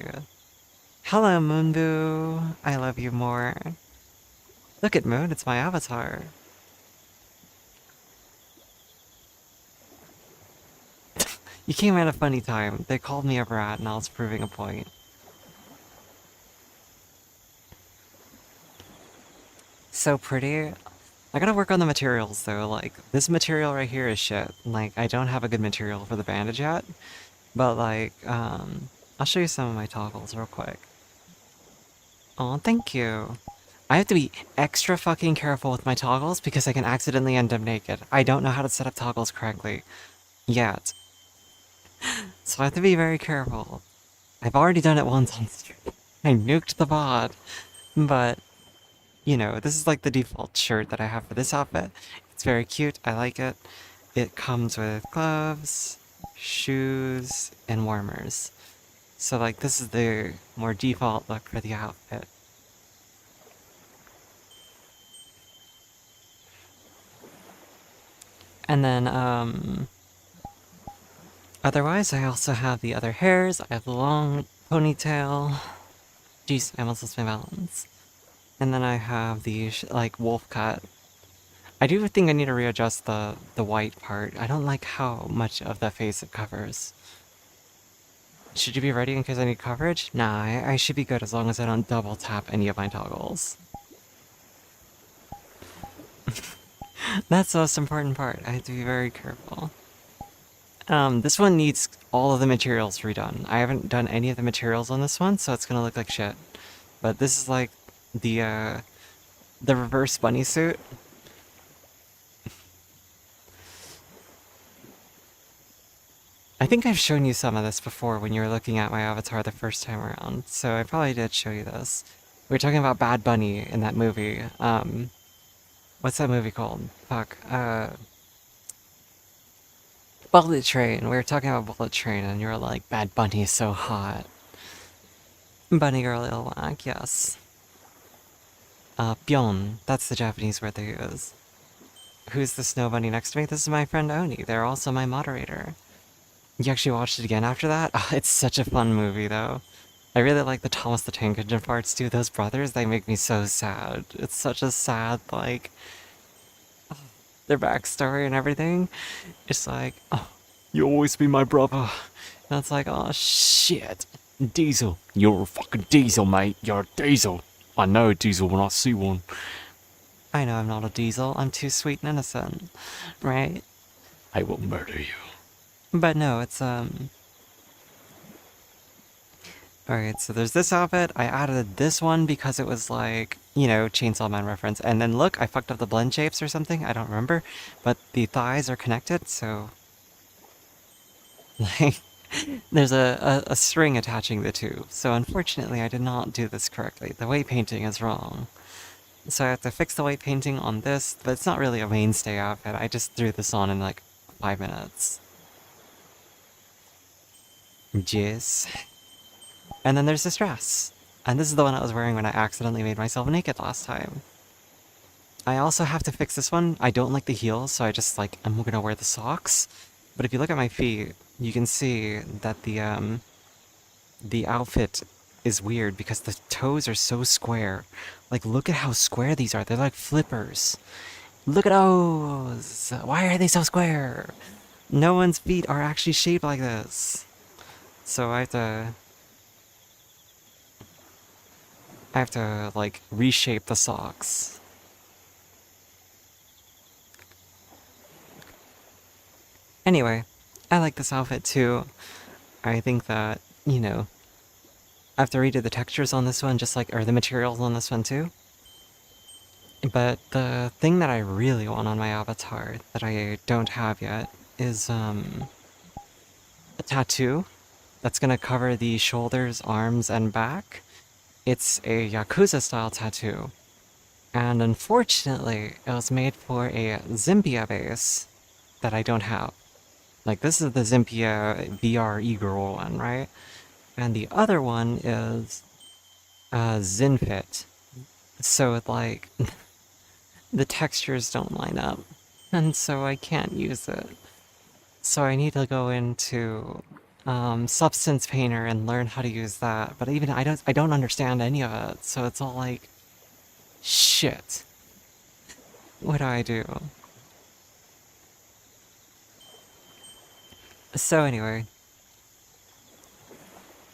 Hello, Moonboo. I love you more. Look at Moon, it's my avatar. You came at a funny time. They called me a brat and I was proving a point. So pretty. I gotta work on the materials though, like, this material right here is shit. Like, I don't have a good material for the bandage yet, but like, I'll show you some of my toggles real quick. Oh, thank you. I have to be extra fucking careful with my toggles because I can accidentally end up naked. I don't know how to set up toggles correctly yet. So I have to be very careful. I've already done it once on stream. I nuked the bot, but you know, this is like the default shirt that I have for this outfit. It's very cute, I like it. It comes with gloves, shoes, and warmers. So like this is the more default look for the outfit. And then, otherwise I also have the other hairs. I have the long ponytail. Jeez, I almost lost my balance. And then I have the, like, wolf cut. I do think I need to readjust the white part. I don't like how much of the face it covers. Should you be ready in case I need coverage? Nah, I should be good as long as I don't double tap any of my toggles. That's the most important part. I have to be very careful. This one needs all of the materials redone. I haven't done any of the materials on this one, so it's gonna look like shit. But this is like the reverse bunny suit. I think I've shown you some of this before when you were looking at my avatar the first time around, so I probably did show you this. We were talking about Bad Bunny in that movie. What's that movie called? Fuck. Bullet Train. We were talking about Bullet Train, and you were like, Bad Bunny is so hot. Bunny Girl Ilwak, yes. Byon. That's the Japanese word they use. Who's the snow bunny next to me? This is my friend Oni. They're also my moderator. You actually watched it again after that? Oh, it's such a fun movie, though. I really like the Thomas the Tank Engine parts, too. Those brothers, they make me so sad. It's such a sad, like... their backstory and everything. It's like, oh, You always be my brother. and it's like, oh, shit. Diesel. You're a fucking diesel, mate. You're a diesel. I know a diesel when I see one. I know I'm not a diesel. I'm too sweet and innocent. Right? I will murder you. But no, it's, Alright, so there's this outfit. I added this one because it was like, you know, Chainsaw Man reference. And then look, I fucked up the blend shapes or something. I don't remember. But the thighs are connected, so... like, there's a string attaching the two. So unfortunately, I did not do this correctly. The weight painting is wrong. So I have to fix the weight painting on this, but it's not really a mainstay outfit. I just threw this on in like 5 minutes. Jizz. And then there's this dress. And this is the one I was wearing when I accidentally made myself naked last time. I also have to fix this one. I don't like the heels, so I just like, I'm gonna wear the socks. But if you look at my feet, you can see that the outfit is weird because the toes are so square. Like, look at how square these are. They're like flippers. Look at those! Why are they so square? No one's feet are actually shaped like this. So I have to, like, reshape the socks. Anyway, I like this outfit too. I think that, you know, I have to redo the textures on this one, just like, or the materials on this one too. But the thing that I really want on my avatar that I don't have yet is, a tattoo that's gonna cover the shoulders, arms, and back. It's a Yakuza style tattoo. And unfortunately, it was made for a Zympia base that I don't have. Like, this is the Zympia VR e-girl one, right? And the other one is Zinfit. So it, like, the textures don't line up. And so I can't use it. So I need to go into Substance Painter and learn how to use that. But even I don't understand any of it. So it's all like, shit. What do I do? So anyway,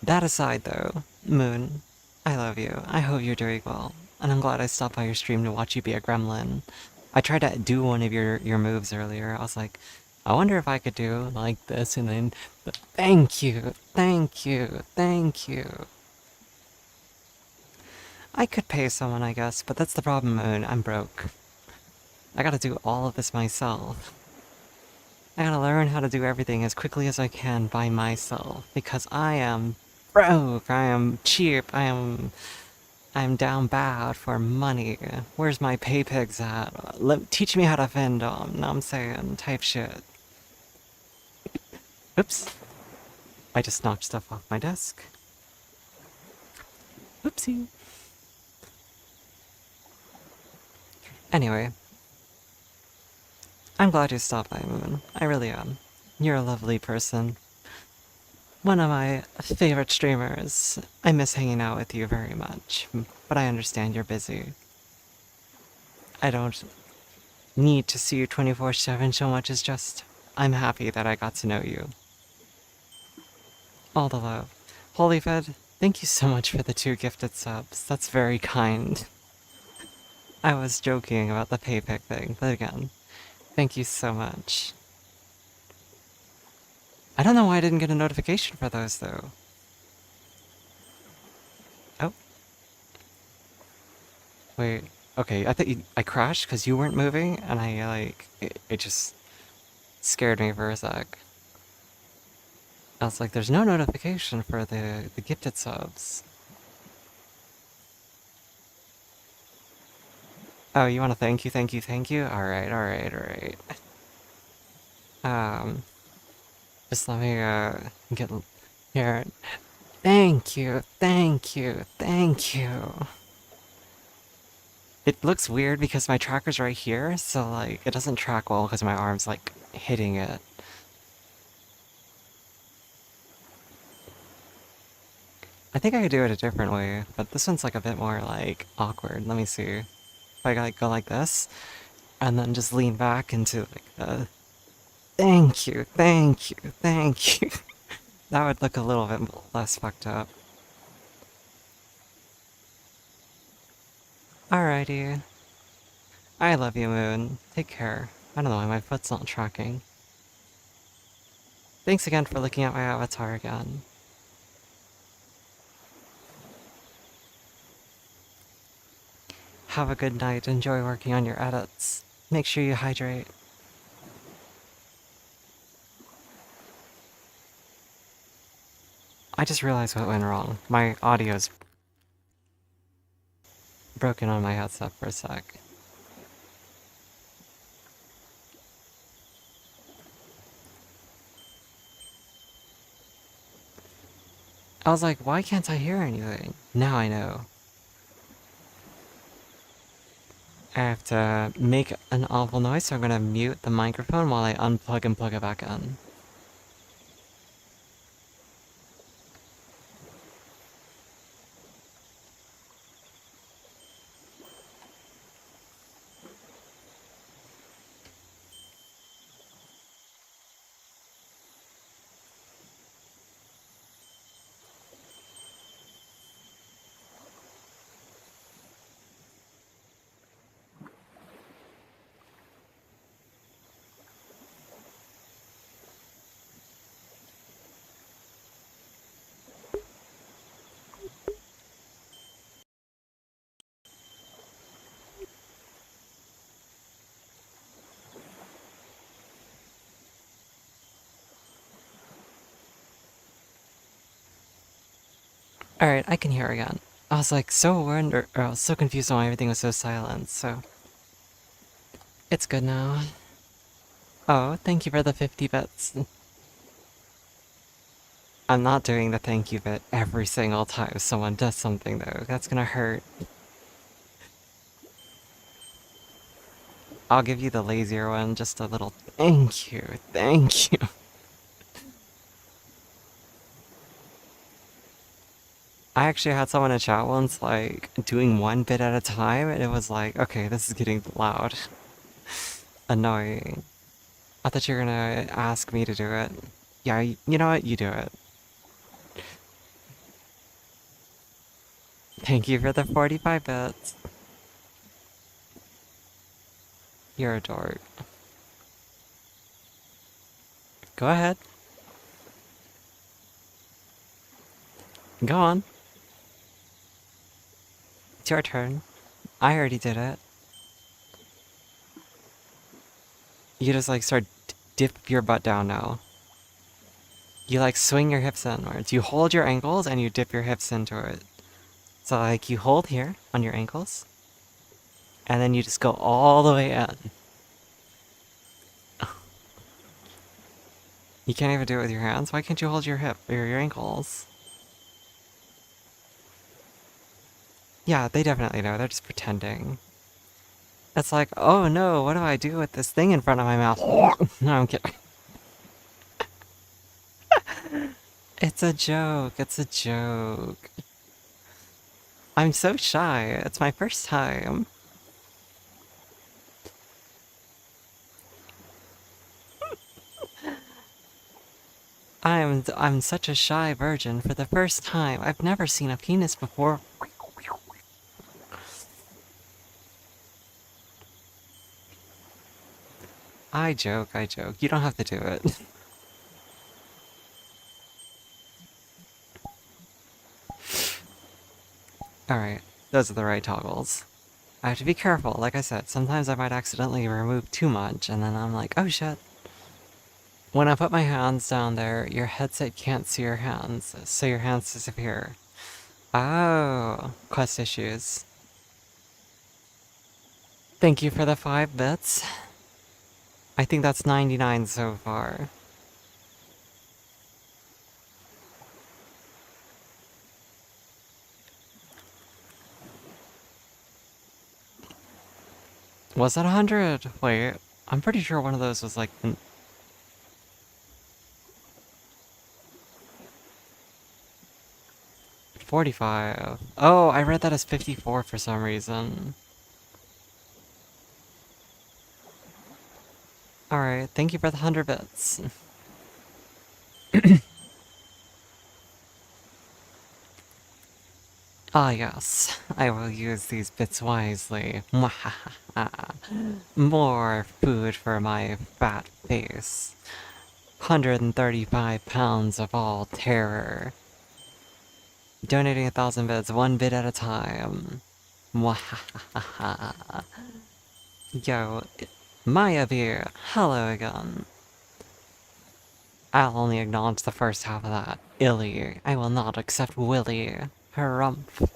that aside though, Moon, I love you. I hope you're doing well. And I'm glad I stopped by your stream to watch you be a gremlin. I tried to do one of your moves earlier. I was like, I wonder if I could do like this and then thank you, thank you, thank you. I could pay someone, I guess, but that's the problem, Moon. I'm broke. I gotta do all of this myself. I gotta learn how to do everything as quickly as I can by myself because I am broke. I am cheap. I'm down bad for money. Where's my pay pigs at? Teach me how to fend them. Know what I'm saying? Type shit. Oops. I just knocked stuff off my desk. Oopsie. Anyway. I'm glad you stopped by, Moon. I really am. You're a lovely person. One of my favorite streamers. I miss hanging out with you very much, but I understand you're busy. I don't need to see you 24/7 so much as just I'm happy that I got to know you. All the love. Holyfed, thank you so much for the 2 gifted subs. That's very kind. I was joking about the paypick thing, but again, thank you so much. I don't know why I didn't get a notification for those though. Oh. Wait. Okay, I thought I crashed because you weren't moving, and it just scared me for a sec. I was like, there's no notification for the gifted subs. Oh, you want to thank you, thank you, thank you? Alright, alright, alright. Just let me, get here. Thank you, thank you, thank you. It looks weird because my tracker's right here, so, like, it doesn't track well because my arm's, like, hitting it. I think I could do it a different way, but this one's, like, a bit more, like, awkward. Let me see. If I, like, go like this, and then just lean back into, like, the... Thank you, thank you, thank you. That would look a little bit less fucked up. Alrighty. I love you, Moon. Take care. I don't know why my foot's not tracking. Thanks again for looking at my avatar again. Have a good night. Enjoy working on your edits. Make sure you hydrate. I just realized what went wrong. My audio's broken on my headset for a sec. I was like, why can't I hear anything? Now I know. I have to make an awful noise, so I'm gonna mute the microphone while I unplug and plug it back in. Alright, I can hear again. I was like I was so confused on why everything was so silent, so... It's good now. Oh, thank you for the 50 bits. I'm not doing the thank you bit every single time someone does something though. That's gonna hurt. I'll give you the lazier one, just a little thank you, thank you. I actually had someone in chat once, like, doing one bit at a time, and it was like, okay, this is getting loud. Annoying. I thought you were gonna ask me to do it. Yeah, you know what? You do it. Thank you for the 45 bits. You're a dork. Go ahead. Go on. It's your turn. I already did it. You just like start dip your butt down now. You like swing your hips inwards. You hold your ankles and you dip your hips into it. So like you hold here on your ankles. And then you just go all the way in. You can't even do it with your hands? Why can't you hold your hip or your ankles? Yeah, they definitely know. They're just pretending. It's like, oh no, what do I do with this thing in front of my mouth? No, I'm kidding. It's a joke. It's a joke. I'm so shy. It's my first time. I'm such a shy virgin for the first time. I've never seen a penis before. I joke, I joke. You don't have to do it. Alright, those are the right toggles. I have to be careful, like I said, sometimes I might accidentally remove too much, and then I'm like, oh shit. When I put my hands down there, your headset can't see your hands, so your hands disappear. Oh, quest issues. Thank you for the 5 bits. I think that's 99 so far. Was that 100? Wait, I'm pretty sure one of those was like... 45. Oh, I read that as 54 for some reason. Alright, thank you for the 100 bits. Ah yes, I will use these bits wisely. More food for my fat face. 135 pounds of all terror. Donating 1,000 bits, 1 bit at a time. Yo, Maya Beer, hello again. I'll only acknowledge the first half of that. Illy, I will not accept Willy. Harumph.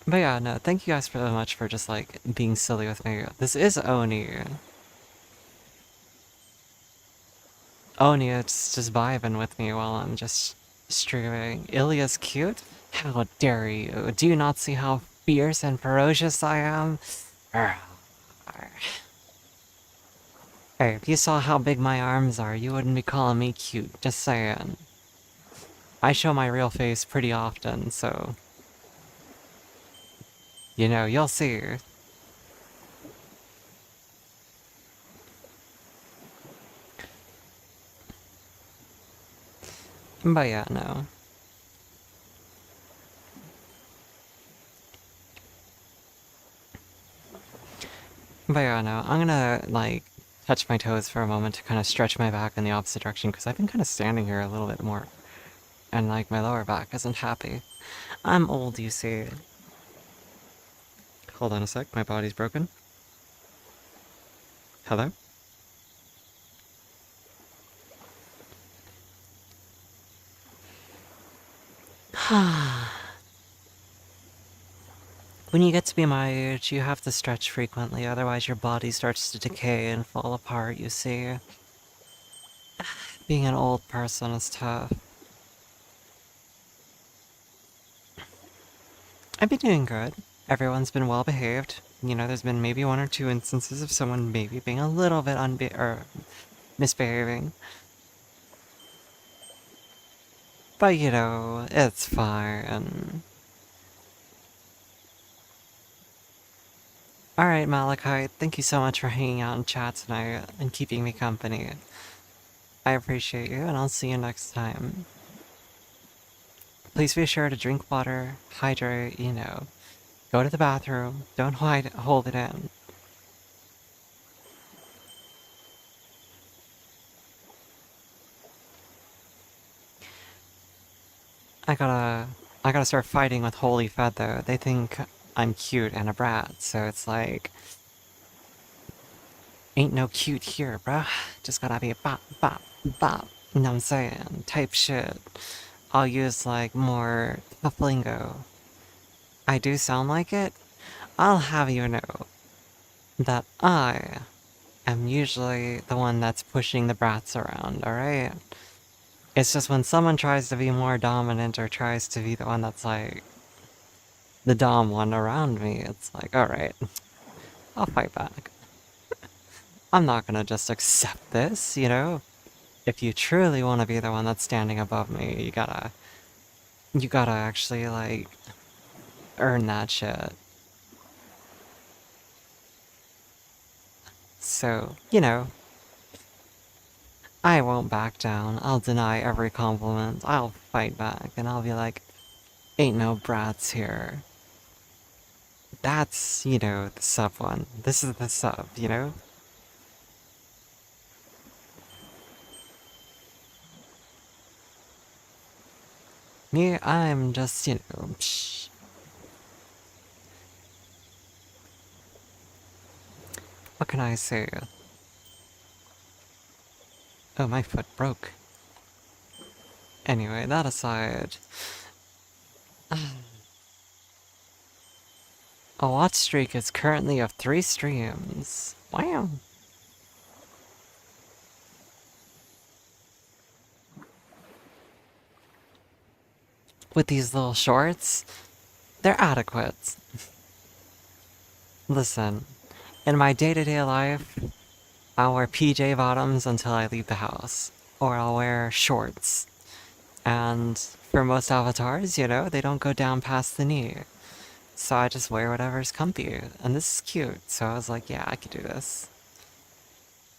But yeah, no, thank you guys so much for just like being silly with me. This is Oni. Oni, it's just vibing with me while I'm just streaming. Ilya's cute? How dare you? Do you not see how fierce and ferocious I am? Hey, if you saw how big my arms are, you wouldn't be calling me cute, just saying. I show my real face pretty often, so... You know, you'll see. But yeah, no. But yeah, no. I'm gonna, like, touch my toes for a moment to kind of stretch my back in the opposite direction, because I've been kind of standing here a little bit more. And, like, my lower back isn't happy. I'm old, you see. Hold on a sec, my body's broken. Hello? When you get to be my age, you have to stretch frequently, otherwise your body starts to decay and fall apart, you see. Being an old person is tough. I've been doing good. Everyone's been well behaved. You know, there's been maybe 1 or 2 instances of someone maybe being a little bit misbehaving. But you know, it's fine. Alright, Malachite, thank you so much for hanging out in chat tonight and keeping me company. I appreciate you, and I'll see you next time. please be sure to drink water, hydrate, you know, go to the bathroom, don't hold it in. I gotta start fighting with Holy Fed though. They think I'm cute and a brat, so it's like, ain't no cute here, bruh. Just gotta be a bop, bop, bop. You know what I'm saying? Type shit. I'll use like more tough lingo. I do sound like it. I'll have you know that I am usually the one that's pushing the brats around, alright? It's just when someone tries to be more dominant or tries to be the one that's like the dom one around me, it's like, alright, I'll fight back. I'm not gonna just accept this, you know? If you truly want to be the one that's standing above me, you gotta actually, like, earn that shit. So, you know, I won't back down. I'll deny every compliment. I'll fight back, and I'll be like, ain't no brats here. That's, you know, the sub one. This is the sub, you know? Me, I'm just, you know, psh. What can I say? Oh, my foot broke. Anyway, that aside, a watch streak is currently of 3 streams. Wow. With these little shorts, they're adequate. Listen, in my day-to-day life, I'll wear PJ bottoms until I leave the house. Or I'll wear shorts. And for most avatars, you know, they don't go down past the knee. So I just wear whatever's comfy. And this is cute, so I was like, yeah, I could do this.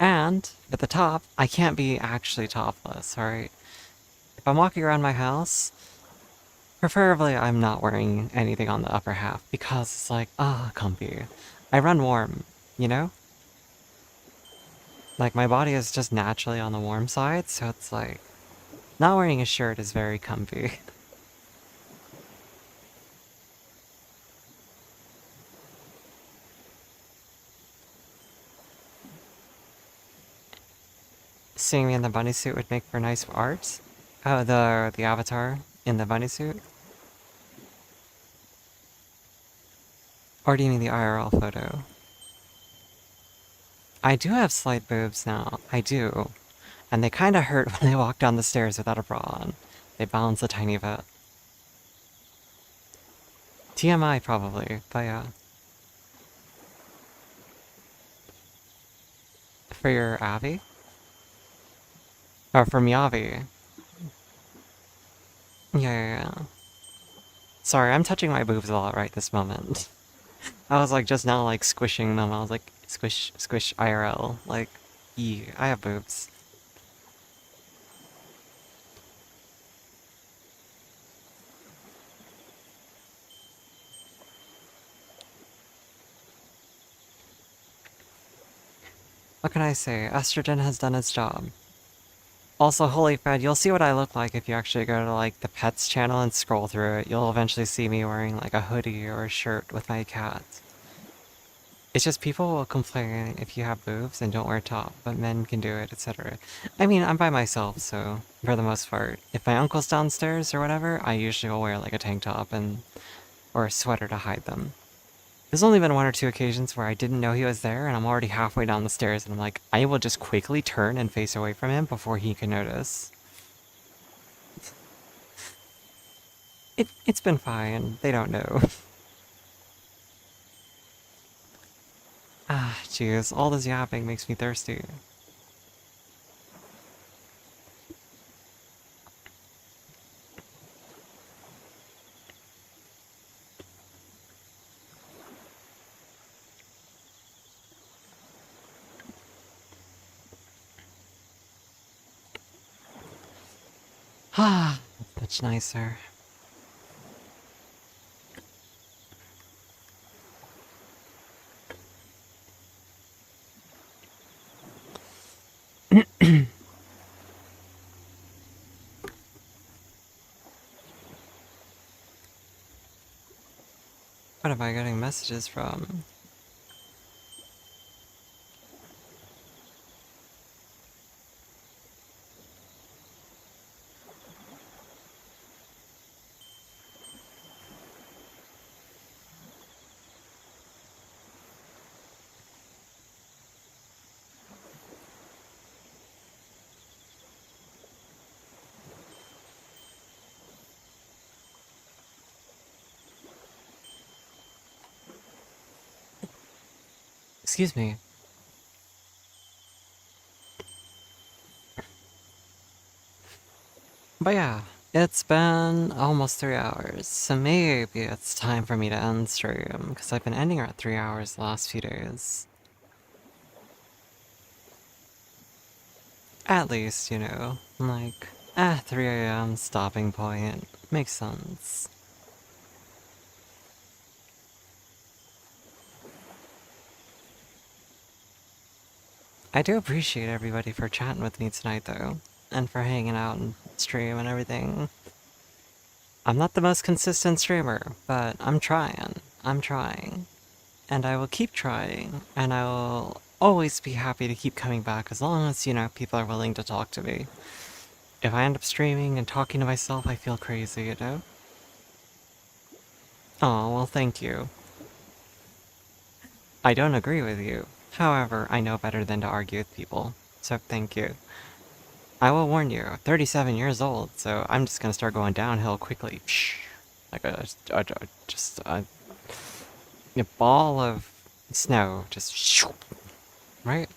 And, at the top, I can't be actually topless, alright? If I'm walking around my house, preferably I'm not wearing anything on the upper half, because it's like, comfy. I run warm, you know? Like, my body is just naturally on the warm side, so it's like, not wearing a shirt is very comfy. Seeing me in the bunny suit would make for nice art. Oh, the avatar in the bunny suit? Or do you mean the IRL photo? I do have slight boobs now. I do. And they kinda hurt when I walk down the stairs without a bra on. They bounce a tiny bit. TMI probably, but yeah. For your Abby? Or for Miyavi? Yeah. Sorry, I'm touching my boobs a lot right this moment. I was like just now like squishing them. I was like squish squish IRL. Like, I have boobs. What can I say? Estrogen has done its job. Also, holy fed, you'll see what I look like if you actually go to like the pets channel and scroll through it. You'll eventually see me wearing like a hoodie or a shirt with my cat. It's just people will complain if you have boobs and don't wear a top, but men can do it, etc. I mean, I'm by myself, so for the most part. If my uncle's downstairs or whatever, I usually will wear like a tank top and or a sweater to hide them. There's only been 1 or 2 occasions where I didn't know he was there and I'm already halfway down the stairs and I'm like, I will just quickly turn and face away from him before he can notice. It's been fine. They don't know. Ah, jeez. All this yapping makes me thirsty. Ah, much nicer. What am I getting messages from? Excuse me. But yeah, it's been almost 3 hours, so maybe it's time for me to end stream, because I've been ending at 3 hours the last few days. At least, you know, like, 3 a.m. stopping point. Makes sense. I do appreciate everybody for chatting with me tonight, though, and for hanging out and stream and everything. I'm not the most consistent streamer, but I'm trying. I'm trying. And I will keep trying, and I will always be happy to keep coming back as long as, you know, people are willing to talk to me. If I end up streaming and talking to myself, I feel crazy, you know? Oh, well, thank you. I don't agree with you. However, I know better than to argue with people, so thank you. I will warn you, 37 years old, so I'm just gonna start going downhill quickly. Psh, like a ball of snow, just shoo, right?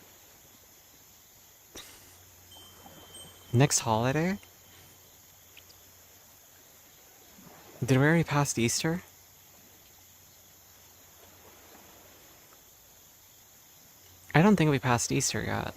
Next holiday? Did we already pass Easter? I don't think we passed Easter yet.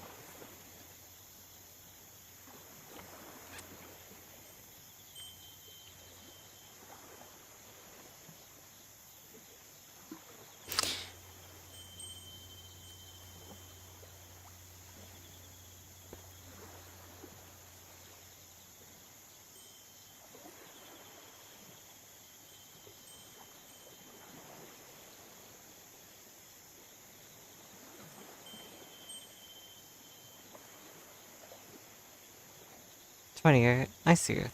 '28. I see it.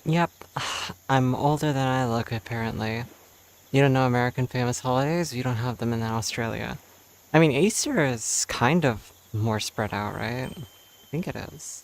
Yep. I'm older than I look, apparently. You don't know American famous holidays? You don't have them in Australia. I mean, Easter is kind of more spread out, right? I think it is.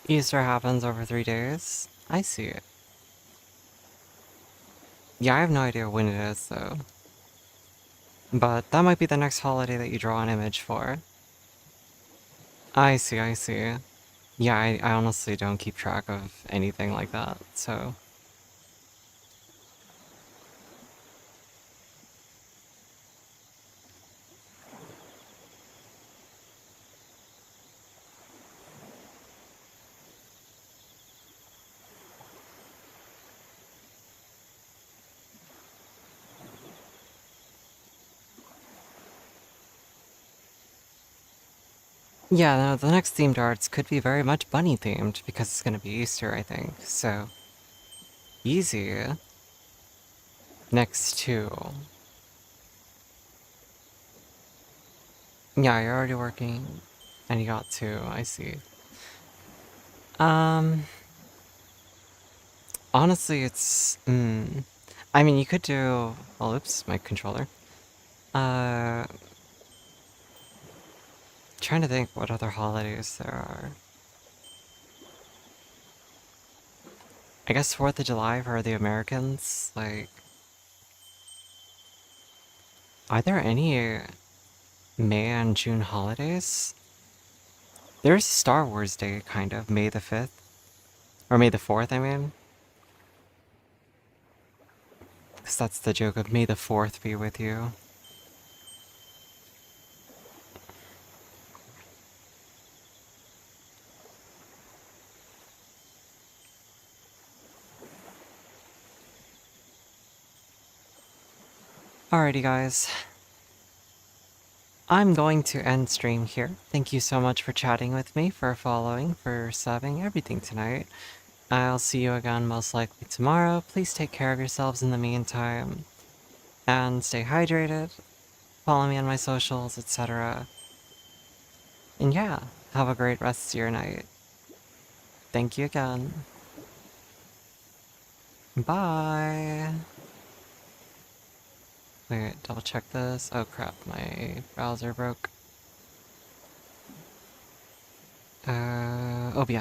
Easter happens over 3 days? I see it. Yeah, I have no idea when it is, though. But that might be the next holiday that you draw an image for. I see, I see. Yeah, I honestly don't keep track of anything like that, so... Yeah, no, the next themed arts could be very much bunny themed because it's gonna be Easter, I think. So easy. Next two. Yeah, you're already working, and you got two. I see. Um, honestly, it's. I mean, you could do. Well, oops, my controller. Uh, trying to think what other holidays there are. I guess 4th of July for the Americans. Like, are there any May and June holidays? There's Star Wars Day, kind of, May the 5th. Or May the 4th, I mean. Because that's the joke of May the 4th be with you. Alrighty, guys. I'm going to end stream here. Thank you so much for chatting with me, for following, for subbing, everything tonight. I'll see you again most likely tomorrow. Please take care of yourselves in the meantime. And stay hydrated. Follow me on my socials, etc. And yeah, have a great rest of your night. Thank you again. Bye. Wait, double check this. Oh crap, my browser broke. OBS.